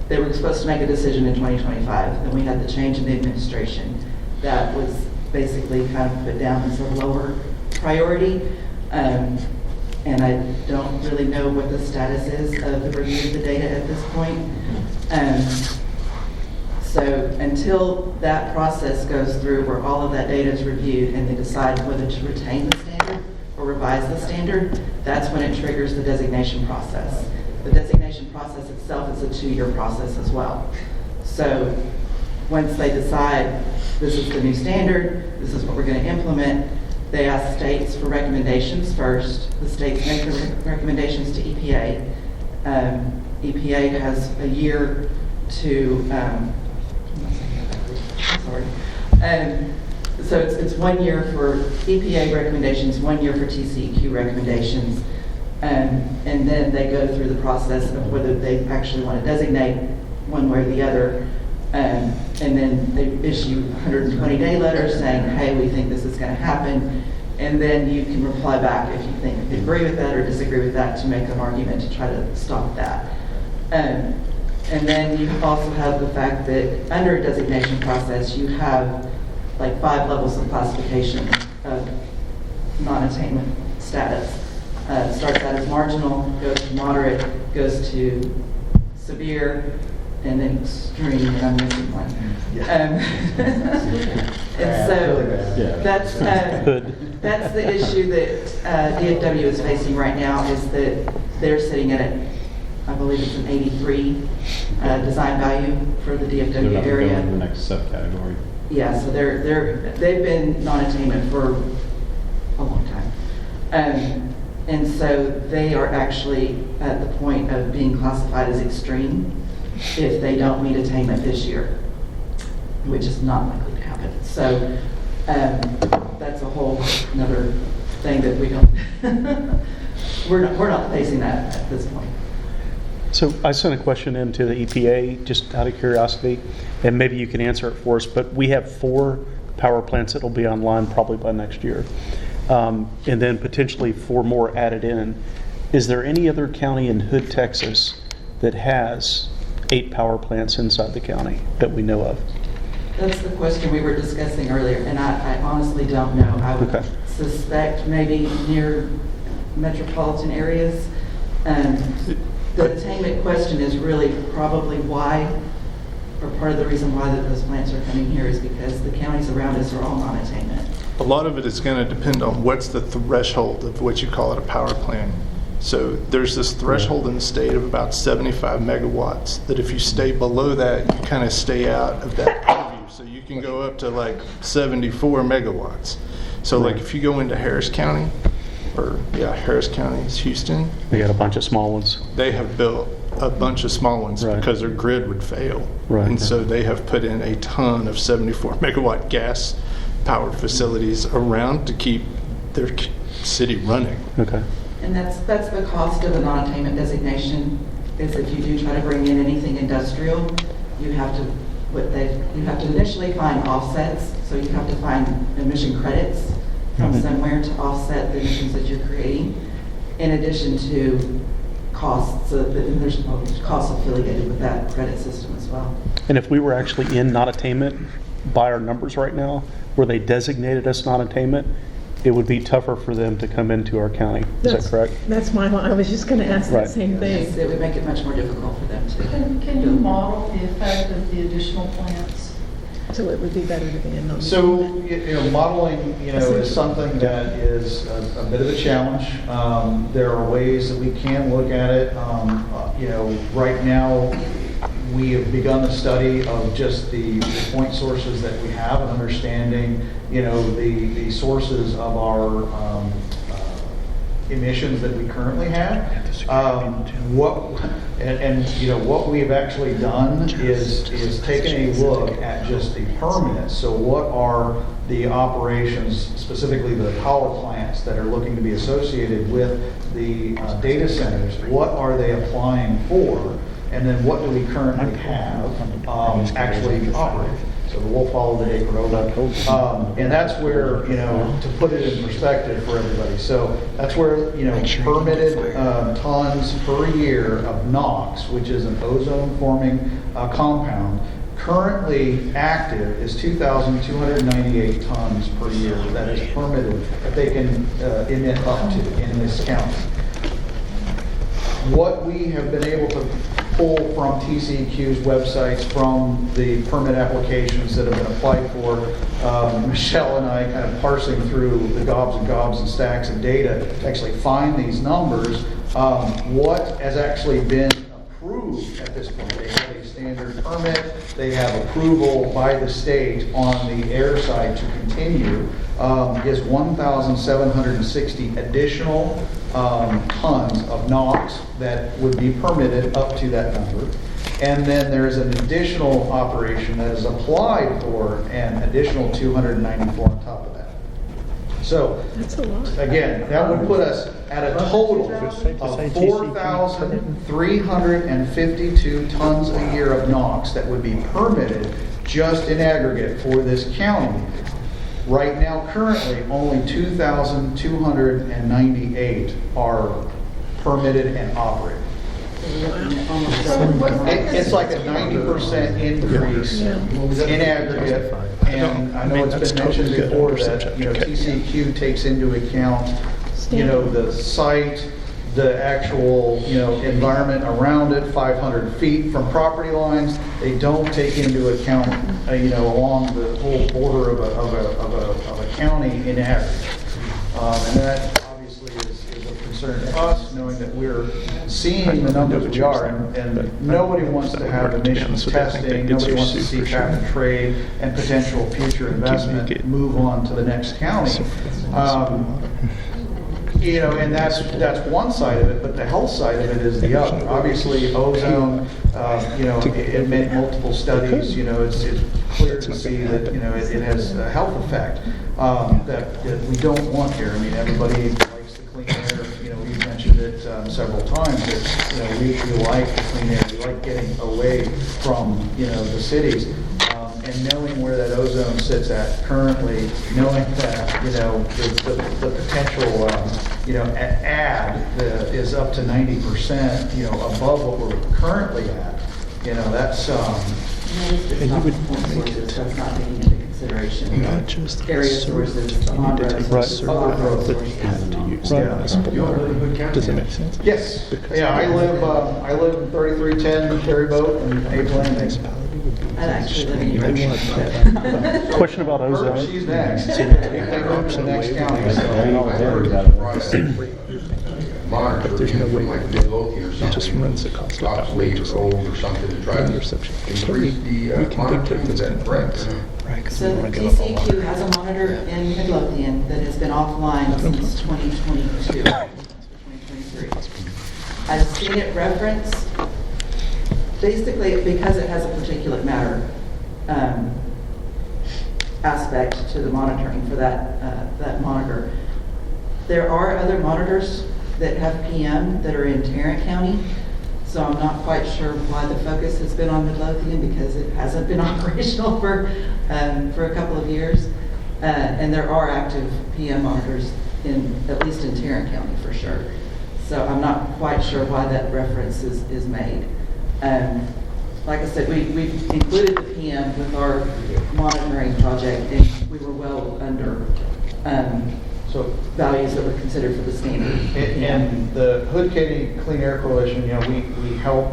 they were supposed to make a decision in 2025, then we had the change in the administration. That was basically kind of put down as a lower priority. And I don't really know what the status is of the review of the data at this point. So until that process goes through where all of that data is reviewed and they decide whether to retain the standard or revise the standard, that's when it triggers the designation process. The designation process itself is a 2-year process as well. So once they decide this is the new standard, this is what we're going to implement, they ask states for recommendations first. The states make the recommendations to EPA. EPA has a year to, so it's 1 year for EPA recommendations, 1 year for TCEQ recommendations, and then they go through the process of whether they actually want to designate one way or the other, and then they issue 120-day letters saying, hey, we think this is going to happen, and then you can reply back if you think you agree with that or disagree with that to make an argument to try to stop that. And then you also have the fact that under a designation process, you have like 5 levels of classification of non-attainment status. It starts out as marginal, goes to moderate, goes to severe, and then extreme, and I'm missing one. And so that's the issue that DFW is facing right now, is that they're sitting at I believe it's an 83 design value for the DFW They're not area. going to the next subcategory. Yeah, so they've been non-attainment for a long time. And so they are actually at the point of being classified as extreme if they don't meet attainment this year, which is not likely to happen. So that's a whole another thing that we don't, we're not facing that at this point. So I sent a question in to the EPA, just out of curiosity, and maybe you can answer it for us, but we have 4 power plants that will be online probably by next year. And then potentially 4 more added in. Is there any other county in Hood, Texas that has 8 power plants inside the county that we know of? That's the question we were discussing earlier, and I honestly don't know. I would suspect maybe near metropolitan areas. The attainment question is really probably why, or part of the reason why that those plants are coming here is because the counties around us are all non-attainment. A lot of it is going to depend on what's the threshold of what you call it a power plant. So there's this threshold in the state of about 75 megawatts that if you stay below that, you kind of stay out of that purview. So you can go up to like 74 megawatts. So like if you go into Harris County, Harris County is Houston. They got a bunch of small ones. They have built a bunch of small ones because their grid would fail. And so they have put in a ton of 74 megawatt gas power facilities around to keep their city running. Okay. And that's the cost of a non-attainment designation, is if you do try to bring in anything industrial, you have to initially find offsets, so you have to find emission credits from somewhere to offset the emissions that you're creating, in addition to costs, there's costs affiliated with that credit system as well. And if we were actually in non-attainment by our numbers right now, where they designated us non-attainment, it would be tougher for them to come into our county. Is that correct? That's I was just going to ask that same thing. Yes, it would make it much more difficult for them to. Can you model the effect of the additional plants? So it would be better to be in on. So, modeling, is something that is a bit of a challenge. There are ways that we can look at it. Right now, we have begun the study of just the point sources that we have and understanding, the sources of our emissions that we currently have. What we've actually done is taken a look at just the permits. So what are the operations, specifically the power plants that are looking to be associated with the data centers? What are they applying for? And then what do we currently have actually operating? So we'll follow the day code. And that's where, to put it in perspective for everybody. So that's where, permitted tons per year of NOx, which is an ozone-forming compound, currently active is 2,298 tons per year that is permitted that they can emit up to in this county. What we have been able to pull from TCEQ's websites, from the permit applications that have been applied for, Michelle and I kind of parsing through the gobs and gobs and stacks of data to actually find these numbers, what has actually been approved at this point. They have a standard permit, they have approval by the state on the air side to continue, is 1,760 additional tons of NOx that would be permitted up to that number. And then there is an additional operation that is applied for an additional 294 on top of that. So, that's a lot. Again, that would put us at a total of 4,352 tons a year of NOx that would be permitted just in aggregate for this county. Right now, currently, only 2,298 are permitted and operated. It's like a 90% increase in aggregate, and I know it's been mentioned before that TCEQ takes into account the site, the actual environment around it, 500 feet from property lines. They don't take into account along the whole border of a county in average, and that obviously is a concern to us, knowing that we're seeing the numbers we are, and nobody wants to have emissions testing, nobody wants to see cap and trade and potential future investment move on to the next county. And that's one side of it, but the health side of it is the other. Obviously, ozone, it made multiple studies, it's clear to see that, it has a health effect that we don't want here. I mean, everybody likes the clean air, we've mentioned it several times, that, we like the clean air, we like getting away from, the cities. And knowing where that ozone sits at currently, knowing that, the potential, add is up to 90%, above what we're currently at, that's, and you would make it. That's not taking into consideration not just area sources, on-road sources, off-road sources. Does it make sense? Yes. Yeah, I live in 3310 Terry Boat in Abe Landing. I actually live in Question about ozone. She's next. They go to the next county. Monitor, But there's no way like Midlothian or it something, just runs the cost of obsolete or old or something to try to interception. increase the monitoring of that threat. So TCEQ has a monitor in Midlothian that has been offline since 2022, 2023. I've seen it referenced, basically because it has a particulate matter aspect to the monitoring for that monitor. There are other monitors that have PM that are in Tarrant County, so I'm not quite sure why the focus has been on Midlothian, because it hasn't been operational for a couple of years. And there are active PM monitors at least in Tarrant County for sure. So I'm not quite sure why that reference is made. Like I said, we included the PM with our monitoring project, and we were well under values that were considered for the standard. And the Hood County Clean Air Coalition, we help,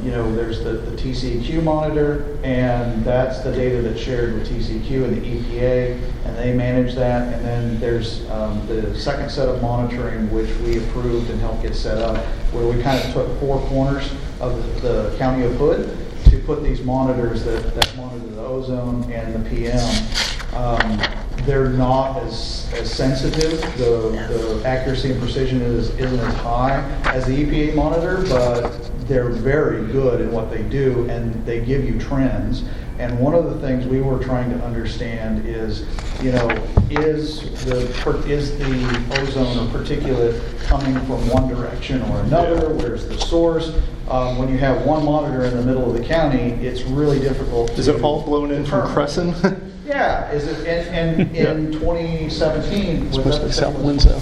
there's the TCEQ monitor, and that's the data that's shared with TCEQ and the EPA, and they manage that. And then there's the second set of monitoring, which we approved and helped get set up, where we kind of took 4 corners of the county of Hood to put these monitors that monitor the ozone and the PM. They're not as sensitive. The accuracy and precision isn't as high as the EPA monitor, but they're very good in what they do, and they give you trends. And one of the things we were trying to understand is, is the ozone or particulate coming from one direction or another? Where's the source? When you have one monitor in the middle of the county, it's really difficult. Is it all blown in from Crescent? Yeah, is it? And in 2017, was that the South same? Windsor.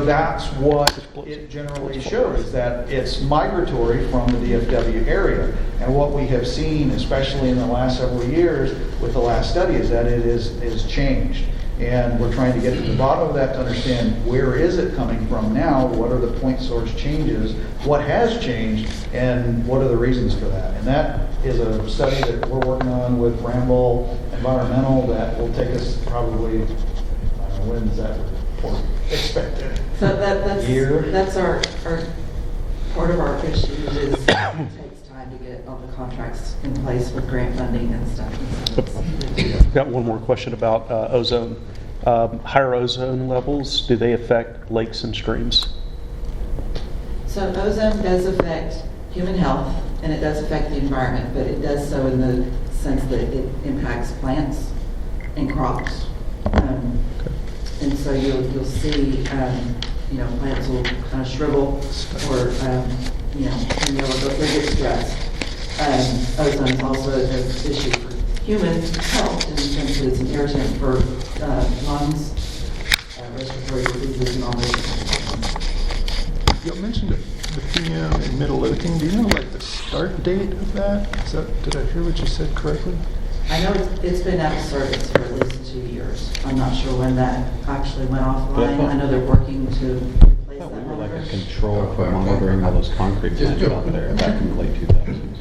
That's what it generally shows, that it's migratory from the DFW area. And what we have seen, especially in the last several years with the last study, is that it is changed. And we're trying to get to the bottom of that to understand where is it coming from now, what are the point source changes, what has changed, and what are the reasons for that. And that is a study that we're working on with Granbury Environmental that will take us probably, I don't know, when is that report expected? So that's our part of our issue is it takes time to get all the contracts in place with grant funding and stuff. I've got one more question about ozone. Higher ozone levels, do they affect lakes and streams? So ozone does affect human health, and it does affect the environment, but it does so in the sense that it impacts plants and crops. And so you'll see, plants will kind of shrivel or, they'll get stressed. Ozone is also an issue for human health in the sense that it's an irritant for lungs, respiratory diseases, and all those things. You mentioned the PM in Midlothian. Do you know the start date of that? Did I hear what you said correctly? I know it's been out of service for at least 2 years. I'm not sure when that actually went offline. I know they're working to replace that. We were like a control for monitoring all those concrete plants out there back in the late 2000s.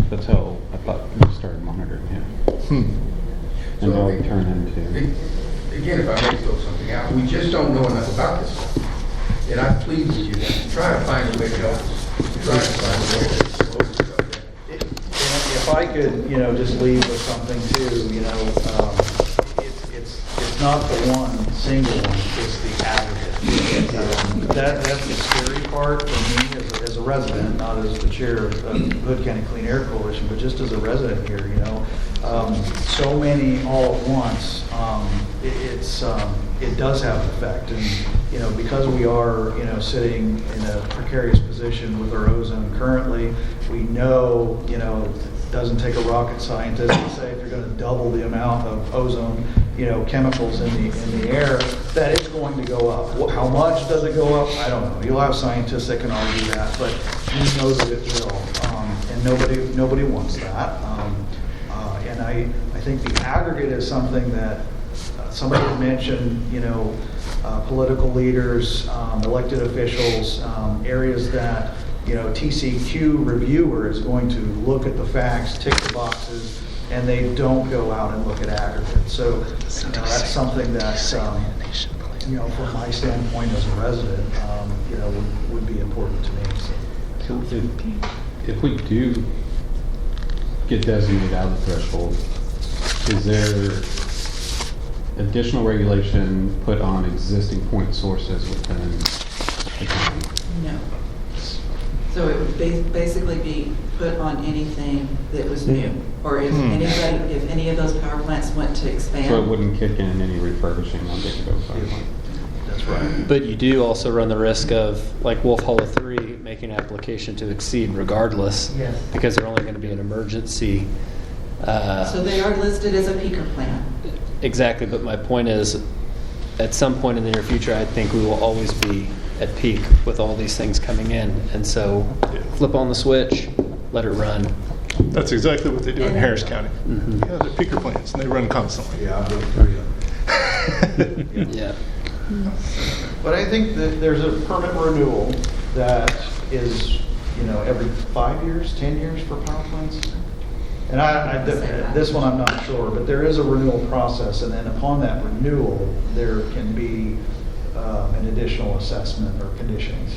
That's how I thought we started monitoring him. And now we turn into... Again, if I may throw something out, we just don't know enough about this stuff. And I plead with you to try to find a way to help us. Try to find a way to expose this stuff. If I could, just leave with something too, it's not the one single one, it's the aggregate. That's the scary part for me as a resident, not as the chair of the Hood County Clean Air Coalition, but just as a resident here, so many all at once, it does have an effect. And, because we are, sitting in a precarious position with our ozone currently, we know, it doesn't take a rocket scientist to say if you're going to double the amount of ozone, chemicals in the air, that it's going to go up. How much does it go up? I don't know. You'll have scientists that can argue that, but we know that it will. And nobody wants that. And I think the aggregate is something that somebody had mentioned, political leaders, elected officials, areas that, TCQ reviewer is going to look at the facts, tick the boxes, and they don't go out and look at aggregate. So that's something that, from my standpoint as a resident, would be important to me. So if we do get designated out of the threshold, is there additional regulation put on existing point sources within the county? No. So it would basically be put on anything that was new, or if any of those power plants went to expand. So it wouldn't kick in any refurbishing on Dickey Power Plant. That's right. But you do also run the risk of, like Wolf Hollow 3, making an application to exceed regardless, Yes. because they're only going to be an emergency. So they are listed as a peaker plant. Exactly, but my point is, at some point in the near future, I think we will always be at peak with all these things coming in. And so flip on the switch, let it run. That's exactly what they do in Harris County. Mm-hmm. Yeah, they're peaker plants, and they run constantly. Yeah, I've been through them. Yeah. But I think that there's a permit renewal that is, every 5 years, 10 years for power plants. And this one I'm not sure, but there is a renewal process, and then upon that renewal, there can be an additional assessment or conditions.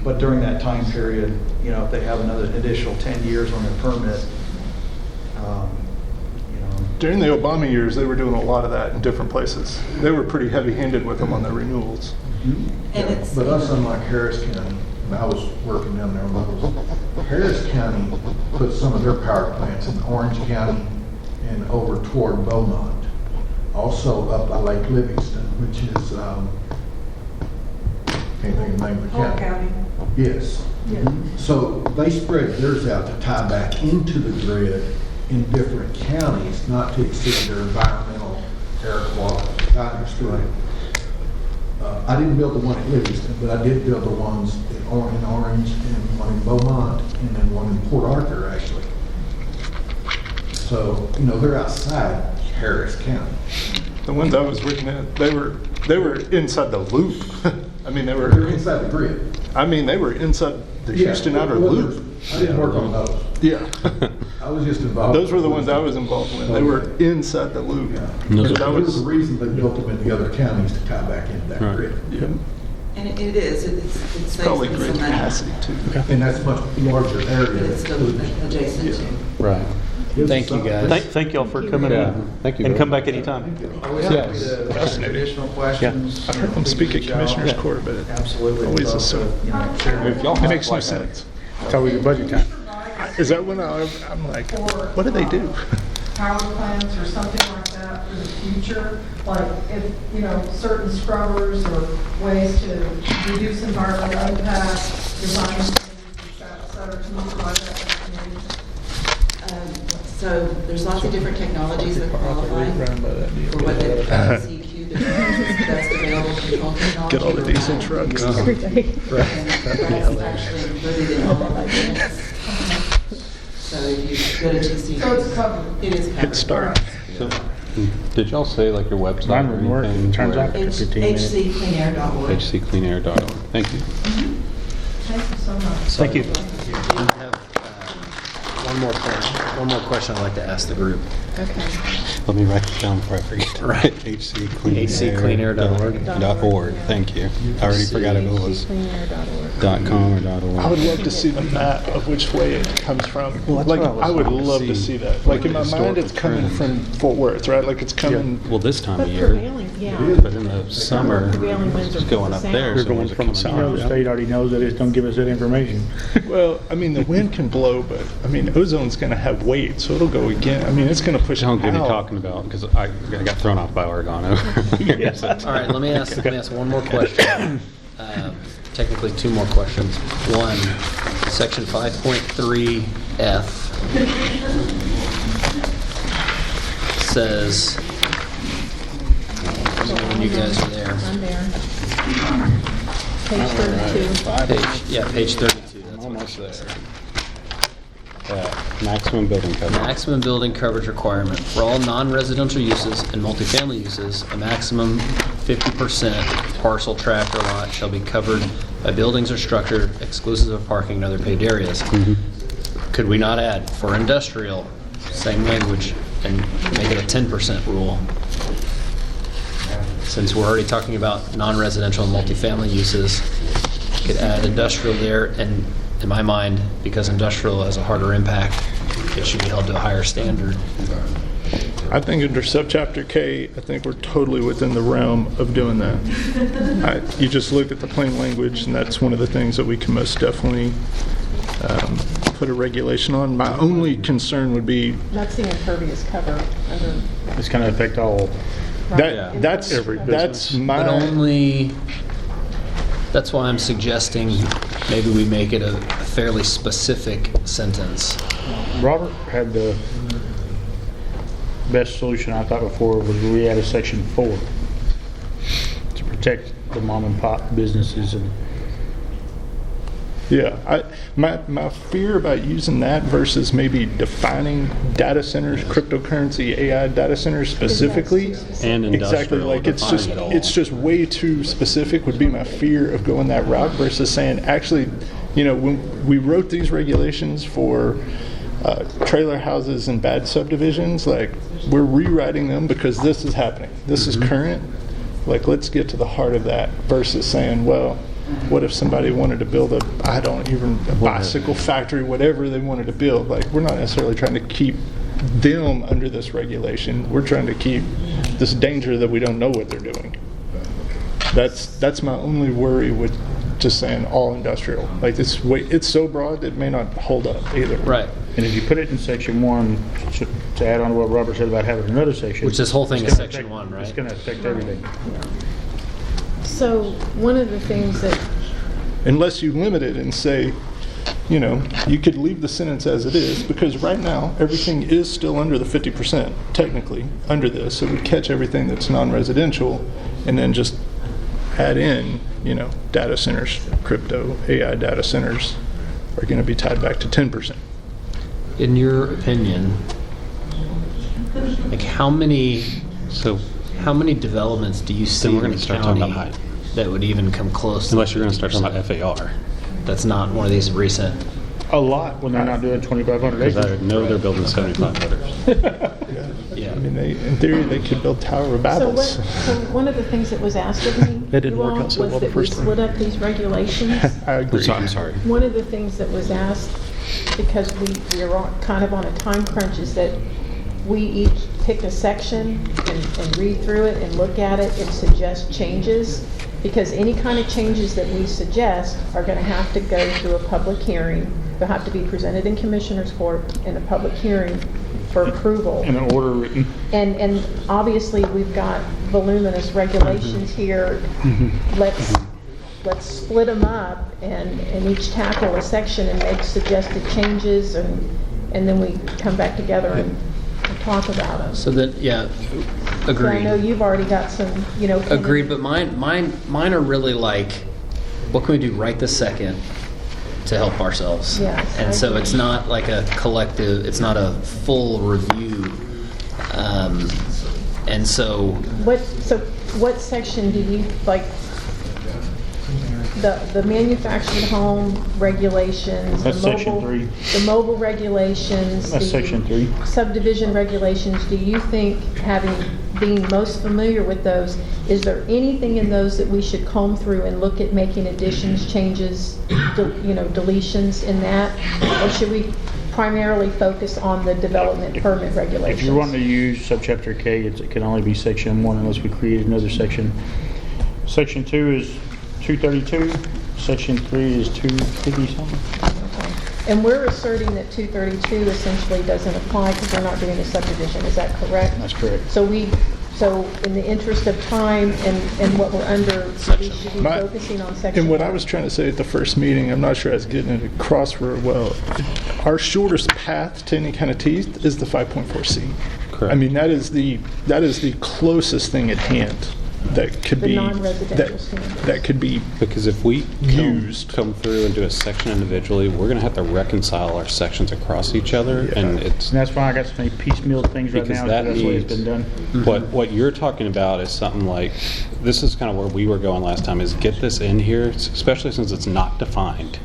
But during that time period, if they have another additional 10 years on their permit, During the Obama years, they were doing a lot of that in different places. They were pretty heavy-handed with them on their renewals. But us, unlike Harris County, and I was working down there locally, Harris County put some of their power plants in Orange County and over toward Beaumont. Also up by Lake Livingston, which is, can't think of the name of the Polk county. County. Yes. Yeah. So they spread theirs out to tie back into the grid in different counties, not to exceed their environmental air quality. I understood. I didn't build the one at Livingston, but I did build the ones in Orange and one in Beaumont and then one in Port Arthur, actually. So, they're outside Harris County. The ones I was looking at, they were inside the loop. I mean, they were inside the grid. I mean, they were inside the Houston outer loop. I didn't work on those. Yeah. I was just involved. Those were the ones I was involved with. They were inside the loop. But that was the reason they built them in the other counties to tie back into that grid. Yeah. And it is, it saves Probably them great some money. capacity too. And that's a much larger area. But it's still adjacent to. Right. Thank you, guys. Thank y'all for coming Yeah. in. Thank you And very come much. back anytime. Always happy to answer additional questions. I've heard them speak at Commissioners Court, but it Absolutely. always Love is so. to, share It makes no sense. It's always a budget time. Is that when I'm like, what do they do? Power plants or something like that for the future, like if, certain scrubbers or ways to reduce environmental impact, design things that are to utilize that information. So there's lots of different technologies that qualify for what the CQ defines that's available control technology. Get all the diesel trucks. And that's actually included in all of our units. So if you go to TC, So it's covered. it is covered. Hit start. So, did y'all say like your website Mine or wouldn't work. anything? It turns where- out. 15 minutes. hccleanair.org. hccleanair.org. Thank you. Thank you so much. Thank you. I have one more question I'd like to ask the group. Okay. Let me write it down before I forget. Right. hccleanair.org. Thank you. I already forgot if it was .com or .org. I would love to see the map of which way it comes from. Like, I would love to see that. Like, in my mind, it's coming from Fort Worth, right? Like, it's coming. Well, this time of But year, prevailing, yeah. but in the summer, Prevailing winds it's are going from up the there. south. so They're going those are from coming south. down. The state already knows that, just don't give us that information. Well, I mean, the wind can blow, but I mean, ozone's going to have weight, so it'll go again. I mean, it's going to push Don't get me out. talking about, because I got thrown off by Oregon over here. All right, let me ask one more question. Technically, two more questions. One, section 5.3F says, when you guys are there. I'm there. Page 32. Page 32. That's what it says. Maximum building coverage. Maximum building coverage requirement for all non-residential uses and multifamily uses, a maximum 50% parcel, tract, or lot shall be covered by buildings or structure exclusive of parking and other paved areas. Could we not add for industrial, same language, and make it a 10% rule? Since we're already talking about non-residential and multifamily uses, could add industrial there, and in my mind, because industrial has a harder impact, it should be held to a higher standard. I think under subchapter K, I think we're totally within the realm of doing that. You just look at the plain language, and that's one of the things that we can most definitely put a regulation on. My only concern would be That's the impervious cover under. It's going to affect all. that's Every that's business. my But only, that's why I'm suggesting maybe we make it a fairly specific sentence. Robert had the best solution I thought before was we added section 4 to protect the mom and pop businesses and Yeah, my fear about using that versus maybe defining data centers, cryptocurrency, AI data centers specifically, And exactly, industrial, like defining it all. it's just way too specific would be my fear of going that route versus saying, actually, when we wrote these regulations for trailer houses and bad subdivisions, like we're rewriting them because this is happening. This is current. Like, let's get to the heart of that versus saying, well, what if somebody wanted to build a bicycle factory, whatever they wanted to build? Like, we're not necessarily trying to keep them under this regulation. We're trying to keep this danger that we don't know what they're doing. That's my only worry with just saying all industrial. Like, it's so broad it may not hold up either. Right. And if you put it in section 1, to add on to what Robert said about having another section. Which this whole thing it's is gonna section 1, right? It's going to affect everything. So one of the things that, Unless you limit it and say, you could leave the sentence as it is, because right now, everything is still under the 50%, technically, under this. It would catch everything that's non-residential, and then just add in, data centers, crypto, AI data centers are going to be tied back to 10%. In your opinion, like how many developments do you see Then we're in gonna the start talking county about height. that would even come close? Unless you're going to start talking about FAR. That's not one of these recent. A lot when they're not doing 2,500 Because acres. I know they're building 75 footers. Yeah. I mean, in theory, they could build Tower of Babels. so one of the things that was asked of me, That didn't you work all, out so was well the that we first time. split up these regulations. I agree. I'm sorry. One of the things that was asked, because we are kind of on a time crunch, is that we each pick a section and read through it and look at it and suggest changes. Because any kind of changes that we suggest are going to have to go through a public hearing. They'll have to be presented in Commissioner's Court in a public hearing for approval. In an order written. And obviously, we've got voluminous regulations here. Let's split them up and each tackle a section and make suggested changes, and then we come back together and talk about them. So that, yeah, So I know agreed. you've already got some, Agreed, but mine are really like, what can we do right this second to help ourselves? Yes, I And so agree. it's not like a collective, it's not a full review. And so What section do you, like, the manufactured home regulations? That's the section mobile- 3. The mobile regulations? That's the section 3. Subdivision regulations, do you think, being most familiar with those, is there anything in those that we should comb through and look at making additions, changes, deletions in that? Or should we primarily focus on the development permit regulations? If you're wanting to use subchapter K, it can only be section 1 unless we create another section. Section 2 is 232. Section 3 is 250 something. Okay. And we're asserting that 232 essentially doesn't apply because we're not doing a subdivision, is that correct? That's correct. So in the interest of time and what we're under, we should be focusing on section. And what I was trying to say at the first meeting, I'm not sure I was getting it across very well. Our shortest path to any kind of teeth is the 5.4C. Correct. I mean, that is the closest thing at hand that could The be non-residential standards. that could be Because if we used. come through and do a section individually, we're going to have to reconcile our sections across each other, and it's And that's why I got so many piecemeal things right because now. that That's the way it's needs. been done. What you're talking about is something like, this is kind of where we were going last time, is get this in here, especially since it's not defined.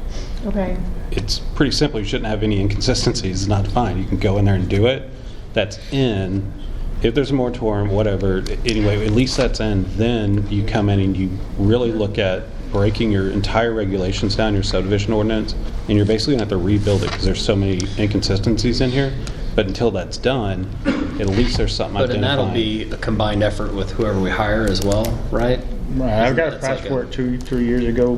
Okay. It's pretty simple. You shouldn't have any inconsistencies. It's not defined. You can go in there and do it. That's in. If there's a moratorium, whatever, anyway, at least that's in. Then you come in and you really look at breaking your entire regulations down, your subdivision ordinance, and you're basically going to have to rebuild it because there's so many inconsistencies in here. But until that's done, at least there's something But and identifying. that'll be a combined effort with whoever we hire as well, right? Right, I've got a That's price like for it 3 years ago,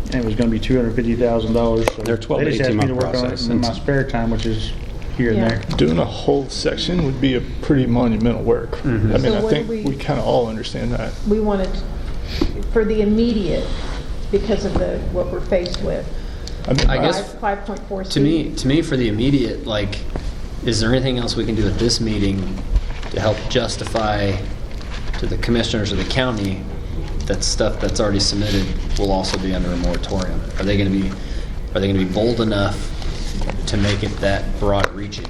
and it was going to be $250,000. So They're 12 they to just asked me 18 month to work on it process. in my spare time, which is here and there. Doing a whole section would be a pretty monumental work. I mean, So I what think do we kind of all understand that. We wanted, for the immediate, because of what we're faced with. I mean, I guess 5.4C. to me, for the immediate, like, is there anything else we can do at this meeting to help justify to the commissioners of the county that stuff that's already submitted will also be under a moratorium? Are they going to be are they going to be bold enough to make it that broad reaching?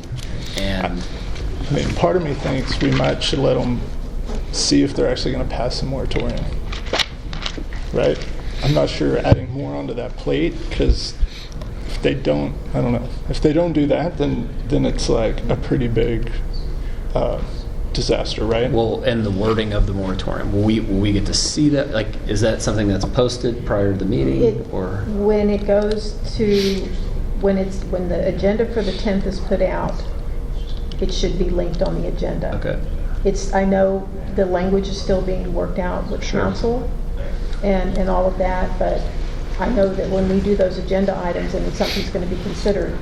And I mean, part of me thinks we should let them see if they're actually going to pass the moratorium, right? I'm not sure adding more onto that plate, because if they don't, I don't know. If they don't do that, then it's like a pretty big disaster, right? well, and the wording of the moratorium, will we get to see that? Like, is that something that's posted prior to the meeting, or When it goes to, when the agenda for the 10th is put out, it should be linked on the agenda. okay? I know the language is still being worked out with Sure. council and all of that, but I know that when we do those agenda items and something's going to be considered,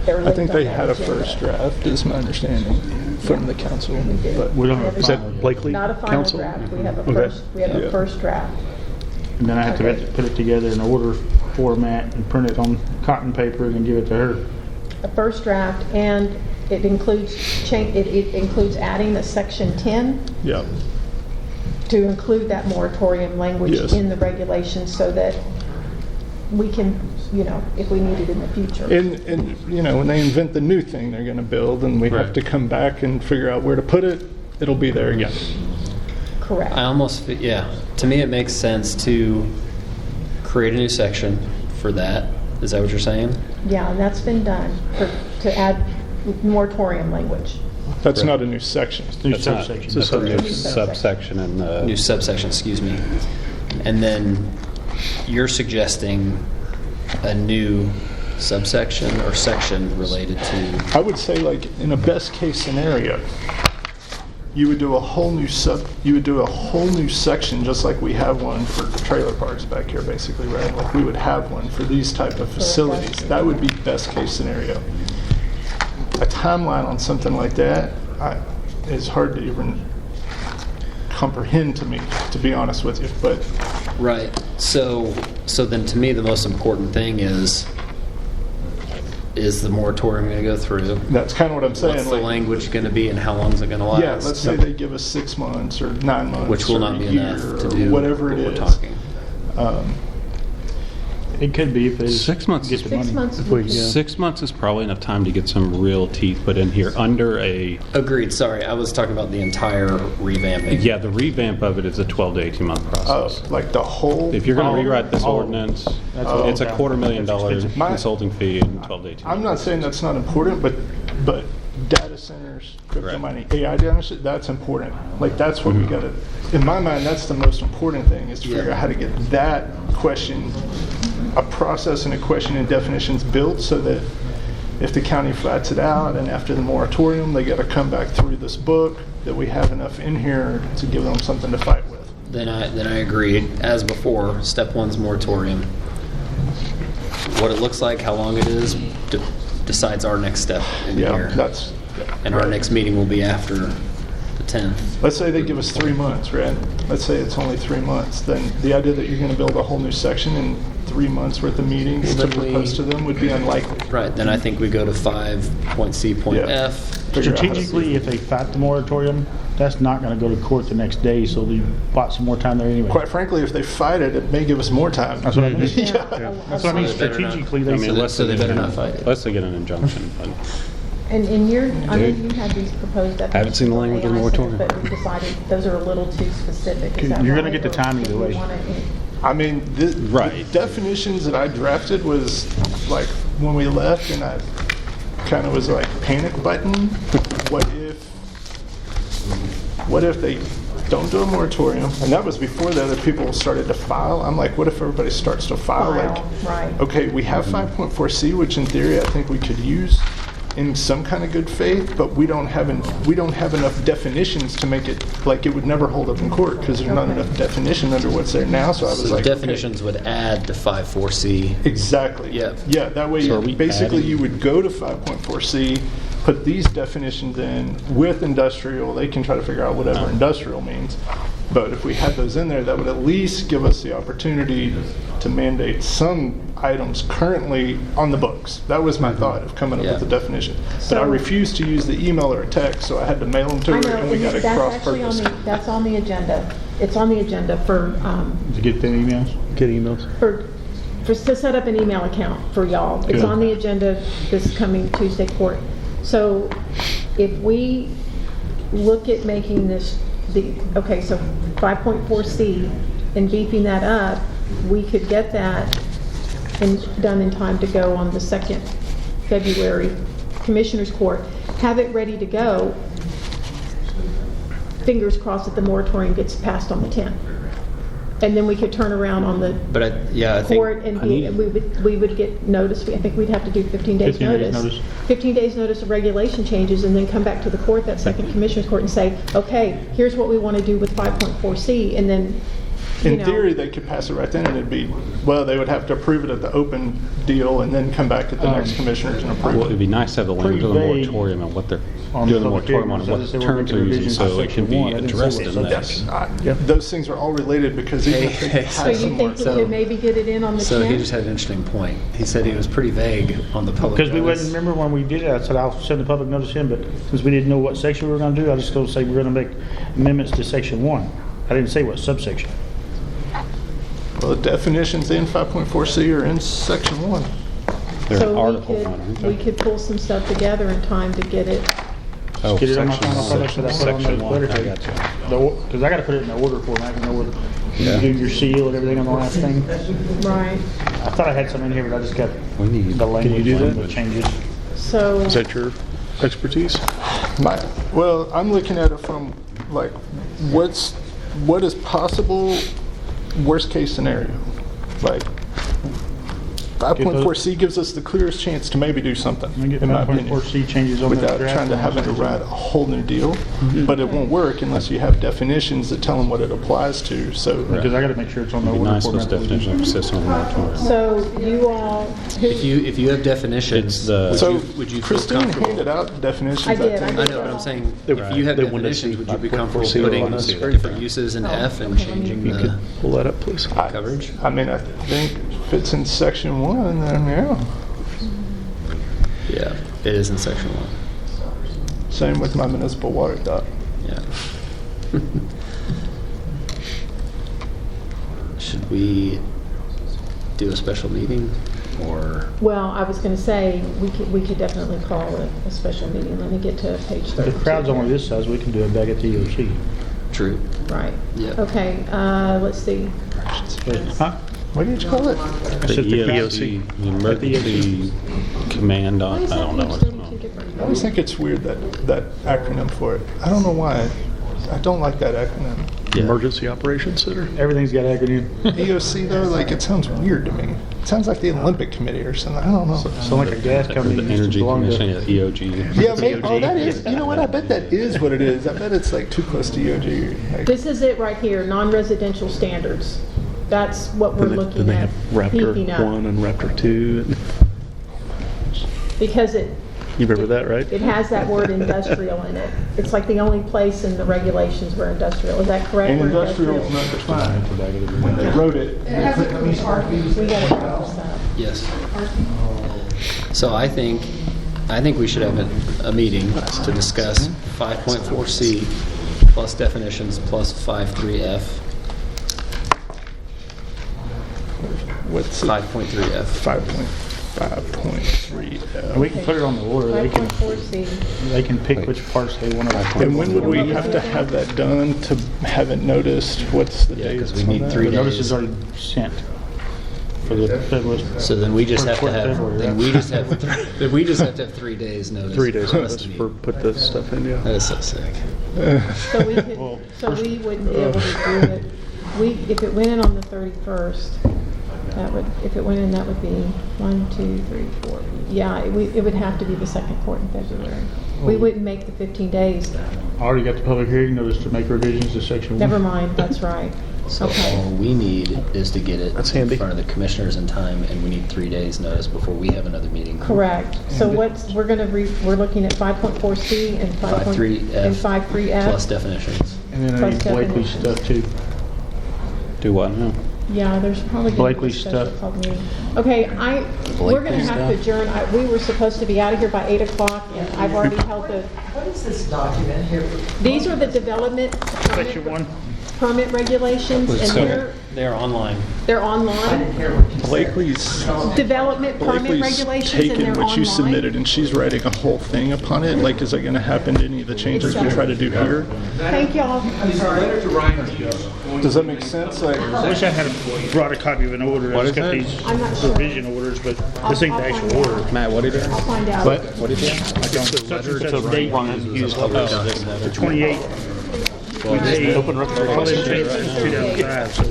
they're I linked think on they that had a agenda. first draft, is my understanding, from the council. But We don't have a Is final that yet. Blakely Not a final Council? draft, we have a Okay. Yeah. first draft. And then I have Okay. to put it together in order format and print it on cotton paper and then give it to her. A first draft, and it includes it includes adding the section 10 yeah, to include that moratorium language Yes. in the regulations so that we can, if we need it in the future. and when they invent the new thing they're going to build, and we have Right. to come back and figure out where to put it, it'll be there again. Correct. I almost, yeah. To me, it makes sense to create a new section for that. Is that what you're saying? Yeah, and that's been done to add moratorium language. That's not a new section. New That's not, subsection. it's a new New subsection in the. New subsection, excuse me. And then you're suggesting a new subsection or section related to, I would say, like, in a best case scenario, you would do a whole new section, just like we have one for trailer parks back here, basically, right? Like, we would have one for these type of facilities. That would be best case scenario. A timeline on something like that is hard to even comprehend to me, to be honest with you. But right. So then to me, the most important thing is the moratorium going to go through? that's kind of what I'm saying. What's the like, language going to be, and how long is it going to last? yeah, let's say they give us 6 months or 9 months, Which will or not a be year, enough to or do whatever what it we're is. talking. It could be if they 6 months. get the 6 money. months. If we- yeah. 6 months is probably enough time to get some real teeth put in here under a. Agreed. Sorry, I was talking about the entire revamping. Yeah, the revamp of it is a 12 to 18 month process. Like the whole. If you're going to rewrite this Oh. ordinance, That's what it's a I'm $250,000 expensive. consulting fee and 12 to 18 I'm not saying that's not important, but data centers, crypto Correct. mining, AI data centers, that's important. Like, that's what we got to, in my mind, that's the most important thing, is to figure out how to get that question, a process and a question and definitions built, so that if the county flats it out and after the moratorium, they got to come back through this book, that we have enough in here to give them something to fight with. Then I agree. As before, step one's moratorium. What it looks like, how long it is, decides our next step in Yeah, here. that's. And our right. next meeting will be after the 10th. Let's say they give us 3 months, right? Let's say it's only 3 month. Then the idea that you're going to build a whole new section in 3 months worth of meetings Well, to then we- propose to them would be unlikely. Right, then I think we go to 5.C.F. Figure out how to Strategically, if they fight the moratorium, that's not going to go to court the next day, so they bought some more time there anyway. Quite frankly, if they fight it, it may give us more time. That's what I mean. Yeah. That's what I mean. So they better not- Strategically, I they mean, unless so they get better an- not fight it. Unless they get an injunction. But And in your, I know Dude. you had these proposed. Haven't seen the language of the AI centers, moratorium. But we decided those are a little too specific. Is that You're gonna right? get the time Or either do we way. wanna- I mean, the Right. definitions that I drafted was like when we left, and I kind of was like, panic button. What if they don't do a moratorium? And that was before the other people started to file. I'm like, what if everybody starts to file? Like, Right. okay, we have 5.4C, which in theory I think we could use in some kind of good faith, but we don't have enough definitions to make it, like, it would never hold up in court because there's not Okay. enough definition under what's there now. So I was So like, okay. definitions would add to 5.4C. Exactly. Yep. Yeah, that way, So are we basically, adding- you would go to 5.4C, put these definitions in with industrial. They can try to figure out whatever industrial means. But if we had those in there, that would at least give us the opportunity to mandate some items currently on the books. That was my thought of coming up Yeah. with the definition. But So- I refused to use the email or a text, so I had to mail them to I her, know, and we got and to that's actually on cross-purpose. that's on the agenda. It's on the agenda for, to get the emails. Get emails. for to set up an email account for y'all. It's on the agenda this coming Tuesday court. So if we look at making this, so 5.4C and beefing that up, we could get that done in time to go on the 2nd February Commissioners Court. Have it ready to go. Fingers crossed that the moratorium gets passed on the 10th. And then we could turn around on the I court think and we would get notice. I think we'd have to do 15 days notice. 15 days notice of regulation changes, and then come back to the court, that 2nd Commissioners Court, and say, okay, here's what we want to do with 5.4C, and then In theory, they could pass it right then, and it'd be, well, they would have to approve it at the open deal and then come back at the next commissioners and approve Well, it. it'd be nice to have the language of the Pretty vague moratorium and what they're on doing the public moratorium on, hearings, and what they were terms making they're using, revisions so to it can be Section 1. I didn't say addressed what in subsection. this. Those things are all related because even if they pass So you some think we more. could maybe get it in on the 10th? So he just had an interesting point. He said he was pretty vague on the public Because we notice. wouldn't remember when we did it, I said I'll send the public notice in, but since we didn't know what section we were going to do, I just going to say we're going to make amendments to Section 1. I didn't say what subsection. Well, the definitions in 5.4C are in Section 1. They're in So Article 1, aren't we they? could pull some stuff together in time to get it. Oh, Get it on my Section final product that I put on Section the 1, letter I to got you. Because I got to put it in the order format, you know, where Yeah. you do your seal and everything on the last thing. Right. I thought I had some in here, but I just got We need, the language do that? that changes. So. Is that your expertise? Well, I'm looking at it from, like, what is possible worst case scenario? Like, 5.4C gives us the clearest chance to maybe do something, I get in my opinion, 5.4C changes on the without draft. trying to have to write a whole new deal. But it won't work unless you have definitions that tell them what it applies to. So Because I got to make sure it's on the it'd be order nice if those format. that we do. definitions exist on the moratorium. So you all, If you have definitions, It's the- would you feel Christine comfortable? handed out definitions. I did, think. I know, but I'm saying, They- if you have they wanted to see definitions, would you be comfortable 5.4C putting on this. different uses in F and okay, changing You could the pull that up, please. coverage? I mean, I think if it's in Section 1, then yeah. Yeah, it is in Section 1. Same with my municipal water dot. Yeah. Should we do a special meeting, or? well, I was going to say, we could definitely call it a special meeting. Let me get to page 32. If the crowd's only this size, we can do it back at the EOC. True. Right. Yeah. Okay, let's see. Huh? What did you call it? The said the EOC, the emergency command Why on, is I that don't know page what. 32 different? I always think it's weird that acronym for it. I don't know why. I don't like that acronym. Yeah. Emergency Operations Center? Everything's got acronym. EOC though, like it sounds weird to me. It sounds like the Olympic Committee or something. I don't know. Sound like a gas Or company. the used to Energy belong to- Commission, yeah, EOG. Yeah, maybe. Oh, that is. You know what? I bet that is what it is. I bet it's like too close to EOG. Like, This is it right here, non-residential standards. That's what we're Then looking they at. have Raptor beefing up. 1 and Raptor 2. Because You remember that, right? it has that word industrial in it. It's like the only place in the regulations where industrial, is that correct? and Where industrial is not defined. When they wrote it, We gotta cover stuff. Yes. So I think we should have a meeting to discuss 5.4C plus definitions plus 5.3F. what's it? 5.3F. 5.3F. We can put it on the order. They can 5.4C. pick which parts they want to. And when would we have to have that done to have it noticed? What's the Yeah, date? 'cause we need 3 The notice days. is already sent. For the, that was- So then we just for have to have, February, then yeah. we just have 3 days notice. 3 days for us notice to meet. for put this stuff in, yeah. That is so sick. So we could, so we wouldn't be able to do it. If it went in on the 31st, if it went in, that would be 1, 2, 3, 4. Yeah, it would have to be the second court in February. We wouldn't make the 15 days. I already got the public hearing notice to make revisions to Section 1. Never mind, that's right. So Okay. all we need is to get it That's in handy. front of the commissioners in time, and we need 3 days notice before we have another meeting. Correct. So we're looking at 5.4C and 5.3F. Plus definitions. And then I Plus need Blakely definitions. stuff too. Do what now? Yeah, there's probably going to be a Blakely special stuff. called meeting. Okay, we're going to have to adjourn. We were supposed to be out of here by 8 o'clock, and I've already held the, What is this document here? these are the development. Section 1. permit regulations, and So they're online. they're online. Blakely's Development permit Blakely's regulations, and taken they're what you online. submitted, and she's writing a whole thing upon it. Like, is that going to happen to any of the changes we try to do here? Thank y'all. Is the letter to Ryan Hughes going Does that make sense? Like, I wish I had brought a copy of an order What that's is got it? these I'm not sure. revision orders, but this ain't the I'll actual find order. out. Matt, what did you I'll find out. What did you Like on such and such date, Oh, this letter. the 28th. Open record. All them changes since 2005, so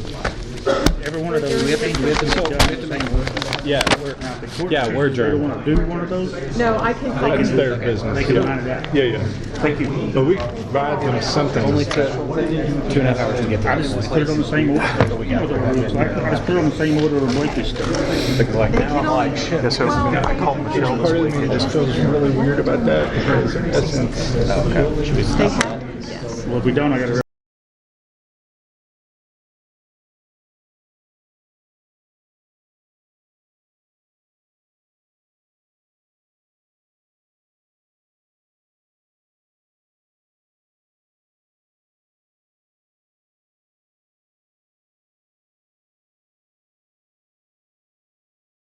every one of those, we have to done the same way. Yeah, Yeah, we're They adjourned. want to do one of those? No, I can. it's their business. They can find it out. Yeah, yeah. Thank you. But we provide them something. Only took 2.5 hours to get I just put it on the same order. You know what it looks like. I just put it on the same order of Blakely's stuff. Like now, I'm like, shit. So I called Michelle this Part of week. me just feels really weird about that because that's They have, yes. Well, if we don't, I gotta